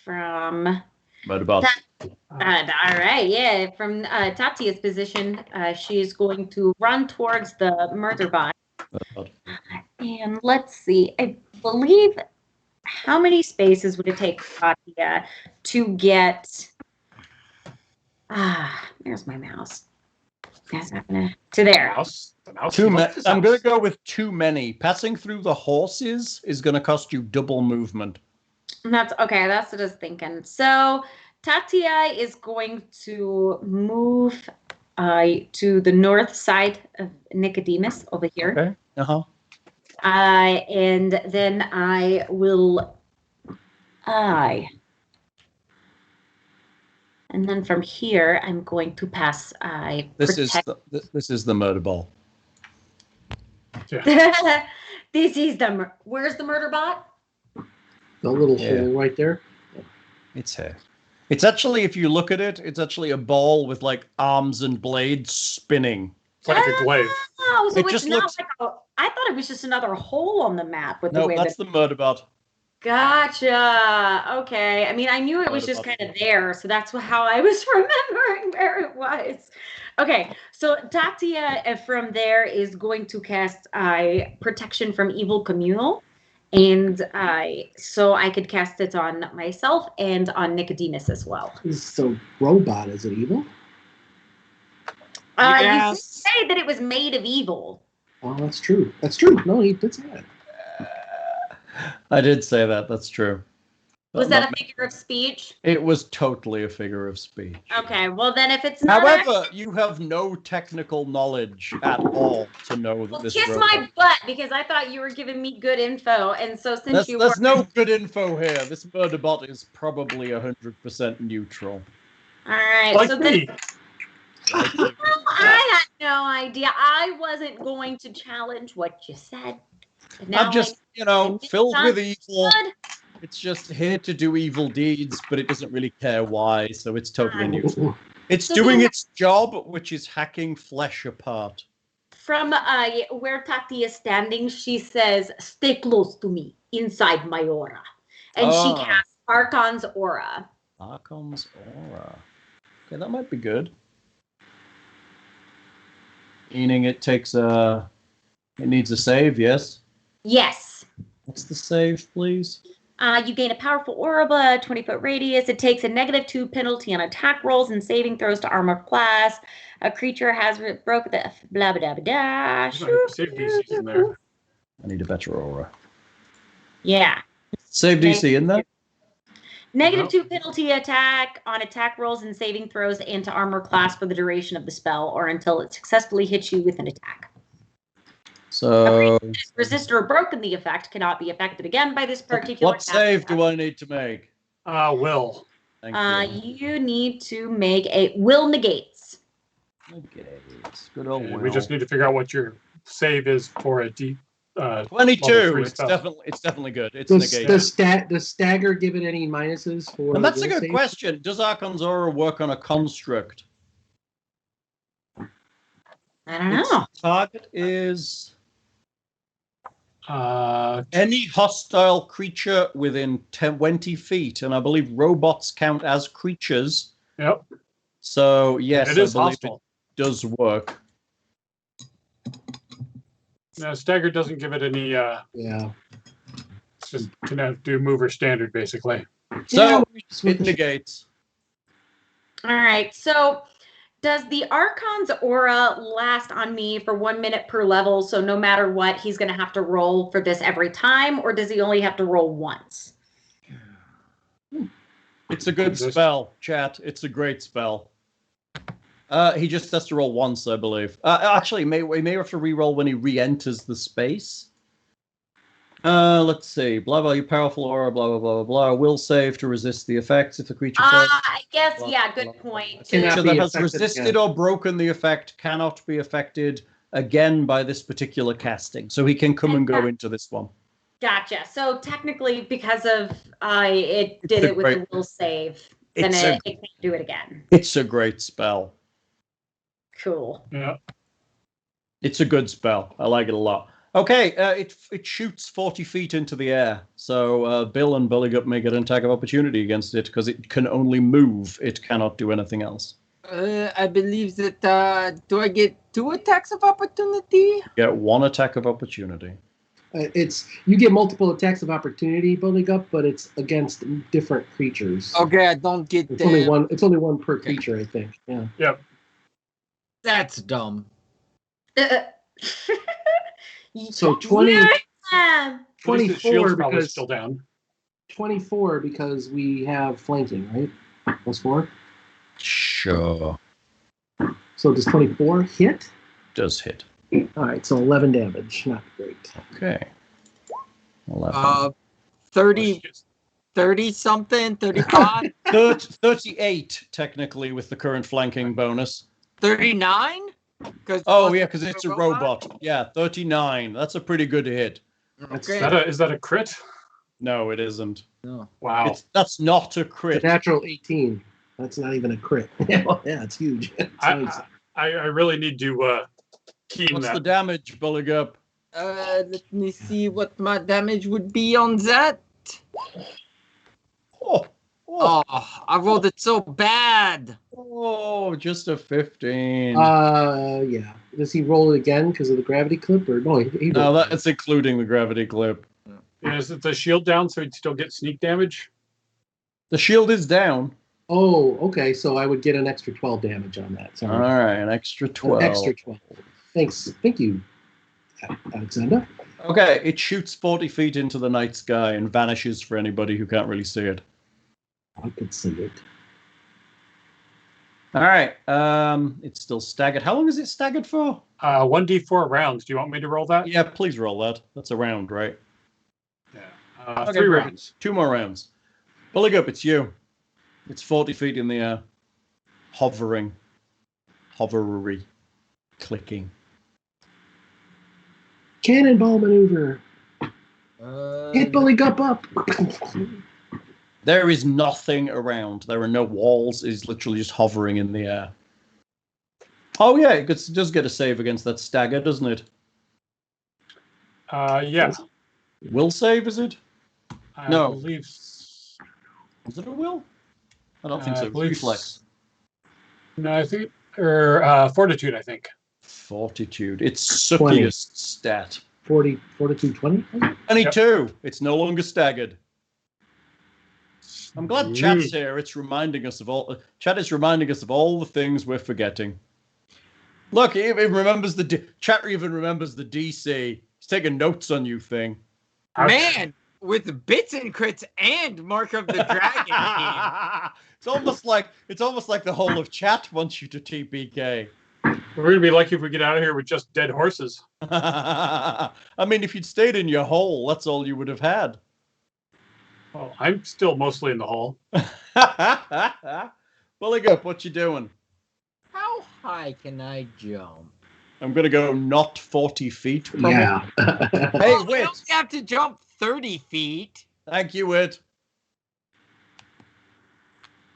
from Murderball. all right, yeah. From Tatia's position, she's going to run towards the murder bot. And let's see. I believe how many spaces would it take Tatia to get? There's my mouse. That's not gonna to there. I'm going to go with too many. Passing through the horses is going to cost you double movement. That's okay. That's what I was thinking. So Tatia is going to move to the north side of Nicodemus over here. Okay. Uh-huh. And then I will and then from here I'm going to pass This is the murder ball. Yeah. This is the where's the murder bot? The little hole right there. It's here. It's actually, if you look at it, it's actually a ball with like arms and blades spinning. It's like a glaive. Oh, so It it's just not looks- like I thought it was just another hole on the map with the No, way that's the murder bot. Gotcha. Okay. I mean, I knew it was just kind of there, so that's how I was remembering where it was. Okay, so Tatia from there is going to cast Protection from Evil Communal, and so I could cast it on myself and on Nicodemus as well. So robot, is it evil? You did Yes. say that it was made of evil. Oh, that's true. That's true. No, he did say that. I did say that. That's true. Was that a figure of speech? It was totally a figure of speech. Okay, well then if it's not However, you have no technical knowledge at all to know that well, this kiss robot... my butt, because I thought you were giving me good info, and so since There's no good info here. This murder bot is probably 100% neutral. All right, Like so me. then well, I had no idea. I wasn't going to challenge what you said. Now I'm just, I filled with evil. understood. It's just here to do evil deeds, but it doesn't really care why, so it's totally neutral. It's So doing then- its job, which is hacking flesh apart. From where Tati is standing, she says, "Stay close to me, inside my aura," and Oh. she casts Archon's aura. Archon's aura. Okay, that might be good. Meaning it takes it needs a save, yes? Yes. What's the save, please? You gain a powerful aura, of a 20-foot radius. It takes a -2 penalty on attack rolls and saving throws to armor class. A creature has broken the blah blah blah blah. Save DC's in there. I need a better aura. Yeah. Save DC in there? -2 penalty attack on attack rolls and saving throws and to armor class for the duration of the spell or until it successfully hits you with an attack. So, Resisted or broken the effect cannot be affected again by this particular what save do I need to make? Will. Thank you. You need to make a will negates. Okay, good old And Will. we just need to figure out what your save is for a D. 22. level 3 It's spell. definitely good. It's Does negated. does stagger give it any minuses for? And that's a will good save? question. Does Archon's aura work on a construct? I don't know. Its target is Uh, any hostile creature within 20 feet, and I believe robots count as creatures. yep. So yes, It I is believe hostile. it does work. No, stagger doesn't give it any. Yeah. It's just can do mover standard basically. So Yeah, it negates. All right. So does the Archon's aura last on me for 1 minute per level? So no matter what, he's going to have to roll for this every time, or does he only have to roll once? It's a good spell, chat. It's a great spell. He just has to roll once, I believe. Actually, he may have to re-roll when he re-enters the space. Let's see. Blah, blah, you powerful aura, blah, blah, blah, blah. Will save to resist the effects if the creature fails. I guess, Blah, yeah, blah, good blah. point. A creature that has affected resisted again. or broken the effect cannot be affected again by this particular casting. So he can come and go into this one. Gotcha. So technically, because of it did It's a it with great- the will save, then It's it can't do it again. It's a great spell. Cool. Yeah. It's a good spell. I like it a lot. Okay, it shoots 40 feet into the air. So Bill and Buligup may get an attack of opportunity against it because it can only move. It cannot do anything else. I believe that. Do I get 2 attacks of opportunity? Get 1 attack of opportunity. You get multiple attacks of opportunity, Buligup, but it's against different creatures. Okay, I don't get It's only that. one. It's only one per creature, I think. Yeah. Yep. That's dumb. So 20, Yeah. At least his 24 shield's probably because still down. 24 because we have flanking, right? +4. Sure. So does 24 hit? Does hit. All right, so 11 damage. Not great. Okay. 11. 30 something, 35, 38, technically, with the current flanking bonus. 39? Oh, yeah, because it's a robot. Yeah, 39. That's a pretty good hit. Okay. Is that a crit? No, it isn't. No. Wow. That's not a It's crit. a natural 18. That's not even a crit. Yeah, it's huge. I really need to keen What's that. the damage, Buligup? Let me see what my damage would be on that. Oh, I rolled it so bad. Just a 15. Yeah. Does he roll it again because of the gravity clip, or no? He No, rolled it. that's including the gravity clip. Is it the shield down so he'd still get sneak damage? The shield is down. Oh, okay. So I would get an extra 12 damage on that. Sorry. All right, an extra 12. An extra 12. Thanks. Thank you, Alexander. Okay, it shoots 40 feet into the night sky and vanishes for anybody who can't really see it. I could see it. All right, it's still staggered. How long is it staggered for? 1d4 rounds. Do you want me to roll that? Yeah, please roll that. That's a round, right? Yeah. Okay, 3 great. rounds. 2 more rounds. Buligup, it's you. It's 40 feet in the air. Hovering. Hovery. Clicking. Cannonball maneuver. Hit Buligup up. There is nothing around. There are no walls. It's literally just hovering in the air. Oh, yeah, it does get a save against that stagger, doesn't it? Yeah. Will save, is it? I No. believe. Is it a will? I don't think so. I believe Reflex. No, I think. Or fortitude, I think. Fortitude. It's 20. suckiest stat. 42, 20? 22. It's no longer staggered. I'm glad chat's Sweet. here. It's reminding us of all. Chat is reminding us of all the things we're forgetting. Look, it even remembers chat even remembers the DC. He's taking notes on you thing. Man, with bits and crits and Mark of the Dragon. It's almost like the whole of chat wants you to TPK. We're going to be lucky if we get out of here with just dead horses. I mean, if you'd stayed in your hole, that's all you would have had. Well, I'm still mostly in the hole. Buligup, what you doing? How high can I jump? I'm gonna go not 40 feet. Probably. Yeah. Hey, You Wit. don't have to jump 30 feet. Thank you, Wit.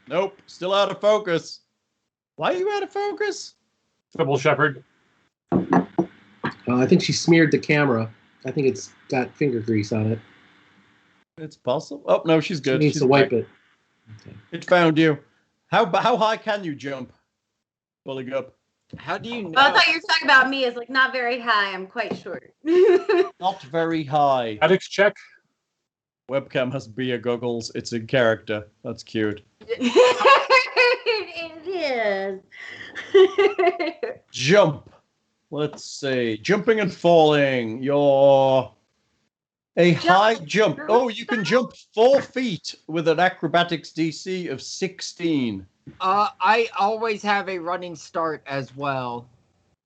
Nope, still out of focus. Why are you out of focus? Double shepherd. I think she smeared the camera. I think it's got finger grease on it. It's possible. Oh no, she's good. She needs She's to wipe back. it. Okay. It found you. How high can you jump? Buligup. How do you know? Oh, I thought you were talking about me as like not very high. I'm quite short. Not very high. Athletics check. Webcam has beer goggles. It's in character. That's cute. It is. Jump. Let's see. Jumping and falling. You're a high jump. Oh, you can jump 4 feet with an acrobatics DC of 16. I always have a running start as well.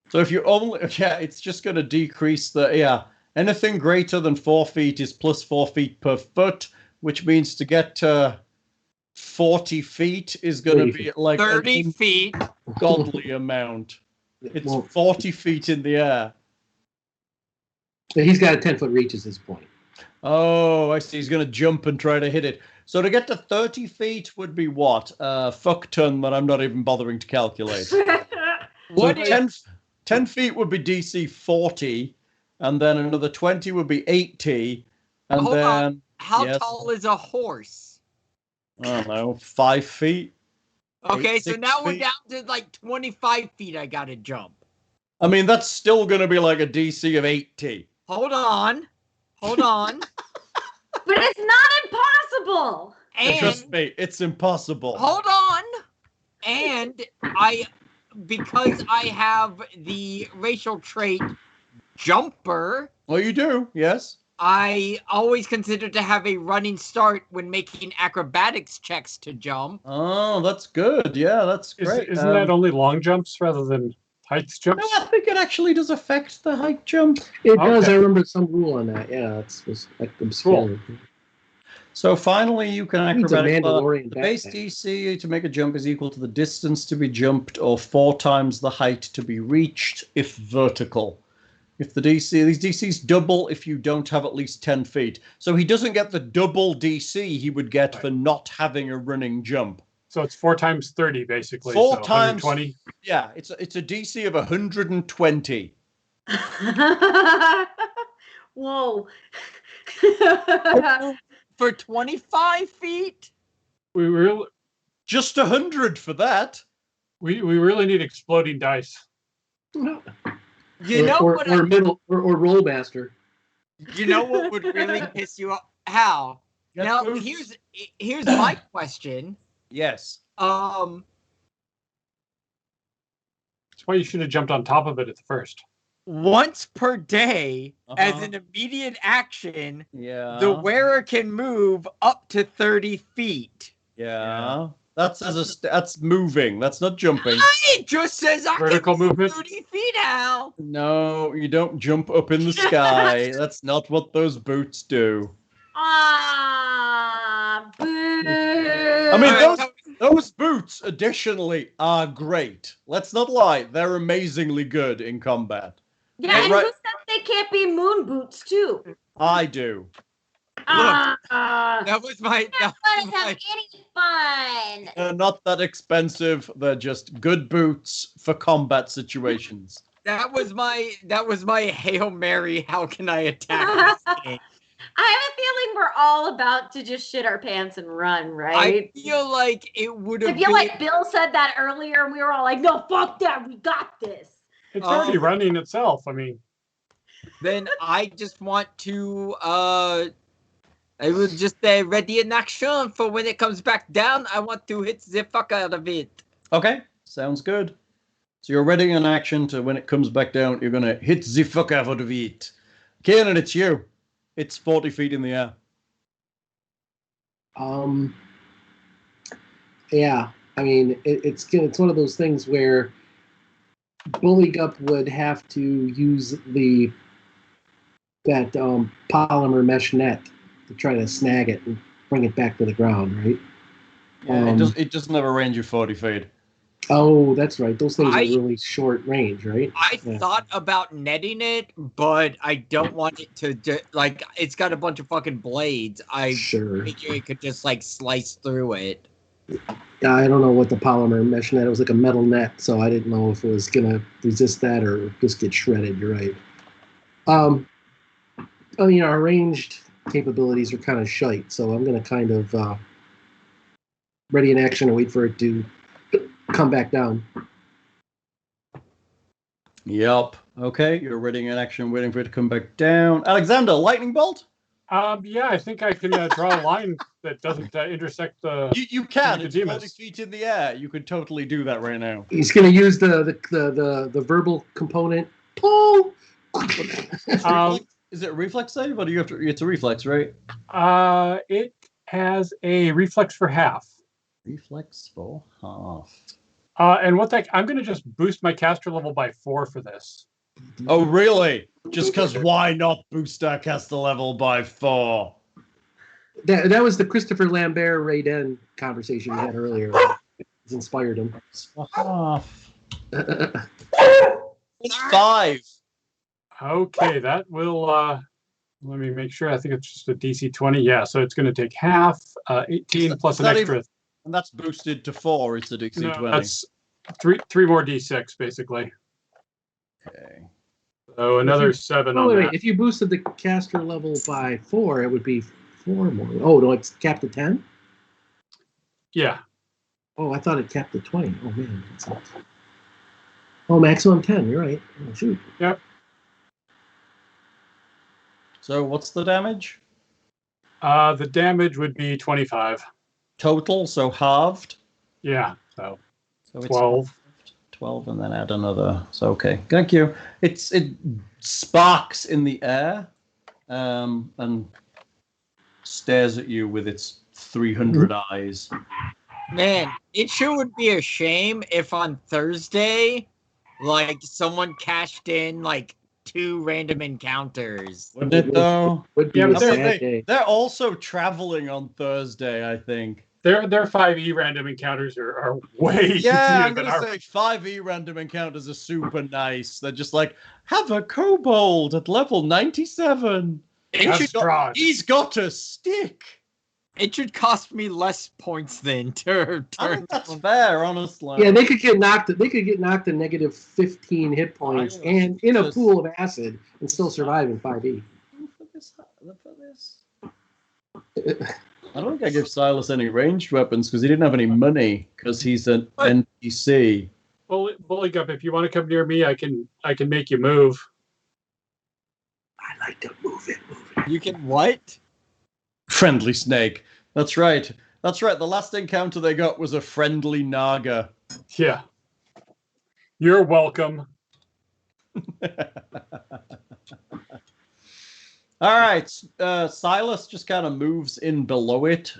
So if you only, it's just going to decrease anything greater than 4 feet is plus 4 feet per foot, which means to get to 40 feet is going to be like 30 feet. Godly amount. It's 40 feet in the air. He's got a 10-foot reach at this point. Oh, I see. He's going to jump and try to hit it. So to get to 30 feet would be what? Fuck ton that I'm not even bothering to calculate. What so 10 feet would be DC 40, and then another 20 would be 80, and Hold then... on. How tall is a horse? I don't know, 5 feet? Okay, 8, so now we're feet? down to like 25 feet I gotta jump. I mean, that's still going to be like a DC of 80. Hold on. But it's not impossible. And trust me, it's impossible. hold on. And because I have the racial trait jumper, Well, you do, yes. I always consider to have a running start when making acrobatics checks to jump. Oh, that's good. Yeah, that's great. Isn't that only long jumps rather than heights jumps? No, I think it actually does affect the height jump. It does. Okay. I remember some rule on that. Yeah, it was like obscure. Cool. So finally, you can Needs a acrobatic. Mandalorian The base backpack. DC to make a jump is equal to the distance to be jumped or 4 times the height to be reached if vertical. If these DCs double if you don't have at least 10 feet. So he doesn't get the double DC he would get for not having a running jump. So it's 4 times 30, basically. 4 so times 120. Yeah, it's a DC of 120. Whoa. For 25 feet? We really, Just 100 for that. we really need exploding dice. You know what? Or Rollmaster. You know what would really piss you off? How? Get Now boots. here's my question. Yes. That's why you should have jumped on top of it at the first. Once per day, as Uh-huh. an immediate action, Yeah. the wearer can move up to 30 feet. Yeah. That's moving. That's not jumping. It just says I Vertical can move movement? 30 feet out. No, you don't jump up in the sky. That's not what those boots do. Ah, boo. I mean, Alright, those boots, additionally, are great. Let's not lie. They're amazingly good in combat. Yeah, and right. who said they can't be moon boots too? I do. that was my. Not let us have any fun. They're not that expensive. They're just good boots for combat situations. That was my Hail Mary. How can I attack this thing? I have a feeling we're all about to just shit our pants and run, right? I feel like it would I have feel been. like Bill said that earlier, and we were all like, "No, fuck that, we got this." It's already running itself. I mean, Then I just want to. I will just ready in action for when it comes back down. I want to hit the fuck out of it. Okay, sounds good. So you're ready in action to when it comes back down, you're going to hit the fuck out of it. Kiernan, it's you. It's 40 feet in the air. Yeah, I mean, it's one of those things where Buligup would have to use that polymer mesh net to try to snag it and bring it back to the ground, right? Yeah, it doesn't have a range of 40 feet. Oh, that's right. Those things are really short range, right? I thought about netting it, but I don't want it to it's got a bunch of fucking blades. I figure it could just slice through it. Yeah, I don't know what the polymer mesh net. It was like a metal net, so I didn't know if it was gonna resist that or just get shredded. You're right. I mean, our ranged capabilities are kind of shite, so I'm gonna kind of ready in action and wait for it to come back down. Yep. Okay, you're ready in action, waiting for it to come back down. Alexander, lightning bolt? Yeah, I think I can draw a line that doesn't intersect the. You can. It's 40 Nicodemus. feet in the air. You could totally do that right now. He's going to use the verbal component. Pull. Is it a reflex save, or do you have to? It's a reflex, right? It has a reflex for half. Reflex for half. And I'm going to just boost my caster level by 4 for this. Oh, really? Just because why not boost our caster level by 4? That was the Christopher Lambert Raiden conversation we had earlier. It's inspired him. Half. 5. Okay, that will. Let me make sure. I think it's just a DC 20. Yeah, so it's going to take half. 18 plus an extra. And that's boosted to 4. It's a DC 20. That's three more D6 basically. Okay. So another 7 on wait. that. If you boosted the caster level by 4, it would be 4 more. Oh, no, it's capped at 10? Yeah. Oh, I thought it capped at 20. Oh, man. Oh, maximum 10. You're right. Oh, shoot. Yep. So what's the damage? The damage would be 25. Total, so halved. Yeah. So it's 12. 12 and then add another. So okay. Thank you. It sparks in the air and stares at you with its 300 eyes. Man, it sure would be a shame if on Thursday, like, someone cashed in, like, 2 random encounters. Wouldn't it, though? Would be Yeah, a but sad day. They're also traveling on Thursday, I think. Their 5e random encounters are way Yeah, I'm easier than going to our. say 5e random encounters are super nice. They're just like, have a kobold at level 97. He's got a stick. It should cost me less points than to I turn. think that's fair, honestly. Yeah, they could get knocked. They could get knocked to negative 15 hit points and in a pool of acid and still survive in 5e. Look for this. I don't think I give Silas any ranged weapons because he didn't have any money because he's an NPC. Buligup, if you want to come near me, I can make you move. I like to move it. You can what? Friendly snake. That's right. That's right. The last encounter they got was a friendly naga. Yeah. You're welcome. All right. Silas just kind of moves in below it,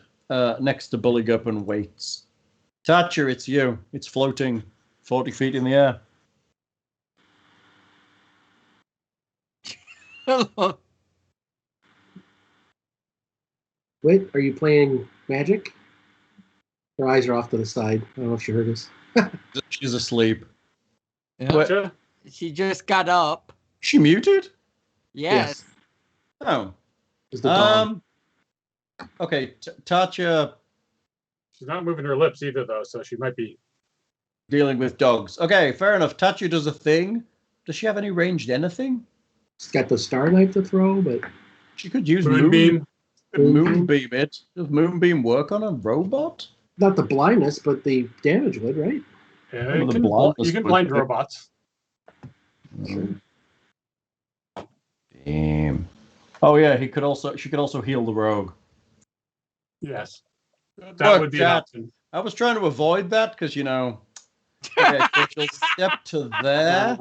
next to Buligup and waits. Tatia, it's you. It's floating 40 feet in the air. Wait, are you playing magic? Her eyes are off to the side. I don't know if she heard us. She's asleep. Gotcha. She just got up. She muted? Yes. Oh. It's the dog. Okay, Tatia She's not moving her lips either, though, so she might be. dealing with dogs. Okay, fair enough. Tatia does a thing. Does she have any ranged anything? She's got the star knife to throw, but She could use Moonbeam. Moonbeam it. Does Moonbeam work on a robot? not the blindness, but the damage would, right? Yeah, Some of the you can blind robots. Damn. Oh yeah, she could also heal the rogue. Yes. That Look, would be an option. I was trying to avoid that because, okay, so she'll step to there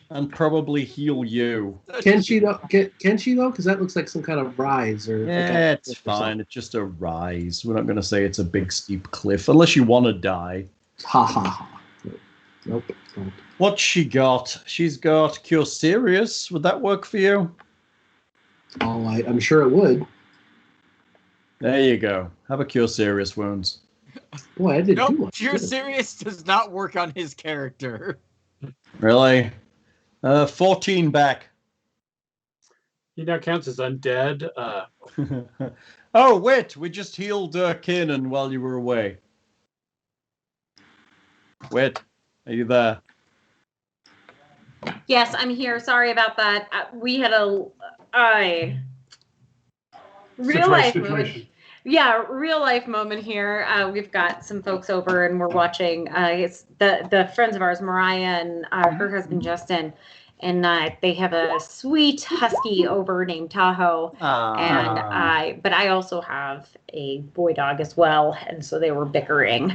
and probably heal you. Can she though? Can she though? Because that looks like some kind of rise or. Yeah, it's fine. It's just a rise. We're not going to say it's a big steep cliff unless you want to die. Ha ha ha. Nope. Don't. What's she got? She's got Cure Serious. Would that work for you? Oh, I'm sure it would. There you go. Have a Cure Serious Wounds. Boy, I did too Nope, much. Cure Serious does not work on his character. Really? 14 back. He now counts as undead. Oh, wait. We just healed Kiernan while you were away. Wait. Are you there? Yes, I'm here. Sorry about that. We had a real life moment. Yeah, real life moment here. We've got some folks over and we're watching. It's the friends of ours, Mariah and her husband Justin, and they have a sweet husky over named Tahoe. But I also have a boy dog as well, and so they were bickering.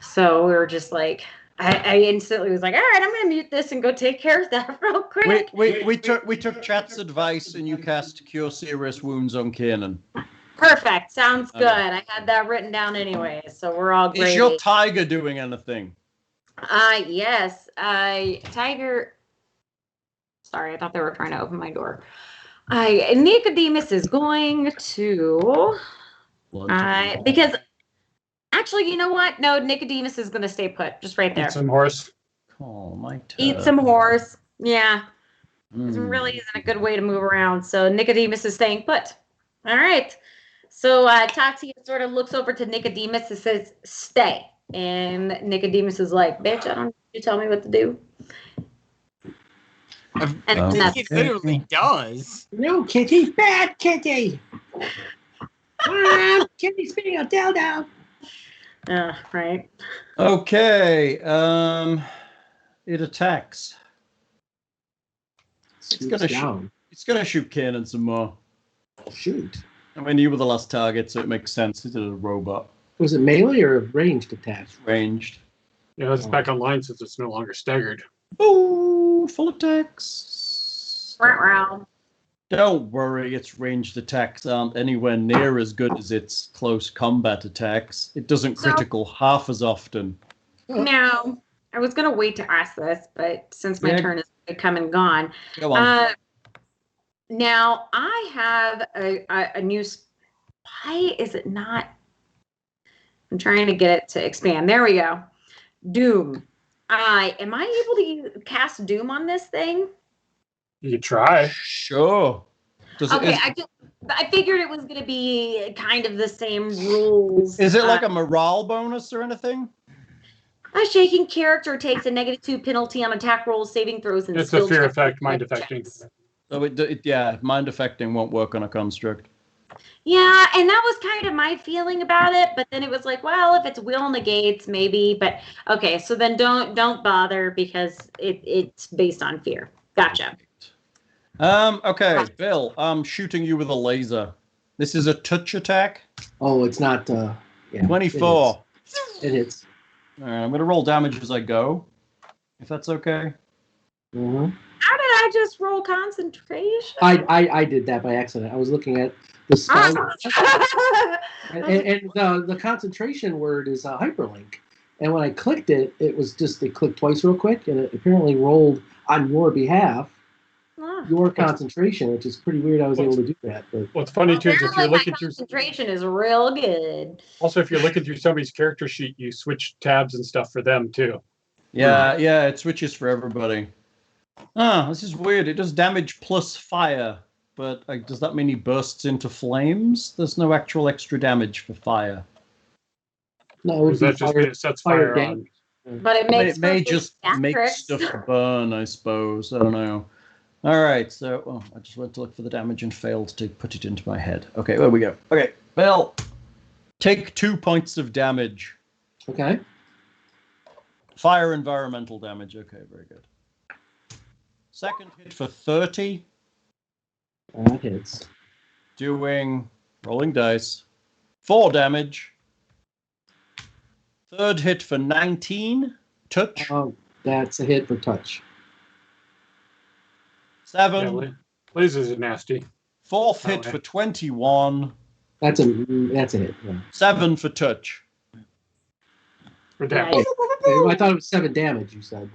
So we were just like, I instantly was like, all right, I'm gonna mute this and go take care of that real quick. We took chat's advice, and you cast Cure Serious Wounds on Kiernan. Perfect. Sounds good. I had that written down anyway, so we're all great. Is your tiger doing anything? Yes. Tiger. Sorry, I thought they were trying to open my door. Nicodemus is going to. Because actually, you know what? No, Nicodemus is going to stay put, just right there. Eat some horse. Oh my. Eat some horse. Yeah. It really isn't a good way to move around. So Nicodemus is staying put. All right. So Tatia sort of looks over to Nicodemus and says, "Stay." And Nicodemus is like, "Bitch, I don't need you to tell me what to do." I think it literally does. No, Kitty, bad Kitty. Kitty's being a dildo. Right. Okay. It attacks. It's gonna shoot Kiernan some more. Shoot. I mean, you were the last target, so it makes sense. It's a robot. Was it melee or ranged attack? Ranged. Yeah, it's back online since it's no longer staggered. Oh, full attacks. Round. Don't worry, its ranged attacks aren't anywhere near as good as its close combat attacks. It doesn't critical half as often. Now, I was going to wait to ask this, but since my turn is come and gone. Go on. Now, I have a new spy. Is it not? I'm trying to get it to expand. There we go. Doom. Am I able to cast Doom on this thing? You could try. Sure. I figured it was going to be kind of the same rules. Is it like a morale bonus or anything? A shaking character takes a -2 penalty on attack rolls, saving throws, and it's a fear effect, mind affecting. So mind affecting won't work on a construct. Yeah, and that was kind of my feeling about it, but then it was like, well, if it's will negates, maybe. But okay, so then don't bother because it's based on fear. Gotcha. Okay, Bill, I'm shooting you with a laser. This is a touch attack. Oh, it's not. 24. It hits. All right, I'm gonna roll damage as I go, if that's okay. Mm-hmm. How did I just roll concentration? I did that by accident. I was looking at the spell, and the concentration word is a hyperlink. And when I clicked it, it clicked twice real quick, and it apparently rolled on your behalf your concentration, which is pretty weird. I was able to do that. But what's funny too is if you're looking through concentration is real good. Also, if you're looking through somebody's character sheet, you switch tabs and stuff for them too. Yeah, it switches for everybody. This is weird. It does damage plus fire, but does that mean he bursts into flames? There's no actual extra damage for fire. No, that just means it sets fire on. But it may just make stuff burn, I suppose. I don't know. All right, so I just went to look for the damage and failed to put it into my head. Okay, there we go. Okay, Bill, take 2 points of damage. Okay. Fire environmental damage. Okay, very good. Second hit for 30. That hits. Doing rolling dice. 4 damage. Third hit for 19. Touch. Oh, that's a hit for touch. 7. Yeah, lasers are nasty. Fourth hit for 21. That's a hit. Yeah. 7 for touch. For damage. I thought it was 7 damage. You said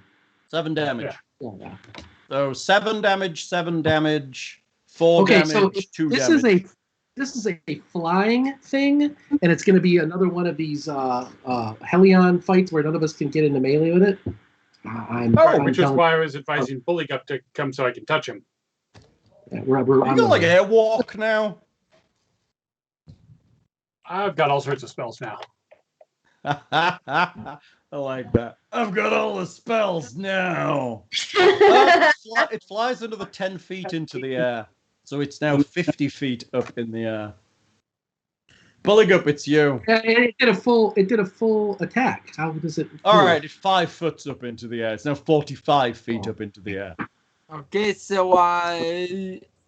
7 damage. Yeah. So 7 damage, 7 damage, 4 damage, so 2 this damage. This is a flying thing, and it's going to be another one of these Helion fights where none of us can get into melee with it. Which is why I was advising Buligup to come so I can touch him. Yeah, you got like airwalk now. I've got all sorts of spells now. I like that. I've got all the spells now. It flies another 10 feet into the air. So it's now 50 feet up in the air. Buligup, it's you. It did a full attack. How does it? All right, it's 5 foot up into the air. It's now 45 feet up into the air. Okay, so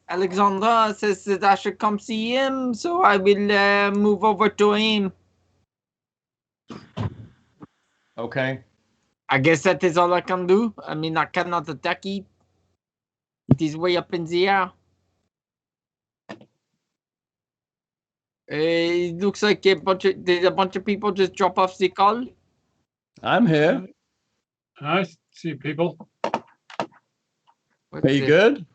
Alexandra says that I should come see him, so I will move over to him. Okay. I guess that is all I can do. I mean, I cannot attack it. It is way up in the air. It looks like did a bunch of people just drop off the call? I'm here. I see people. Are you good?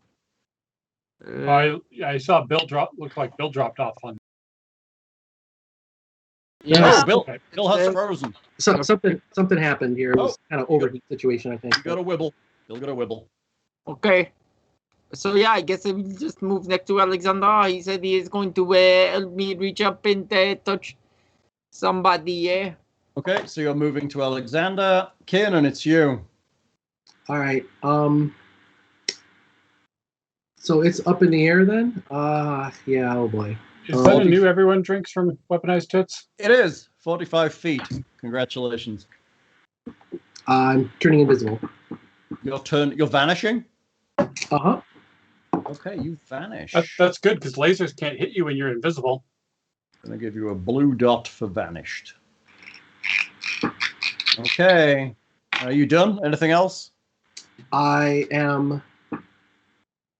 I saw Bill drop. Looked like Bill dropped off on. Oh, Bill. Okay. Bill has frozen. So, something happened here. It was kind of overheat situation, I think. You got a wibble. Bill got a wibble. Okay. So yeah, I guess I will just move next to Alexander. He said he is going to help me reach up and touch somebody. Yeah. Okay, so you're moving to Alexander. Kiernan, it's you. All right. So it's up in the air then? Yeah. Oh boy. Is that a new everyone drinks from Weaponized Tits? It is 45 feet. Congratulations. I'm turning invisible. You're vanishing. Uh-huh. Okay, you vanish. That's good because lasers can't hit you when you're invisible. I'm gonna give you a blue dot for vanished. Okay. Are you done? Anything else? I am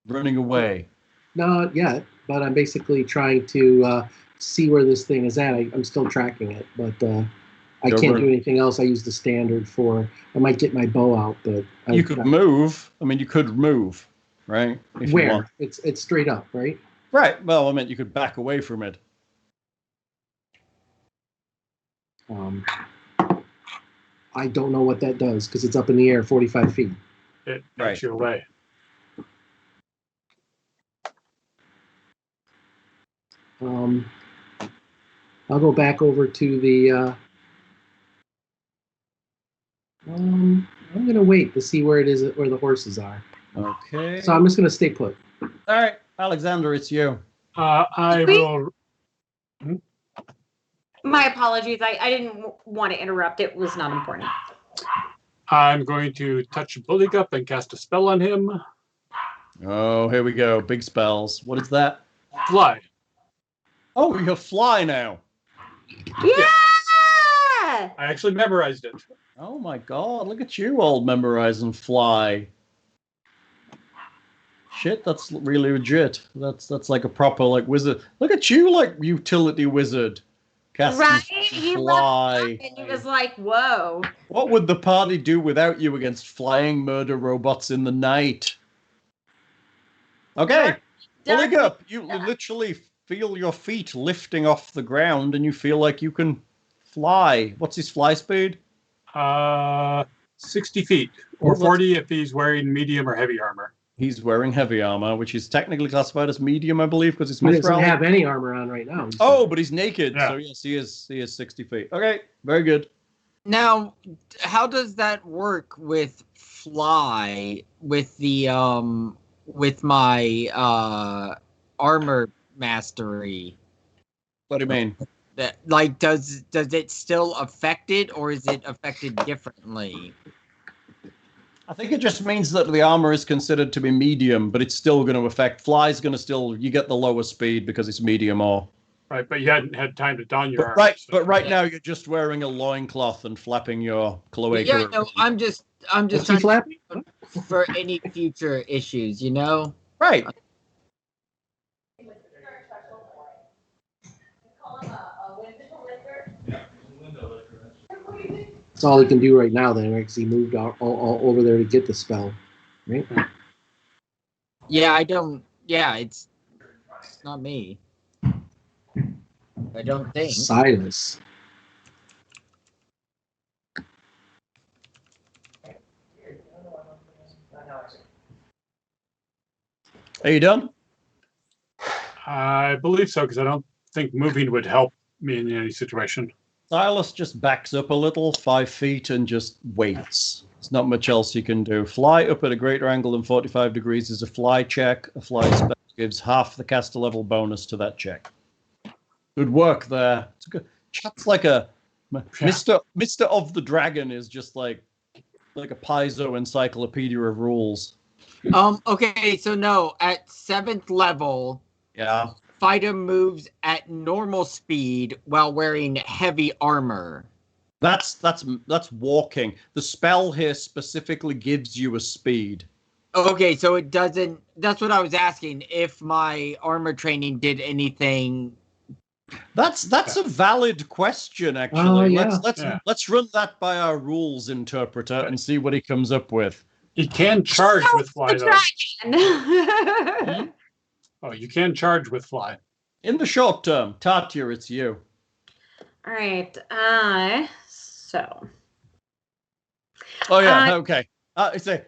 Running away. not yet, but I'm basically trying to see where this thing is at. I'm still tracking it, but I can't do anything else. I use the standard for. I might get my bow out, but You could move. I mean, you could move, right? If you where? want. It's straight up, right? Right. Well, I meant you could back away from it. I don't know what that does because it's up in the air 45 feet. It knocks you away. I'll go back over to the. I'm gonna wait to see where it is, where the horses are. Okay. So I'm just gonna stay put. All right, Alexander, it's you. I will. My apologies. I didn't want to interrupt. It was not important. I'm going to touch Buligup and cast a spell on him. Oh, here we go. Big spells. What is that? Fly. Oh, you fly now. Yeah! I actually memorized it. Oh my god, look at you all memorizing fly. Shit, that's really legit. That's like a proper like wizard. Look at you like utility wizard. Casting Right? He fly. left and he was like, whoa. What would the party do without you against flying murder robots in the night? Okay. Buligup, you literally feel your feet lifting off the ground and you feel like you can fly. What's his fly speed? 60 feet, or 40 if he's wearing medium or heavy armor. He's wearing heavy armor, which is technically classified as medium, I believe, because it's He doesn't have any armor on right now. Oh, but he's naked, Yeah. so yes, he is 60 feet. Okay, very good. Now, how does that work with fly with the with my armor mastery? What do you mean? That like does it still affect it, or is it affected differently? I think it just means that the armor is considered to be medium, but it's still going to affect. Fly's going to still, you get the lower speed because it's medium or. Right, but you hadn't had time to don your armor. Right, so- but right now you're just wearing a loincloth and flapping your cloaca. Yeah, no, I'm just What's he trying flapping? for any future issues, you know. Right. That's all he can do right now, then, because he moved all over there to get the spell. Right? Yeah, I don't. Yeah, it's not me. I don't think. Silas. Are you done? I believe so, because I don't think moving would help me in any situation. Silas just backs up a little, 5 feet, and just waits. There's not much else you can do. Fly up at a greater angle than 45 degrees is a fly check. A fly spell gives half the caster level bonus to that check. Good work there. It's good. Chat's like a Mr. of the Dragon is just like a piezo encyclopedia of rules. Okay, so no, at 7th level, Yeah. fighter moves at normal speed while wearing heavy armor. That's walking. The spell here specifically gives you a speed. Okay, so it doesn't. That's what I was asking. If my armor training did anything. That's a valid question, actually. Yeah. Let's run that by our rules interpreter and see what he comes up with. You can charge with fly, though. Dragon. Oh, you can charge with fly. In the short term, Tatia, it's you. All right. So. Oh yeah. Okay.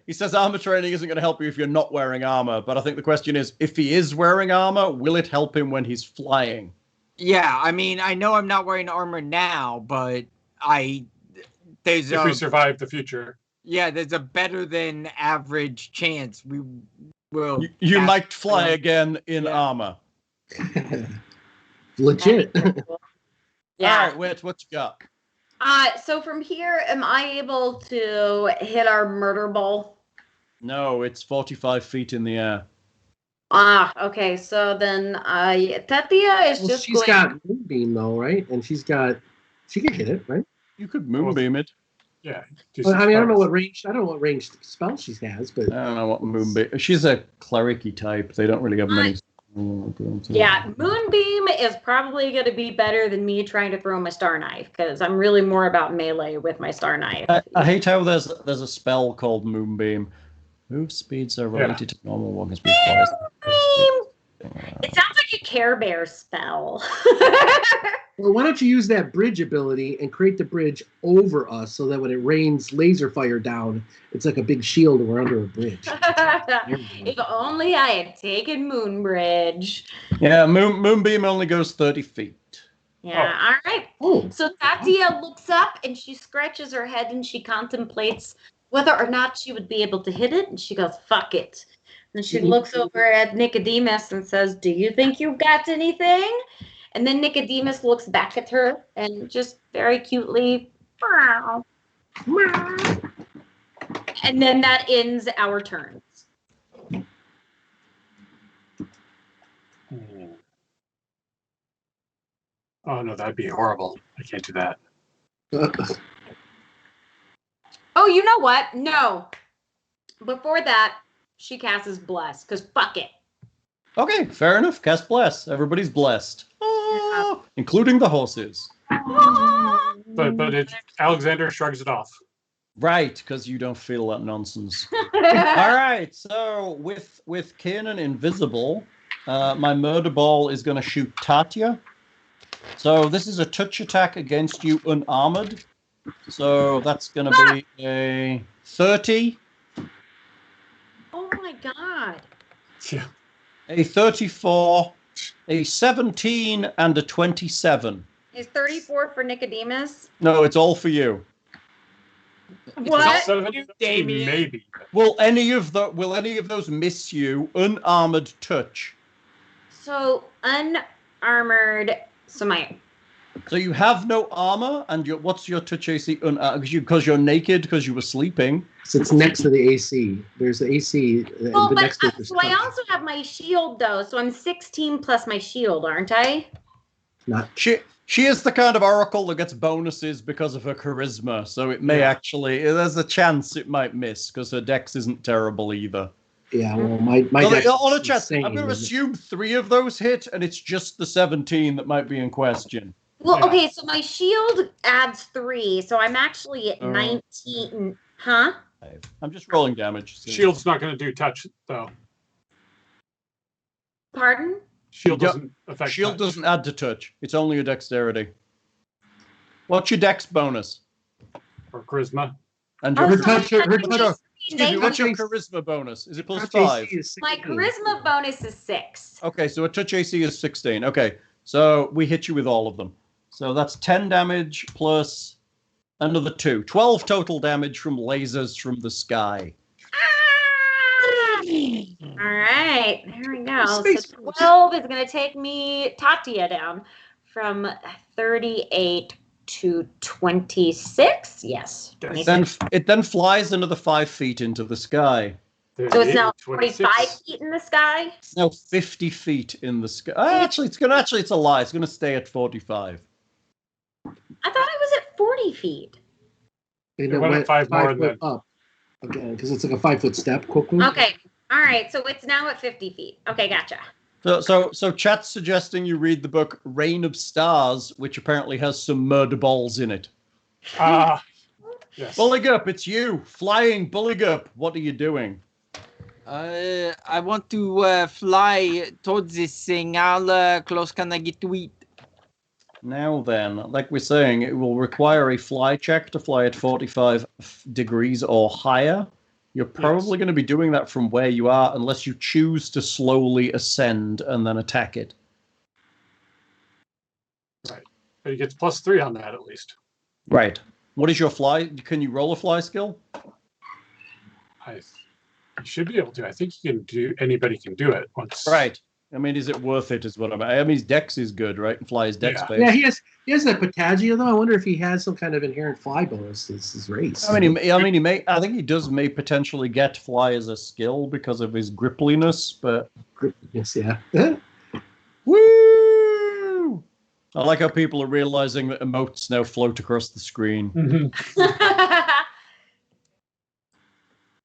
He says armor training isn't going to help you if you're not wearing armor, but I think the question is, if he is wearing armor, will it help him when he's flying? Yeah, I mean, I know I'm not wearing armor now, but if we survive the future. Yeah, there's a better than average chance we will. You might fly again in armor. Legit. Yeah. All right, what you got? So from here, am I able to hit our murder ball? No, it's 45 feet in the air. Okay. So then Tatia is just she's got Moonbeam though, right? And she can hit it, right? You could Moonbeam it. Yeah. Well, I mean, I don't know what range spell she has, but I don't know what Moonbeam. She's a cleric-y type. They don't really have many. Yeah, Moonbeam is probably going to be better than me trying to throw my Star Knife, because I'm really more about melee with my Star Knife. I hate how there's a spell called Moonbeam. Move speeds are related to normal walking speed. It sounds like a Care Bear spell. well, why don't you use that bridge ability and create the bridge over us so that when it rains laser fire down, it's like a big shield and we're under a bridge. If only I had taken Moonbridge. Yeah, Moonbeam only goes 30 feet. Yeah, all right. Oh. So Tatia looks up and she scratches her head and she contemplates whether or not she would be able to hit it. And she goes, fuck it. And she looks over at Nicodemus and says, do you think you've got anything? And then Nicodemus looks back at her and just very cutely, meow, meow. And then that ends our turns. Oh, no, that'd be horrible. I can't do that. Oh, you know what? No. Before that, she casts Bless, because fuck it. Okay, fair enough. Cast Bless. Everybody's blessed. Including the horses. But Alexander shrugs it off. Right, because you don't feel that nonsense. All right, so with Kiernan invisible, my murder ball is going to shoot Tatia. So this is a touch attack against you unarmored. So that's going to be a 30. Oh my god. Yeah. A 34, a 17, and a 27. Is 34 for Nicodemus? No, it's all for you. What? Damien. Maybe. Will any of those miss you? Unarmored touch. So unarmored. So you have no armor, and what's your touch AC? Because you're naked because you were sleeping. So it's next to the AC. There's the AC. Well, but next to it, so I also have my shield though, so I'm 16 plus my shield, aren't I? Not. She is the kind of oracle that gets bonuses because of her charisma. So it may actually. There's a chance it might miss because her dex isn't terrible either. Yeah, well, my dex on a is chance, insane, I'm going to assume 3 of those hit, and it's just the 17 that might be in question. Well, okay, so my shield adds 3, so I'm actually at 19. Huh? I'm just rolling damage. So. Shield's not going to do touch, though. Pardon? Shield doesn't affect Shield touch. doesn't add to touch. It's only a dexterity. What's your dex bonus? Or charisma. And Her your touch. what's your charisma bonus? Is it plus 5? My charisma bonus is 6. Okay, so a touch AC is 16. Okay, so we hit you with all of them. So that's 10 damage plus another 2. 12 total damage from lasers from the sky. All right, there we go. So 12 is going to take me, Tatia, down from 38 to 26. Yes. 26. It then flies another 5 feet into the sky. So it's now 26. 45 feet in the sky? It's now 50 feet in the sky. Actually, it's a lie. It's going to stay at 45. I thought it was at 40 feet. And It went up 5 more foot than- up again because it's like a 5-foot step. Quickly. Okay. All right. So it's now at 50 feet. Okay, gotcha. So chat's suggesting you read the book Reign of Stars, which apparently has some Murderballs in it. Yes. Buligup, it's you. Flying Buligup. What are you doing? I want to fly towards this thing. How close can I get to it? Now then, like we're saying, it will require a fly check to fly at 45 degrees or higher. You're probably going to be doing that from where you are unless you choose to slowly ascend and then attack it. Right. But he gets +3 on that at least. Right. What is your fly? Can you roll a fly skill? You should be able to. I think anybody can do it once. Right. I mean, is it worth it? Is what I mean, his dex is good, right? And fly is dex based. Yeah, he has that Patagio though. I wonder if he has some kind of inherent fly bonus. It's his race. I think he may potentially get fly as a skill because of his grippliness, but Yes, yeah. woo! I like how people are realizing that emotes now float across the screen. Mm-hmm.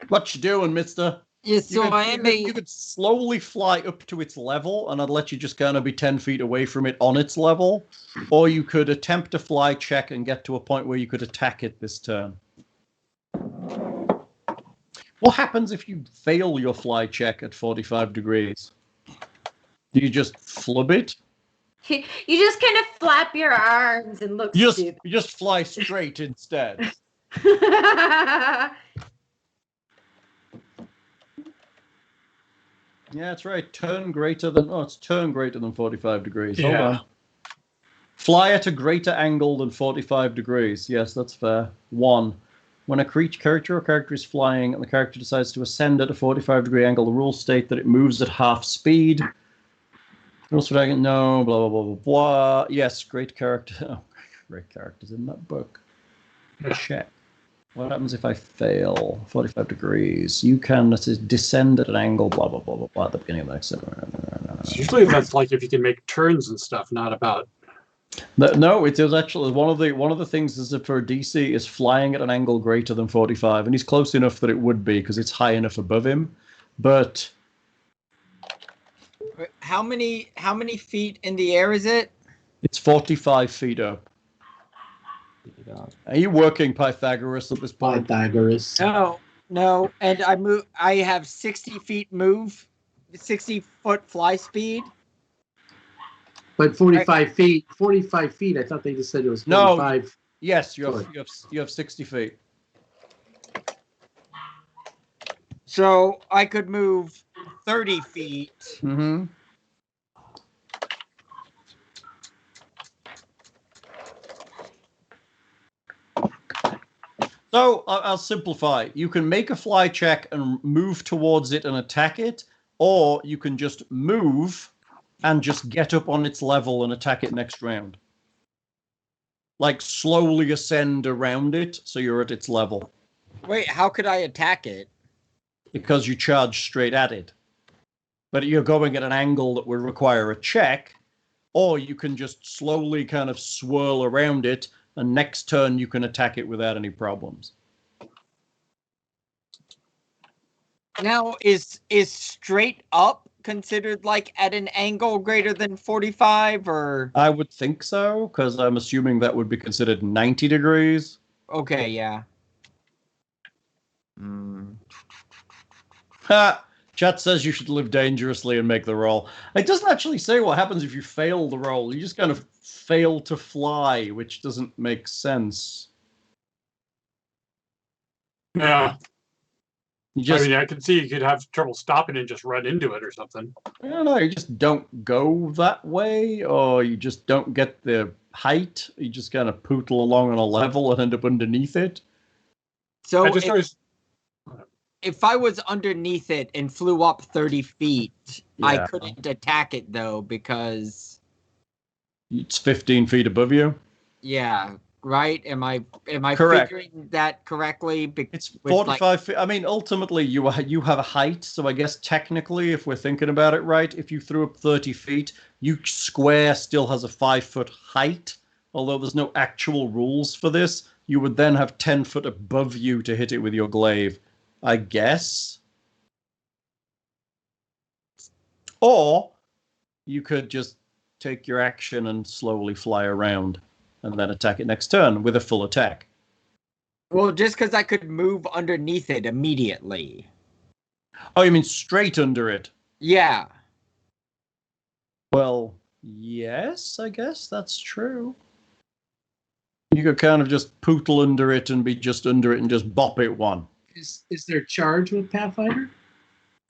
What you doing, mister? Yes, so You could slowly fly up to its level, and I'd let you just kind of be 10 feet away from it on its level. Or you could attempt a fly check and get to a point where you could attack it this turn. What happens if you fail your fly check at 45 degrees? Do you just flub it? You just kind of flap your arms and look stupid. You just fly straight instead. Yeah, that's right. Turn greater than 45 degrees. Hold on. Fly at a greater angle than 45 degrees. Yes, that's fair. 1. When a character or character is flying and the character decides to ascend at a 45-degree angle, the rules state that it moves at half speed. Rules for dragon, no, blah, blah, blah, blah, blah. Yes, great character. Oh, great characters in that book. Check. What happens if I fail 45 degrees? You can descend at an angle, blah, blah, blah, blah, blah, at the beginning of the next. Usually that's like if you can make turns and stuff, not about. No, it is actually one of the things is that for DC is flying at an angle greater than 45, and he's close enough that it would be because it's high enough above him. But how many feet in the air is it? It's 45 feet up. Are you working Pythagoras at this point? Pythagoras. No, and I have 60 feet move, 60-foot fly speed. But 45 feet. 45 feet. I thought they just said it was 45. No. Yes, you have 60 feet. So I could move 30 feet. Mm-hmm. So I'll simplify. You can make a fly check and move towards it and attack it, or you can just move and just get up on its level and attack it next round. Like slowly ascend around it so you're at its level. Wait, how could I attack it? Because you charge straight at it. But you're going at an angle that would require a check, or you can just slowly kind of swirl around it, and next turn you can attack it without any problems. Now, is straight up considered like at an angle greater than 45, or? I would think so, because I'm assuming that would be considered 90 degrees. Okay, yeah. Ha! Chat says you should live dangerously and make the roll. It doesn't actually say what happens if you fail the roll. You just kind of fail to fly, which doesn't make sense. Yeah. I mean, I can see you could have trouble stopping and just run into it or something. I don't know. You just don't go that way, or you just don't get the height. You just kind of pootle along on a level and end up underneath it. So I just always... if I was underneath it and flew up 30 feet, Yeah. I couldn't attack it, though, because... It's 15 feet above you. Yeah, right? Am I Correct. figuring that correctly? It's with, 45 feet. I mean, ultimately, you have a height, so I guess technically, if we're thinking about it right, if you threw up 30 feet, you square still has a 5-foot height, although there's no actual rules for this. You would then have 10 foot above you to hit it with your glaive, I guess. Or you could just take your action and slowly fly around and then attack it next turn with a full attack. Well, just because I could move underneath it immediately. Oh, you mean straight under it? Yeah. Well, yes, I guess that's true. You could kind of just pootle under it and be just under it and just bop it one. Is there charge with Pathfinder?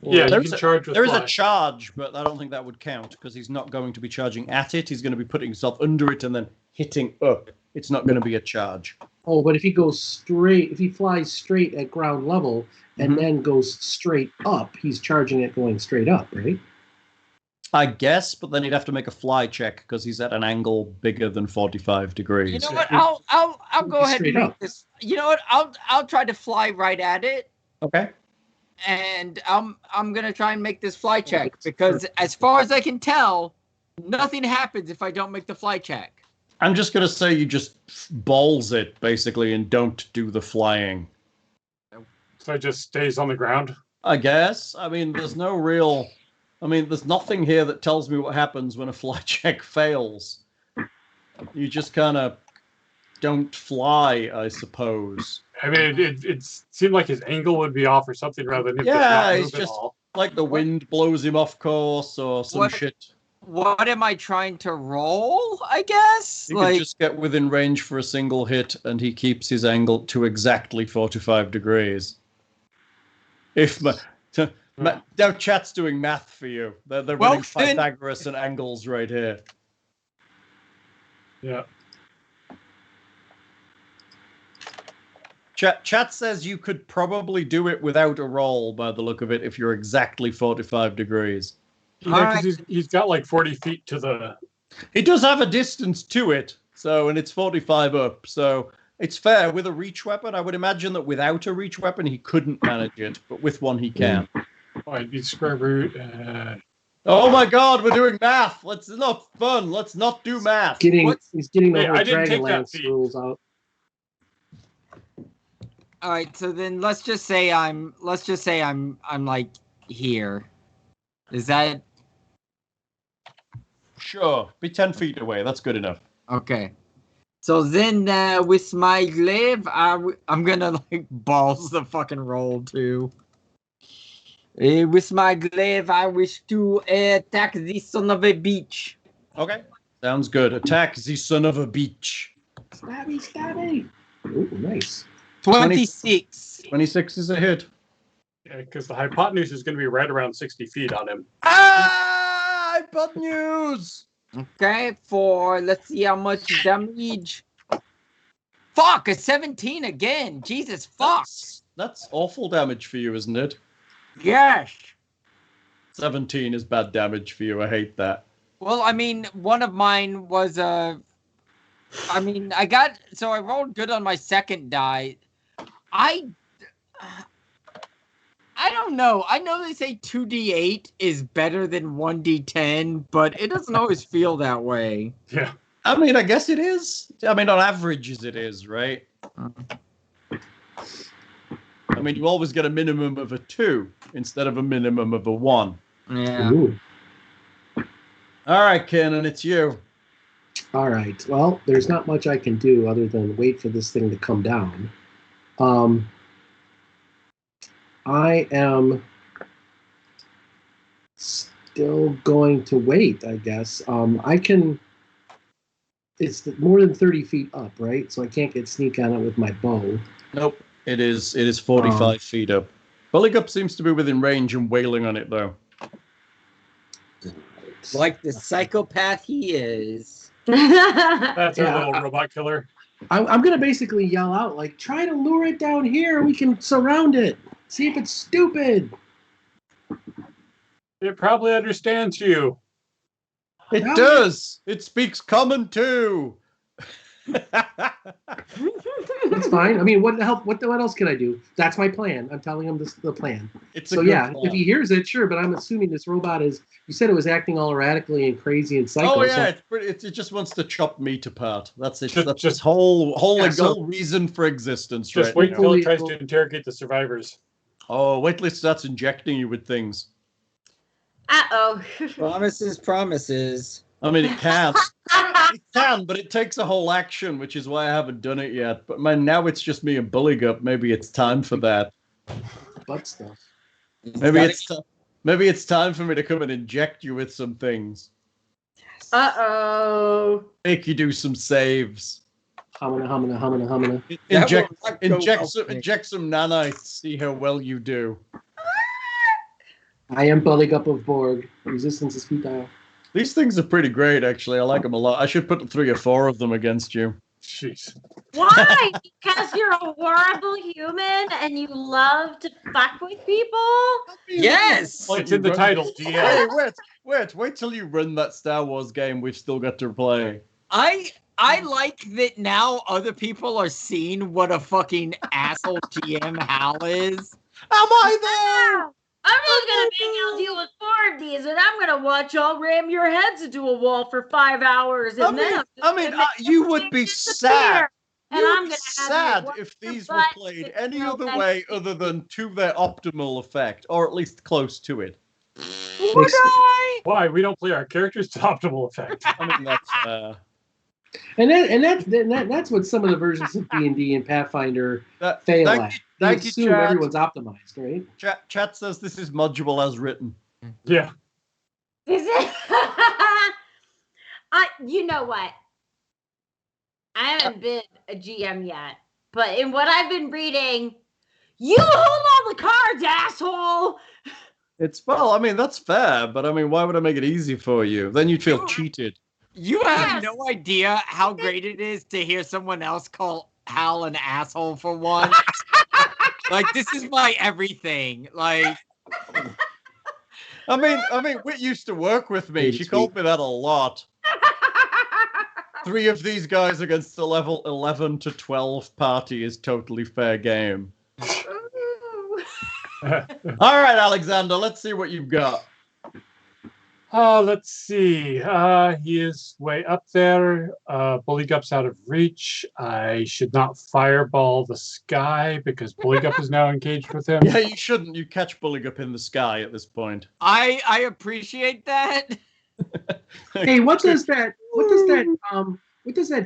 Yeah, you There's can charge with There is fly. a charge, but I don't think that would count because he's not going to be charging at it. He's going to be putting himself under it and then hitting up. It's not going to be a charge. Oh, but if he goes straight, if he flies straight at ground level and then goes straight up, he's charging it going straight up, right? I guess, but then he'd have to make a fly check because he's at an angle bigger than 45 degrees. You know what? I'll go ahead and make this. You know what? I'll try to fly right at it. Okay. And I'm gonna try and make this fly check because, as far as I can tell, nothing happens if I don't make the fly check. I'm just gonna say you just balls it basically and don't do the flying. So it just stays on the ground. I guess. I mean, there's nothing here that tells me what happens when a fly check fails. You just kind of don't fly, I suppose. I mean, it seemed like his angle would be off or something rather than It's just like the wind blows him off course or some shit. What am I trying to roll, I guess? He could just get within range for a single hit, and he keeps his angle to exactly 45 degrees. Now chat's doing math for you. They're running Pythagoras and angles right here. Yeah. Chat says you could probably do it without a roll by the look of it if you're exactly 45 degrees. Yeah, because he's got like 40 feet to the... He does have a distance to it, and it's 45 up, so it's fair. With a reach weapon, I would imagine that without a reach weapon, he couldn't manage it, but with one, he can. Oh, it'd be square root. Oh my god, we're doing math! It's not fun. Let's not do math. He's getting the whole Dragonlance rules out. All right, so then let's just say I'm like here. Is that sure? Be 10 feet away. That's good enough. Okay. So then with my glaive, I'm gonna like balls the fucking roll too. With my glaive, I wish to attack the son of a bitch. Okay. Sounds good. Attack the son of a bitch. Stabby. Ooh, nice. 26. 26 is a hit. Yeah, because the hypotenuse is going to be right around 60 feet on him. Hypotenuse! Okay, let's see how much damage. Fuck, a 17 again. Jesus, fuck. That's awful damage for you, isn't it? Yes. 17 is bad damage for you. I hate that. Well, I mean, one of mine was I rolled good on my second die. I don't know. I know they say 2d8 is better than 1d10, but it doesn't always feel that way. Yeah. I mean, I guess it is. I mean, on averages it is, right? I mean, you always get a minimum of a 2 instead of a minimum of a 1. Yeah. Ooh. All right, Kiernan, it's you. All right. Well, there's not much I can do other than wait for this thing to come down. I am still going to wait, I guess. I can... It's more than 30 feet up, right? So I can't get sneak on it with my bow. Nope. It is 45 feet up. Buligup seems to be within range and wailing on it, though. Like the psychopath he is. That's a little robot killer. I'm going to basically yell out, like, try to lure it down here. We can surround it. See if it's stupid. It probably understands you. It does. It speaks common too. That's fine. I mean, what the hell? What else can I do? That's my plan. I'm telling him the plan. It's So yeah, if he hears it, sure. But I'm assuming this robot is. You said it was acting all erratically and crazy and psycho. Oh yeah, so, it just wants to chop meat apart. That's it. Just- That's just- its whole Yeah, so- whole reason for existence. Just right wait now. until it tries to interrogate the survivors. Oh, wait till it starts injecting you with things. Uh-oh. Promises. I mean, it can. It can, but it takes a whole action, which is why I haven't done it yet. But man, now it's just me and Buligup. Maybe it's time for that. butt stuff. Maybe it's time for me to come and inject you with some things. Uh-oh. Make you do some saves. Humana. Inject That will not go well. inject some nanites. See how well you do. I am Buligup of Borg. Resistance is futile. These things are pretty great, actually. I like them a lot. I should put 3 or 4 of them against you. Jeez. Why? Because you're a horrible human and you love to fuck with people? Yes. It's in the title, DM. Hey, wait till you run that Star Wars game we've still got to play. I like that now other people are seeing what a fucking asshole GM Hal is. Am I there? I'm just gonna make y'all deal with 4 of these, and I'm gonna watch y'all ram your heads into a wall for 5 hours, and You would be sad. And You I'm would be gonna have sad you if watch these your were butt played stick any real other nice. way other than to their optimal effect, or at least close to it. Would I? Why? We don't play our characters to optimal effect. I mean, that's That's what some of the versions of D&D and Pathfinder that. fail Thank at. you, They thank you, assume Chad. everyone's optimized, right? Chat says this is module as written. Yeah. Is it? You know what? I haven't been a GM yet, but in what I've been reading, you hold all the cards, asshole. I mean, that's fair, but I mean, why would I make it easy for you? Then you'd feel cheated. You have Yes. no idea how great it is to hear someone else call Hal an asshole for once. Like, this is my everything. Like, I mean, Whit used to work with me. She called me that a lot. 3 of these guys against the level 11 to 12 party is totally fair game. All right, Alexander, let's see what you've got. Oh, let's see. He is way up there. Buligup's out of reach. I should not fireball the sky because Buligup is now engaged with him. Yeah, you shouldn't. You catch Buligup in the sky at this point. I appreciate that. Hey, what does that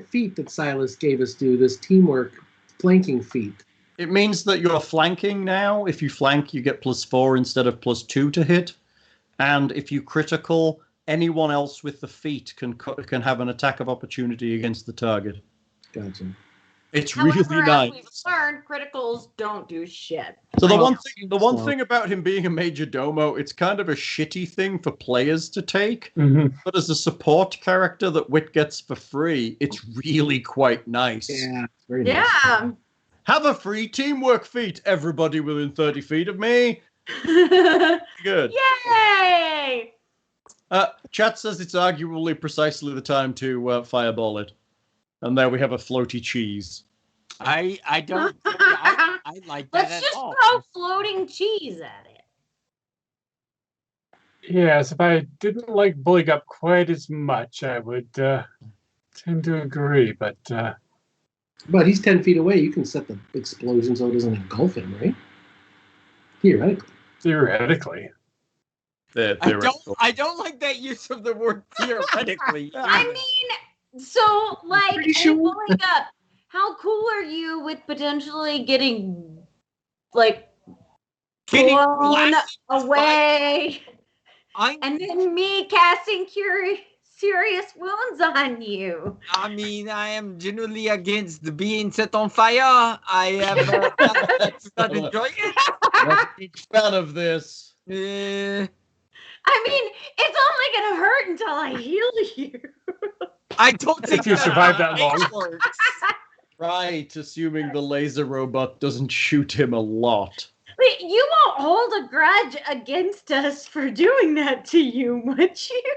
feat that Silas gave us do? This teamwork flanking feat. It means that you're flanking now. If you flank, you get +4 instead of +2 to hit. And if you critical, anyone else with the feat can have an attack of opportunity against the target. Gotcha. It's However, really as nice. we've learned, criticals don't do shit. So the Oh, one so- thing about him being a major domo, it's kind of a shitty thing for players to take. Mhm. But as a support character that Wit gets for free, it's really quite nice. Yeah, it's very nice. Yeah. Have a free teamwork feat, everybody within 30 feet of me. Good. Yay! Chat says it's arguably precisely the time to fireball it. And there we have a floaty cheese. I don't think I like that Let's at just all. throw floating cheese at it. Yes, if I didn't like Buligup quite as much, I would tend to agree. But But he's 10 feet away. You can set the explosion so it doesn't engulf him, right? Theoretically. theoretically, I don't like that use of the word theoretically. I mean, so like, Pretty sure. pulling up, how cool are you with potentially getting like Getting blown blasted away, I and then me casting serious wounds on you? mean, I am generally against being set on fire. I am not enjoying it. Not a big fan of this. I mean, it's only gonna hurt until I heal you. I don't think If you survive that long. it works. Right, assuming the laser robot doesn't shoot him a lot. Wait, you won't hold a grudge against us for doing that to you, would you?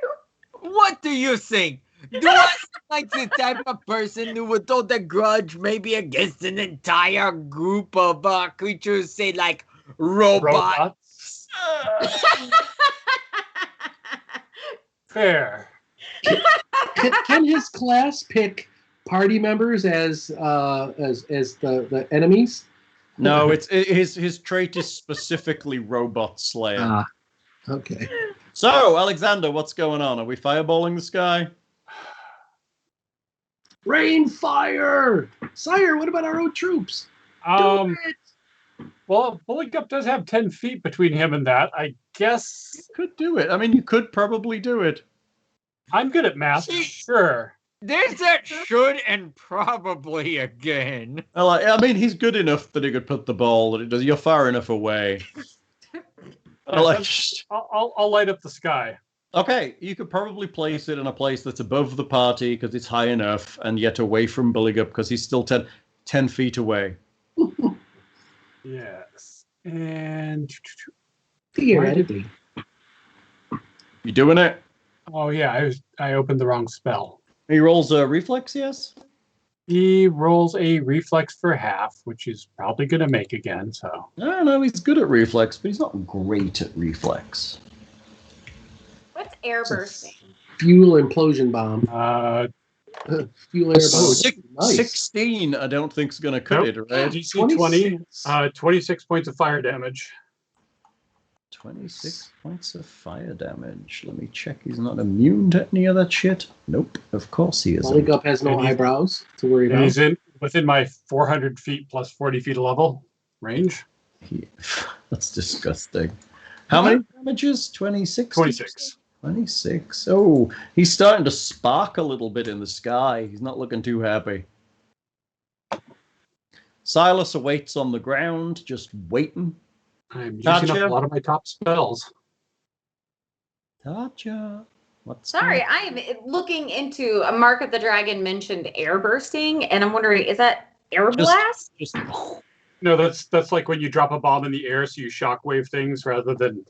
What do you think? Do I look like the type of person who would hold a grudge maybe against an entire group of creatures, say like robots? Fair. Can his class pick party members as the enemies? No, it's his trait is specifically robot slayer. Ah, okay. So, Alexander, what's going on? Are we fireballing the sky? Rain fire! Sire, what about our own troops? Do it! Well, Buligup does have 10 feet between him and that. I guess You could do it. I mean, you could probably do it. I'm good at math. Sure. There's that should and probably again. I mean, he's good enough that he could put the ball that it does. You're far enough away. I'll light up the sky. Okay, you could probably place it in a place that's above the party because it's high enough, and yet away from Buligup because he's still 10 feet away. Yes. And Theoretically. You doing it? oh yeah, I opened the wrong spell. He rolls a reflex, yes? He rolls a reflex for half, which he's probably going to make again. So No, he's good at reflex, but he's not great at reflex. What's air bursting? Fuel implosion bomb. Fuel air bomb. Nice. 16, I don't think is going to cut it, right? DC 20, 26 points of fire damage. 26 points of fire damage. Let me check. He's not immune to any of that shit. Nope, of course he isn't. Buligup has no eyebrows to worry And about. he's within my 400 feet plus 40 feet of level range. That's disgusting. How many damages? 26? 26. 26. Oh, he's starting to spark a little bit in the sky. He's not looking too happy. Silas awaits on the ground, just waiting. I'm using up a lot of my top spells. Tatia, what's Sorry, I am looking into a Mark of the Dragon mentioned air bursting, and I'm wondering, is that air blast? Just No, that's like when you drop a bomb in the air, so you shockwave things rather than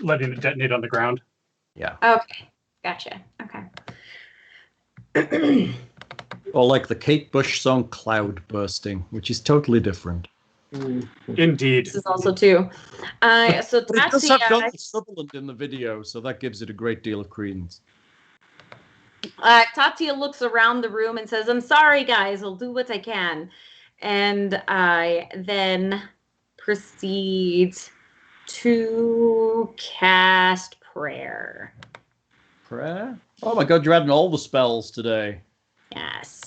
letting it detonate on the ground. yeah. Okay, gotcha. Okay. Or like the Kate Bush song Cloud Bursting, which is totally different. Indeed. This is also too. So But it does have Donald Tatia, Sutherland in the video, so that gives it a great deal of credence. Tatia looks around the room and says, "I'm sorry, guys. I'll do what I can." And I then proceed to cast prayer. Prayer? Oh my god, you're adding all the spells today. Yes.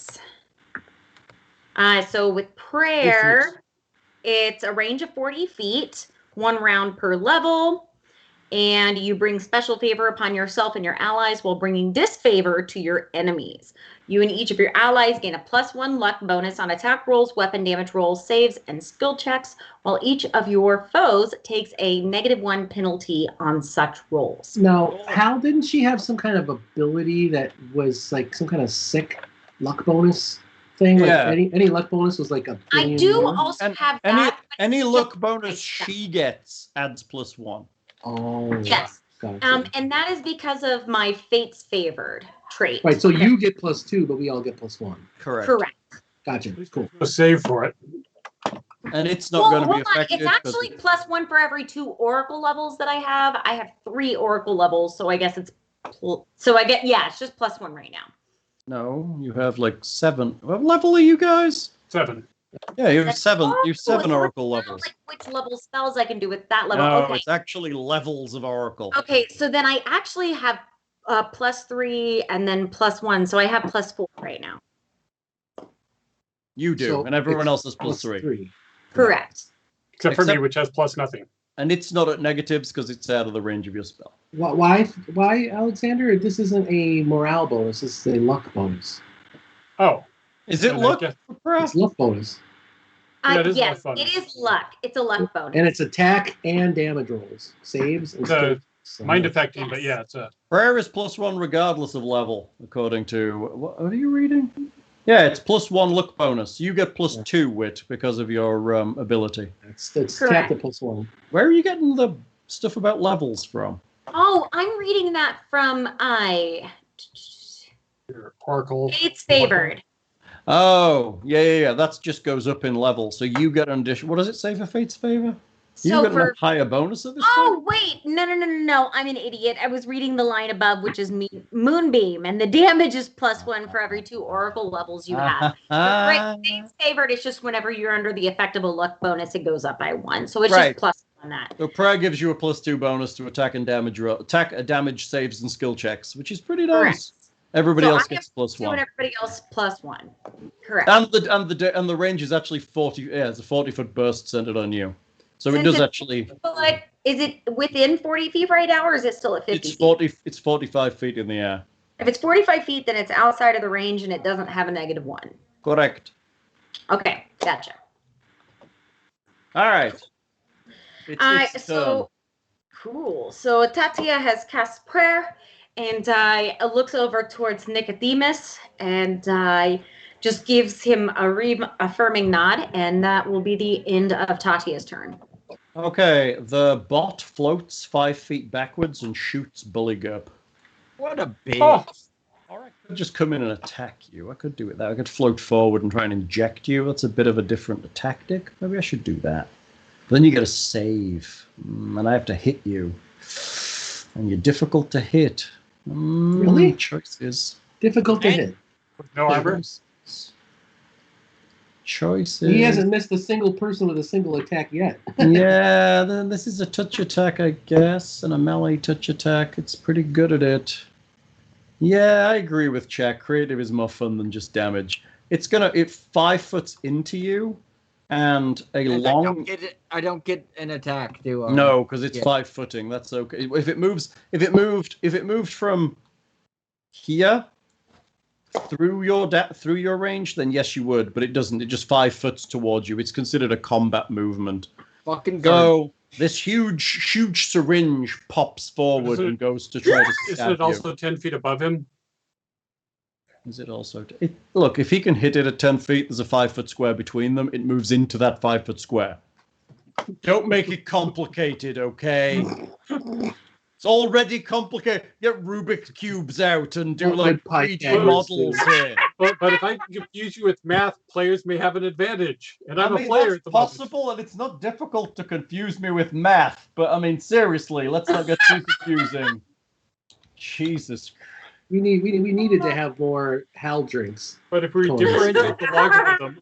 So with prayer, it's a range of 40 feet, 1 round per level, and you bring special favor upon yourself and your allies while bringing disfavor to your enemies. You and each of your allies gain a +1 luck bonus on attack rolls, weapon damage rolls, saves, and skill checks, while each of your foes takes a -1 penalty on such rolls. Now, Hal, didn't she have some kind of ability that was like some kind of sick luck bonus thing? Like Yeah. any luck bonus was like a I billion do more? also And have that. but any it's luck just- bonus she gets adds +1. Oh, Yes. gotcha. And that is because of my Fates Favored trait. Right, so you get +2, but we all get +1. Correct. Correct. Gotcha. Cool. A save for it. And it's not going to be hold on. affected. It's actually +1 for every 2 Oracle levels that I have. I have 3 Oracle levels, so I guess it's it's just +1 right now. No, you have like 7. What level are you guys? 7. Yeah, you have 7. You have 7 so Oracle it's not levels. like which level spells I can do with that level. No, Okay. it's actually levels of Oracle. Okay, so then I actually have +3 and then +1, so I have +4 right now. You do, So and everyone else is +3. +3. Correct. Except for me, Except- which has +0. And it's not at negatives because it's out of the range of your spell. Why, Alexander? This isn't a morale bonus. This is a luck bonus. Oh. Is it And I luck? guess- It's luck bonus. Yeah, it is Yes, luck bonus. it is luck. It's a luck bonus. And it's attack and damage rolls. Saves and So, skills. mind affecting, but yeah, it's a. Prayer is +1 regardless of level, according to... What are you reading? Yeah, it's +1 luck bonus. You get +2 wit because of your ability. It's Correct. capped at +1. Where are you getting the stuff about levels from? Oh, I'm reading that from Your Oracle. It's favored. Oh, yeah. That just goes up in level. So you get an addition. What does it say for Fate's favor? You So get for a higher bonus at this oh point? wait, no, I'm an idiot. I was reading the line above, which is Moonbeam, and the damage is +1 for every 2 Oracle levels you have. Right, Fate's favored. It's just whenever you're under the effect of a luck bonus, it goes up by 1. So it's Right. just +1 on that. So prayer gives you a +2 bonus to attack and damage damage saves and skill checks, which is pretty nice. Correct. Everybody So else I gets have +1. 2 and everybody else +1. Correct. And the range is actually 40. Yeah, it's a 40-foot burst centered on you. So it Since does it's- actually. Like, is it within 40 feet right now, or is it still at 50 It's feet? 40. It's 45 feet in the air. If it's 45 feet, then it's outside of the range and it doesn't have a -1. Correct. Okay, gotcha. All right. It's So cool. So Tatia has cast prayer, and looks over towards Nicodemus, and just gives him a affirming nod, and that will be the end of Tatia's turn. Okay, the bot floats 5 feet backwards and shoots Buligup. What a bitch. Oh. Or I could just come in and attack you. I could do it that. I could float forward and try and inject you. That's a bit of a different tactic. Maybe I should do that. But then you get a save, and I have to hit you. And you're difficult to hit. Really? Choices. Difficult to hit. No armor. Choices. He hasn't missed a single person with a single attack yet. Yeah, then this is a touch attack, I guess, and a melee touch attack. It's pretty good at it. Yeah, I agree with Jack. Creative is more fun than just damage. It 5 foot into you, and long. I don't get an attack, do I? No, because it's Yeah. 5 footing. That's okay. If it moved from here through your range, then yes, you would. But it doesn't. It just 5 foot towards you. It's considered a combat movement. Fucking go. So this huge syringe pops forward and goes to try to Isn't stab it also 10 feet above him? you. Is it also? Look, if he can hit it at 10 feet, there's a 5 foot square between them. It moves into that 5 foot square. Don't make it complicated, okay? It's already complicated. Get Rubik's cubes out and do like 3D models here. But if I can confuse you with math, players may have an advantage. And I'm I mean, a player that's at the moment. possible, and it's not difficult to confuse me with math. But I mean, seriously, let's not get too confusing. Jesus. We needed to have more Hal drinks. But if we Cool. differentiate the logarithm,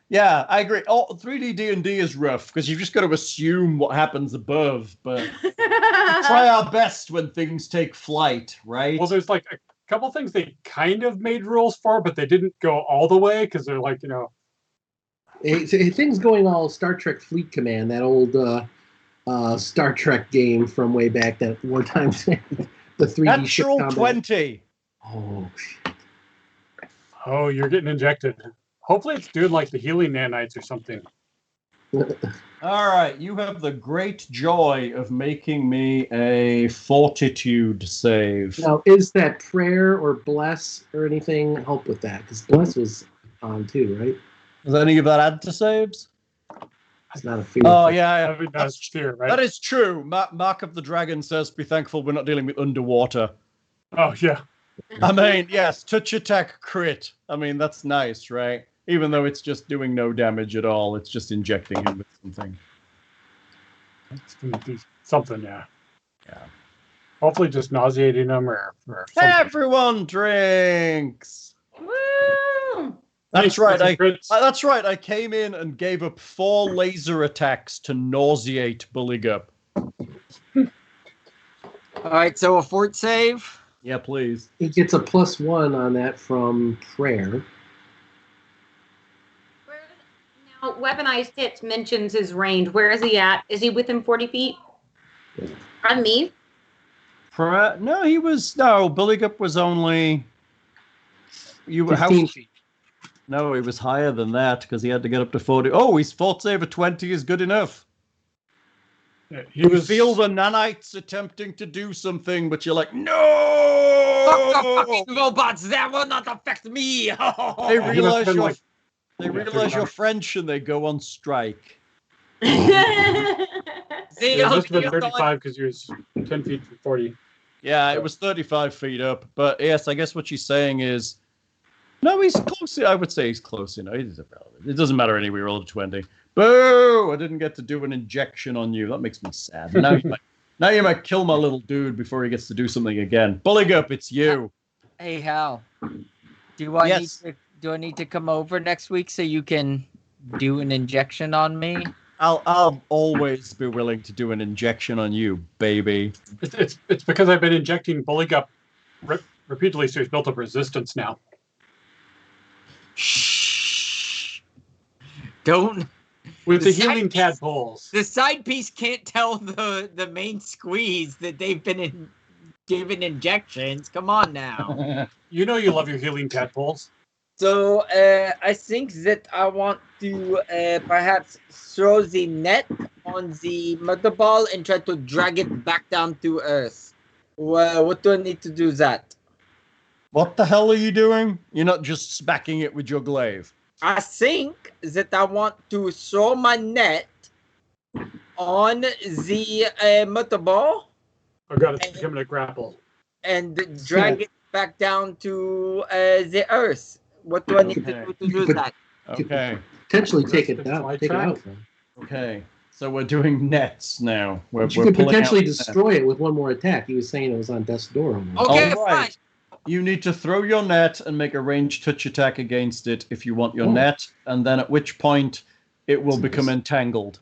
Yeah, I agree. 3D D&D is rough because you've just got to assume what happens above. But we try our best when things take flight, right? well, there's like a couple things they kind of made rules for, but they didn't go all the way because they're like, Things going all Star Trek Fleet Command, that old Star Trek game from way back that wartime the 3D ship Natural combat. 20. Oh, oh, you're getting injected. Hopefully it's doing like the healing nanites or something. All right, you have the great joy of making me a fortitude save. now is that prayer or bless or anything help with that? Because bless was on too, right? Does any of that add to saves? It's not a fear. Oh, yeah. I mean, that's fear, right? That is true. Mark of the Dragon says, be thankful we're not dealing with underwater. Oh, yeah. I mean, yes, touch attack crit. I mean, that's nice, right? Even though it's just doing no damage at all, it's just injecting him with something. It's gonna do something, yeah. Yeah. Hopefully just nauseating them or something. Everyone drinks. Woo! That's right. Crits. That's right. I came in and gave up 4 laser attacks to nauseate Buligup. All right, so a fort save. Yeah, please. He gets a +1 on that from prayer. Now, weaponized hits mentions his range. Where is he at? Is he within 40 feet? On me? No, he was. No, Buligup was only. 15 feet. No, he was higher than that because he had to get up to 40. Oh, his fort save of 20 is good enough. Yeah, You feel the nanites attempting to do something, but you're like, Fuck the no! fucking robots! That will not affect me! They must realize have been you're, like- they realize you're French and they go on strike. They It all must have been killed all- 35 because he was 10 feet from 40. Yeah, it was 35 feet up. But yes, I guess what she's saying is, no, he's close. I would say he's close enough. It doesn't matter anyway. We rolled a 20. Boo! I didn't get to do an injection on you. That makes me sad. Now you might kill my little dude before he gets to do something again. Buligup, it's you. Hey, Hal. Do I need to come over next week so you can do an injection on me? I'll always be willing to do an injection on you, baby. It's because I've been injecting Buligup repeatedly, so he's built up resistance now. Shh. Don't. With the healing tadpoles. The side piece can't tell the main squeeze that they've been giving injections. Come on now. You know you love your healing tadpoles. So I think that I want to perhaps throw the net on the Murderball and try to drag it back down to Earth. Well, what do I need to do that? What the hell are you doing? You're not just smacking it with your glaive. I think that I want to throw my net on the Murderball. Oh god, it's becoming a grapple. And drag it back down to the Earth. What do I need to do that? Okay. Potentially take it down. Take it out. Okay. So we're doing nets now. You could potentially destroy it with one more attack. He was saying it was on death's door. Okay, fine. You need to throw your net and make a ranged touch attack against it if you want your net, and then at which point it will become entangled.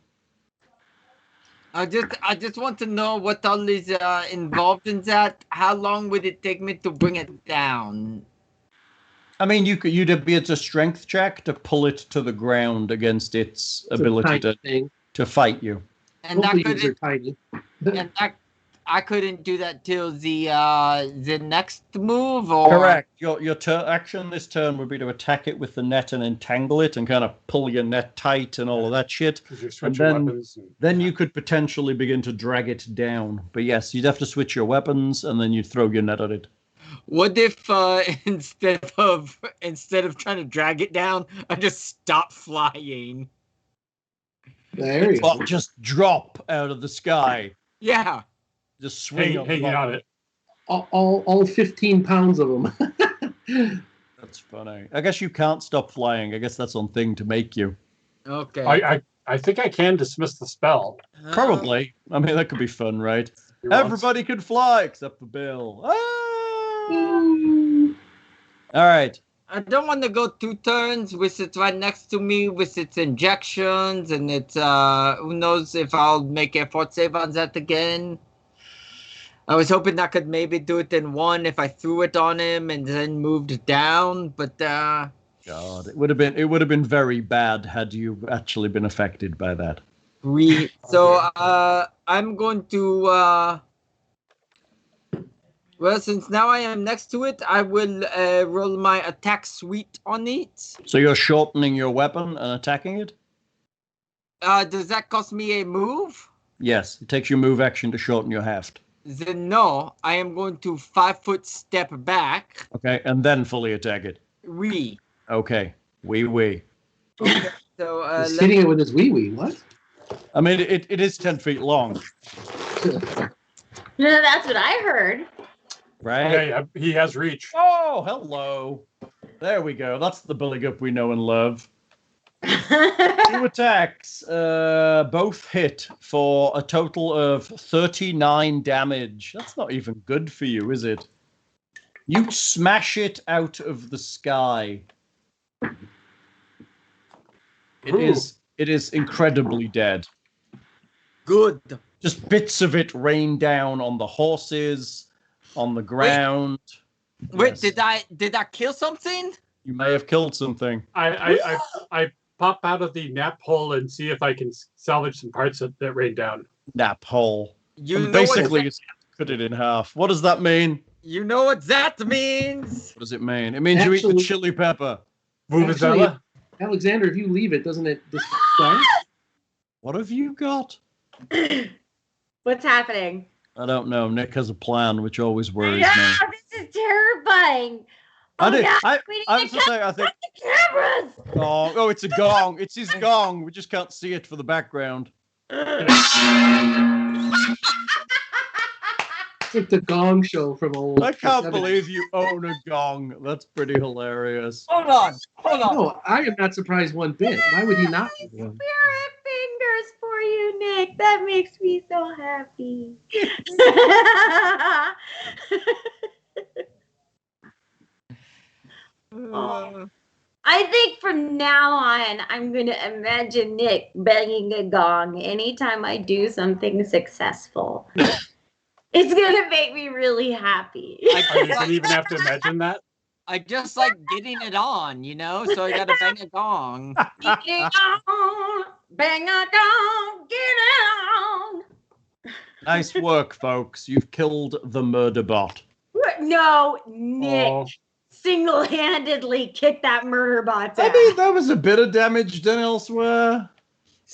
I just want to know what all is involved in that. How long would it take me to bring it down? I mean, you'd be it's a strength check to pull it to the ground against its ability to fight you. And I couldn't do that till the next move, or correct. Your action this turn would be to attack it with the net and entangle it and kind of pull your net tight and all of that shit. And then you could potentially begin to drag it down. But yes, you'd have to switch your weapons and then you'd throw your net at it. What if instead of trying to drag it down, I just stop flying? There you go. Just drop out of the sky. Yeah. Just swing hanging on it. All 15 pounds of them. That's funny. I guess you can't stop flying. I guess that's on thing to make you. Okay. I think I can dismiss the spell. Probably. I mean, that could be fun, right? Everybody could fly except for Bill. All right. I don't want to go 2 turns with it right next to me with its injections, and it's who knows if I'll make a fort save on that again. I was hoping I could maybe do it in 1 if I threw it on him and then moved down, but God, it would have been very bad had you actually been affected by that. I'm going to well, since now I am next to it, I will roll my attack suite on it. So you're shortening your weapon and attacking it? Does that cost me a move? Yes, it takes your move action to shorten your heft. Then no, I am going to 5-foot step back. Okay, and then fully attack it. Oui. Okay, oui. Okay, so he's hitting it with his wee. What? I mean, it is 10 feet long. No, that's what I heard. Right? Okay, he has reach. Oh, hello. There we go. That's the Buligup we know and love. 2 attacks, both hit for a total of 39 damage. That's not even good for you, is it? You smash it out of the sky. It is incredibly dead. Good. Just bits of it rain down on the horses, on the ground. Wait, yes. Did I kill something? You may have killed something. I pop out of the nap hole and see if I can salvage some parts that rain down. Nap hole. You basically, you cut it in half. What does that mean? You know what that means? What does it mean? It means you eat the chili pepper. Vuvuzela? Alexander, if you leave it, doesn't it just start? What have you got? What's happening? I don't know. Nick has a plan, which always worries me. This is terrifying. I think. The cameras. Oh, it's a gong. It's his gong. We just can't see it for the background. like the Gong Show from old. I can't believe you own a gong. That's pretty hilarious. Hold on. No, I am not surprised one bit. Why would he not? Have one? Spirit fingers for you, Nick. That makes me so happy. I think from now on, I'm going to imagine Nick banging a gong anytime I do something successful. It's going to make me really happy. I didn't even have to imagine that. I just like getting it on, so I gotta bang a gong. Get it on, bang a gong, get it on. Nice work, folks. You've killed the murder bot. No, Nick single-handedly kicked that murder bot's ass. I mean, that was a bit of damage done elsewhere.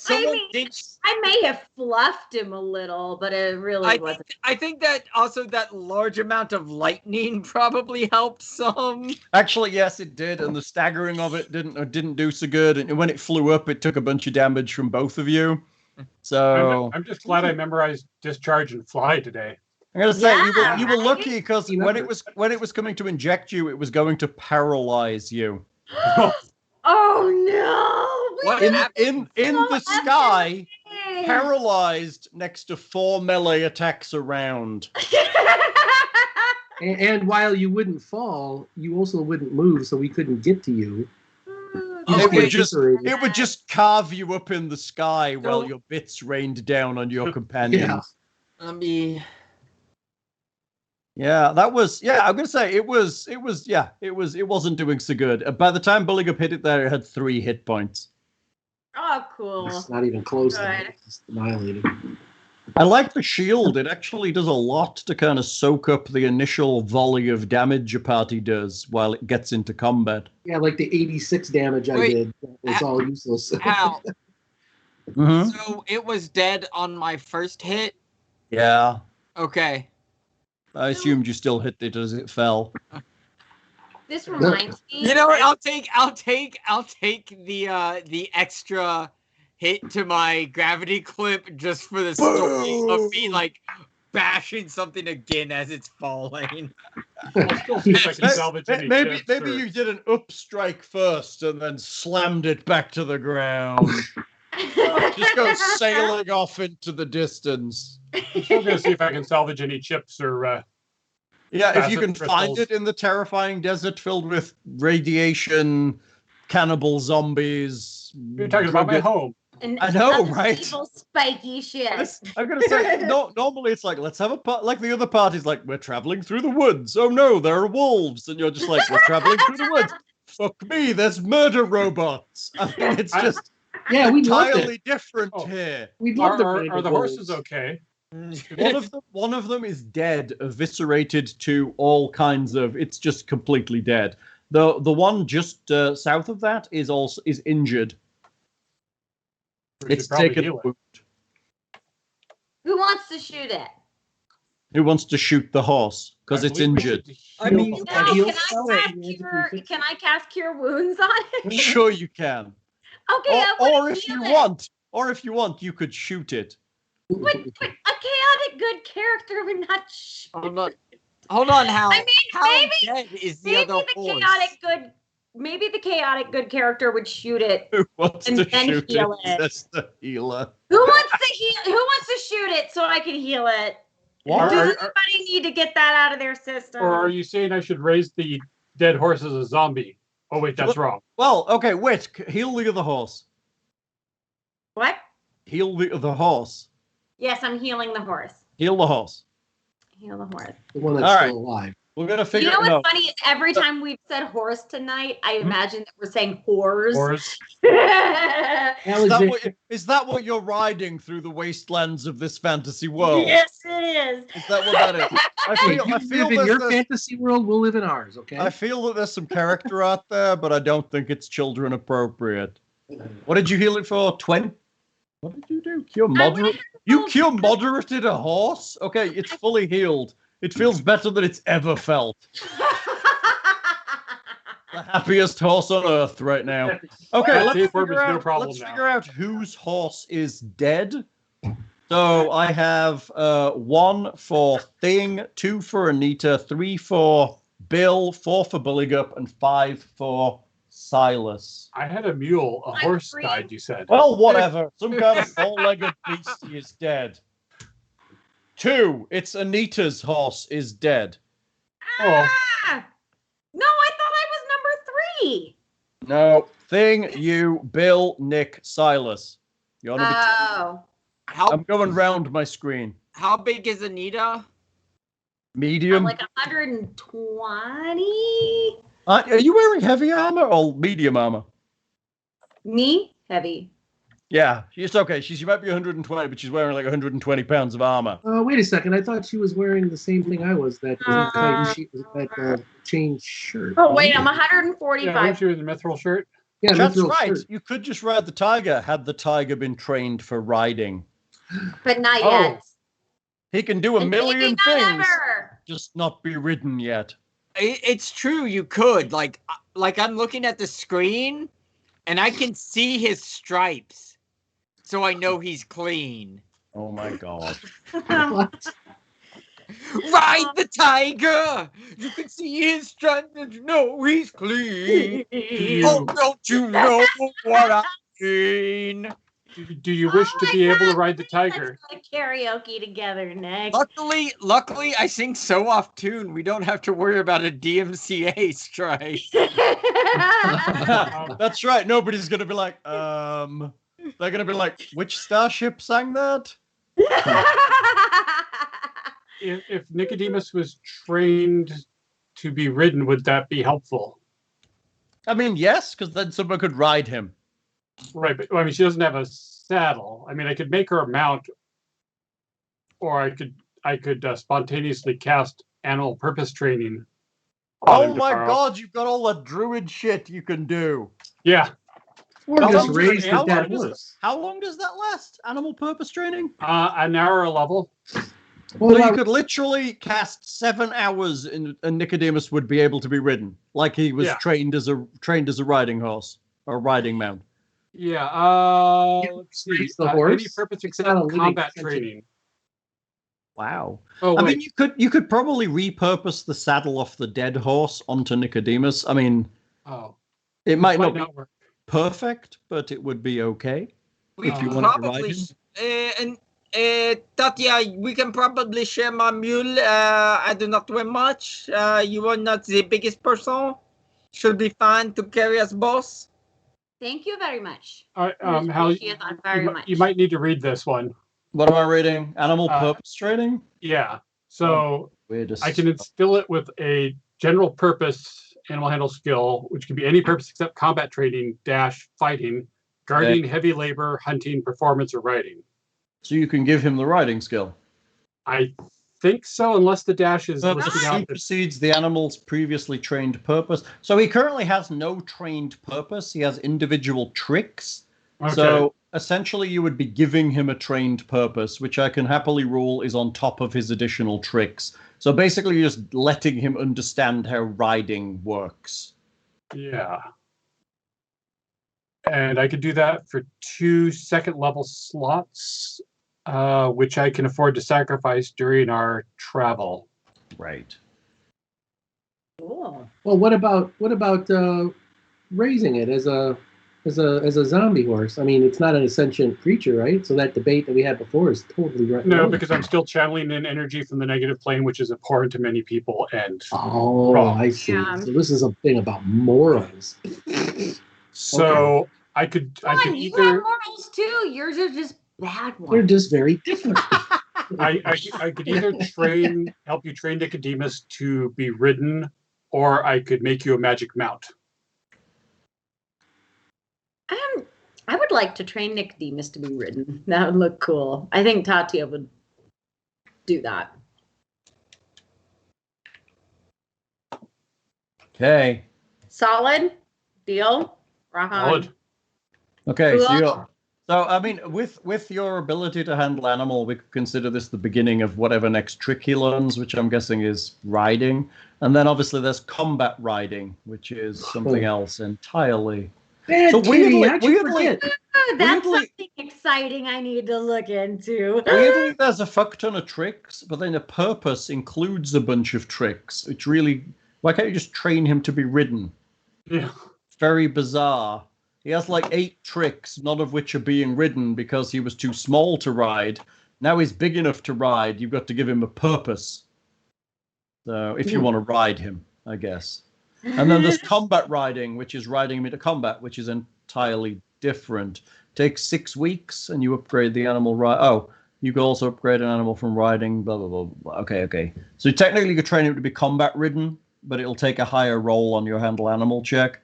I may have fluffed him a little, but it really wasn't. I think that also that large amount of lightning probably helped some. Actually, yes, it did, and the staggering of it didn't do so good. And when it flew up, it took a bunch of damage from both of you. So I'm just glad I memorized discharge and fly today. I'm gonna say you were lucky because when it was coming to inject you, it was going to paralyze you. Oh no! In the sky, paralyzed next to 4 melee attacks around. And while you wouldn't fall, you also wouldn't move, so we couldn't get to you. It would just carve you up in the sky while your bits rained down on your companions. Yeah, that was. Yeah, I'm gonna say it wasn't doing so good. By the time Buligup hit it, there it had 3 hit points. Oh, cool. It's not even close. It's annihilated. I like the shield. It actually does a lot to kind of soak up the initial volley of damage a party does while it gets into combat. Yeah, like the 86 damage I did. It's all useless. Ow. Mm-hmm. So it was dead on my first hit? Yeah. Okay. I assumed you still hit it as it fell. This reminds me. You know what? I'll take the extra hit to my gravity clip just for the story of me like bashing something again as it's falling. I'll still see if I can salvage any Maybe chips you did an up strike first and then slammed it back to the ground. Just go sailing off into the distance. I'm still going to see if I can salvage any chips or. Yeah, if you can find it in the terrifying desert filled with radiation, cannibal zombies. You're talking about my home. And I know, right? Evil spiky shit. I'm gonna say normally it's like let's have like the other party's like we're traveling through the woods. Oh no, there are wolves, and you're just like we're traveling through the woods. Fuck me, there's murder robots. I mean, it's just we entirely different here. We'd love are the horses okay? One of them is dead, eviscerated to all kinds of. It's just completely dead. The one just south of that is injured. It's taken a wound. Who wants to shoot it? Who wants to shoot the horse? Because it's injured. I mean, can I cast Cure Wounds on it? Sure you can. Okay, or if you want, you could shoot it. But a chaotic good character would not shoot. Hold on, Hal. I mean, how dead is the other horse? Maybe the chaotic good character would shoot it. Who wants and to then shoot heal it? That's the healer. Who wants to shoot it so I can heal it? What? Does anybody need to get that out of their system? Or are you saying I should raise the dead horse as a zombie? Oh wait, that's wrong. Well, okay, wait. Heal the other horse. What? Heal the other horse. Yes, I'm healing the horse. Heal the horse. Heal the horse. The one that's still alive. We're gonna figure. You know what's funny is every time we've said horse tonight, I imagine that we're saying whores. Horse. Is that what you're riding through the wastelands of this fantasy world? Yes, it is. Is that what that is? I feel live in your fantasy world, we'll live in ours, okay? I feel that there's some character out there, but I don't think it's children appropriate. What did you heal it for? 20? What did you do? Cure moderate? You cure moderated a horse? Okay, it's fully healed. It feels better than it's ever felt. The happiest horse on earth right now. Okay, let's figure out whose horse is dead. So I have 1 for Thing, 2 for Anita, 3 for Bill, 4 for Buligup, and 5 for Silas. I had a mule. A horse died, you said. Well, whatever. Some kind of four-legged beast is dead. 2, it's Anita's horse is dead. Oh. Ah! No, I thought I was number 3. No. Thing, you, Bill, Nick, Silas. You're number 2. Oh. I'm going round my screen. How big is Anita? Medium. I'm like 120. Are you wearing heavy armor or medium armor? Me? Heavy. Yeah, she's okay. She might be 120, but she's wearing like 120 pounds of armor. Wait a second. I thought she was wearing the same thing I was. That chain shirt. Oh wait, I'm Yeah, 145. aren't you in the mithril shirt? Yeah, That's mithril right. shirt. You could just ride the tiger had the tiger been trained for riding. But not Oh. yet. He can do a And million maybe not things, ever. just not be ridden yet. It's true, you could. Like I'm looking at the screen, and I can see his stripes, so I know he's clean. Oh my god. What? Ride the tiger! You can see his stripes and you know he's clean. Oh, don't you know what I mean? Do you wish to be able to ride the tiger? Let's go karaoke together, Nick. Luckily, I sing so off tune. We don't have to worry about a DMCA strike. That's right. Nobody's gonna be like, they're gonna be like, which starship sang that? If Nicodemus was trained to be ridden, would that be helpful? I mean, yes, because then someone could ride him. Right, but I mean, she doesn't have a saddle. I mean, I could make her a mount, or I could spontaneously cast animal purpose training. on him Oh my tomorrow. god, you've got all that druid shit you can do. Yeah, Or How just long raise does- the dead does- horse. How long does that last? Animal purpose training? an hour a level. Well, So you could literally cast 7 hours and Nicodemus would be able to be ridden, like he was Yeah. trained as a riding horse or riding mount. Yeah. Let's see. Raise the Any horse? purpose It's except not a living combat sentient. training. Wow. Oh, I wait. mean, you could probably repurpose the saddle off the dead horse onto Nicodemus. I mean, Oh, it might not be work. perfect, but it would be okay We if you Uh, want to ride probably, him. Tatia, we can probably share my mule. I do not weigh much. You are not the biggest person. Should be fine to carry us both. Thank you very much. All right, Hal, Appreciate that very much. you might need to read this one. What am I reading? Animal purpose training? Yeah. So Weirdest. I can instill it with a general purpose animal handle skill, which can be any purpose except combat training - fighting, guarding, heavy labor, hunting, performance, or riding. So you can give him the riding skill. I think so, unless the dash is That listing out. supersedes the animal's previously trained purpose. So he currently has no trained purpose. He has individual tricks. Okay. So essentially you would be giving him a trained purpose, which I can happily rule is on top of his additional tricks. So basically you're just letting him understand how riding works. Yeah. And I could do that for 2 second-level slots, which I can afford to sacrifice during our travel. Right. Cool. Well, what about raising it as a zombie horse? I mean, it's not an sentient creature, right? So that debate that we had before is totally right. No, because I'm still channeling in energy from the negative plane, which is abhorrent to many people. And Oh, Wrong. I see. Yeah. So this is a thing about morals. so I could Come on, you have either morals too. Yours are just bad They're ones. just very different. I could either help you train Nicodemus to be ridden, or I could make you a magic mount. I would like to train Nicodemus to be ridden. That would look cool. I think Tatia would do that. Okay. Solid deal. Rahan. Solid. Okay, so Cool. I mean, with your ability to handle animal, we could consider this the beginning of whatever next trick he learns, which I'm guessing is riding. And then obviously there's combat riding, which is something else entirely. Bad So Kitty, how'd you forget? That's Weirdly- something exciting I need to look into. Weirdly, there's a fuck ton of tricks, but then the purpose includes a bunch of tricks. It's really... Why can't you just train him to be ridden? Yeah. Very bizarre. He has like 8 tricks, none of which are being ridden because he was too small to ride. Now he's big enough to ride. You've got to give him a purpose. So if you want to ride him, I guess. And then there's combat riding, which is riding him into combat, which is entirely different. Takes 6 weeks, and you upgrade the animal. Oh, you can also upgrade an animal from riding. Blah blah blah. Blah. Okay. So technically, you could train him to be combat ridden, but it'll take a higher roll on your handle animal check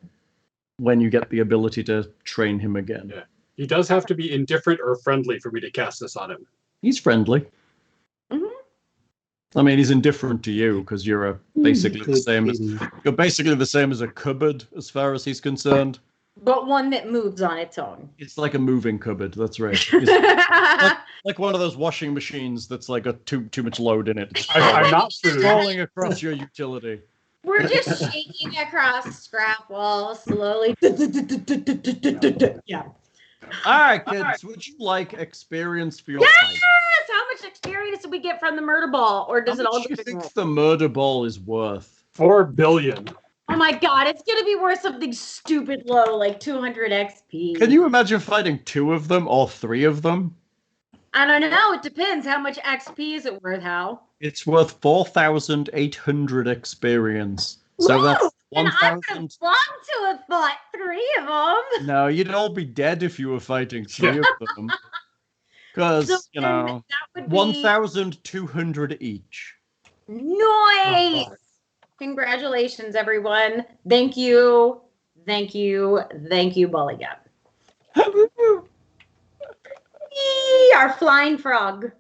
when you get the ability to train him again. Yeah. He does have to be indifferent or friendly for me to cast this on him. He's friendly. Mhm. I mean, he's indifferent to you because you're basically the same as Kitty. you're basically the same as a cupboard as far as he's concerned. But one that moves on its own. It's like a moving cupboard. That's right. It's like one of those washing machines that's like got too much load in it. It's I'm not food. falling across your utility. We're just shaking across scrap walls slowly. Yeah. All right, kids. Would you like experience for your Yes! fight? How much experience do we get from the Murderball? Or does How it all much do go you to think the murder ball is worth? 4 billion. Oh my god, it's gonna be worth something stupid low, like 200 XP. Can you imagine fighting 2 of them or 3 of them? I don't know. It depends. How much XP is it worth, Hal? It's worth 4,800 experience. So Woo! that's And I would 1,000. have loved to have fought 3 of them. No, you'd all be dead if you were fighting 3 of them. Because, So you then know, that would be 1,200 each. nice. Congratulations, everyone. Thank you. Thank you. Thank you, Buligup. Yee, our flying frog.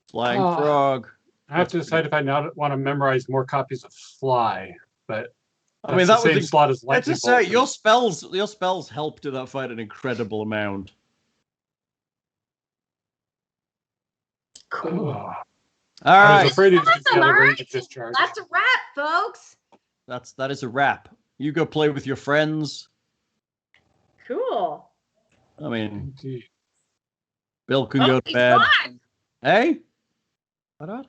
Flying Oh. frog. I have to decide if I now want to memorize more copies of Fly, but I mean, that's that the was same slot as let's Lightning just say Bolt. your spells helped in that fight an incredible amount. Cool. Oh, All I right, was afraid it was Awesome, the other all range right. of discharge. That's a wrap, folks. that is a wrap. You go play with your friends. Cool. I mean, Indeed. Bill can Oh, go to he's bed. gone. Hey, what?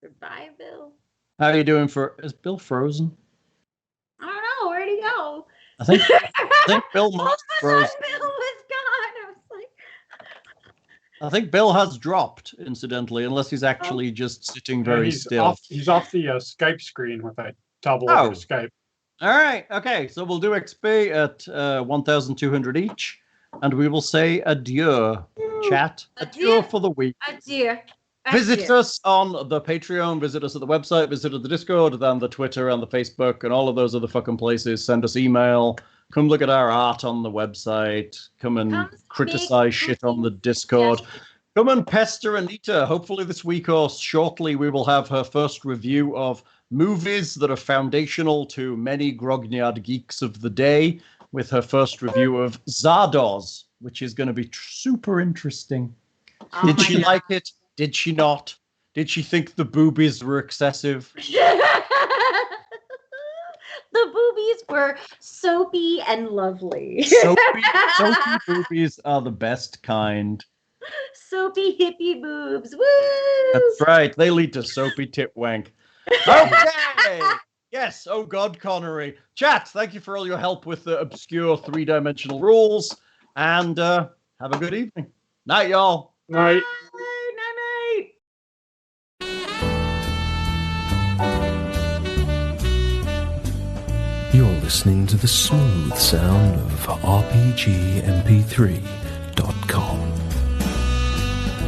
Goodbye, Bill. How are you doing? Is Bill frozen? I don't know. Where'd he go? I think Bill All must of a frozen. sudden, Bill was gone. I was like, I think Bill has dropped, incidentally, unless he's actually just sitting Yeah, very he's still. He's off the Skype screen with a toggle Oh. over to Skype. All right, okay, so we'll do XP at 1,200 each, and we will say adieu, chat. Adieu Adieu. for the week. adieu. Visit Adieu. us on the Patreon, visit us at the website, visit the Discord, then the Twitter and the Facebook, and all of those other fucking places. Send us email. Come look at our art on the website. Come and Come criticize make shit on the Discord. Yes. Come and pester Anita. Hopefully this week or shortly we will have her first review of movies that are foundational to many Grognard geeks of the day, with her first review of Zardoz, which is going to be super interesting. Oh Did my she God. like it? Did she not? Did she think the boobies were excessive? The boobies were soapy and lovely. Soapy boobies are the best kind. Soapy hippie boobs. Woo! That's right. They lead to soapy tip wank. Okay. Yes. Oh God, Connery. Chat. Thank you for all your help with the obscure 3-dimensional rules, and have a good evening. Night, y'all. Right. Night, night. You're listening to the smooth sound of RPGMP3.com.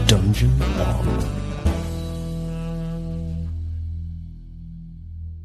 Dungeon on.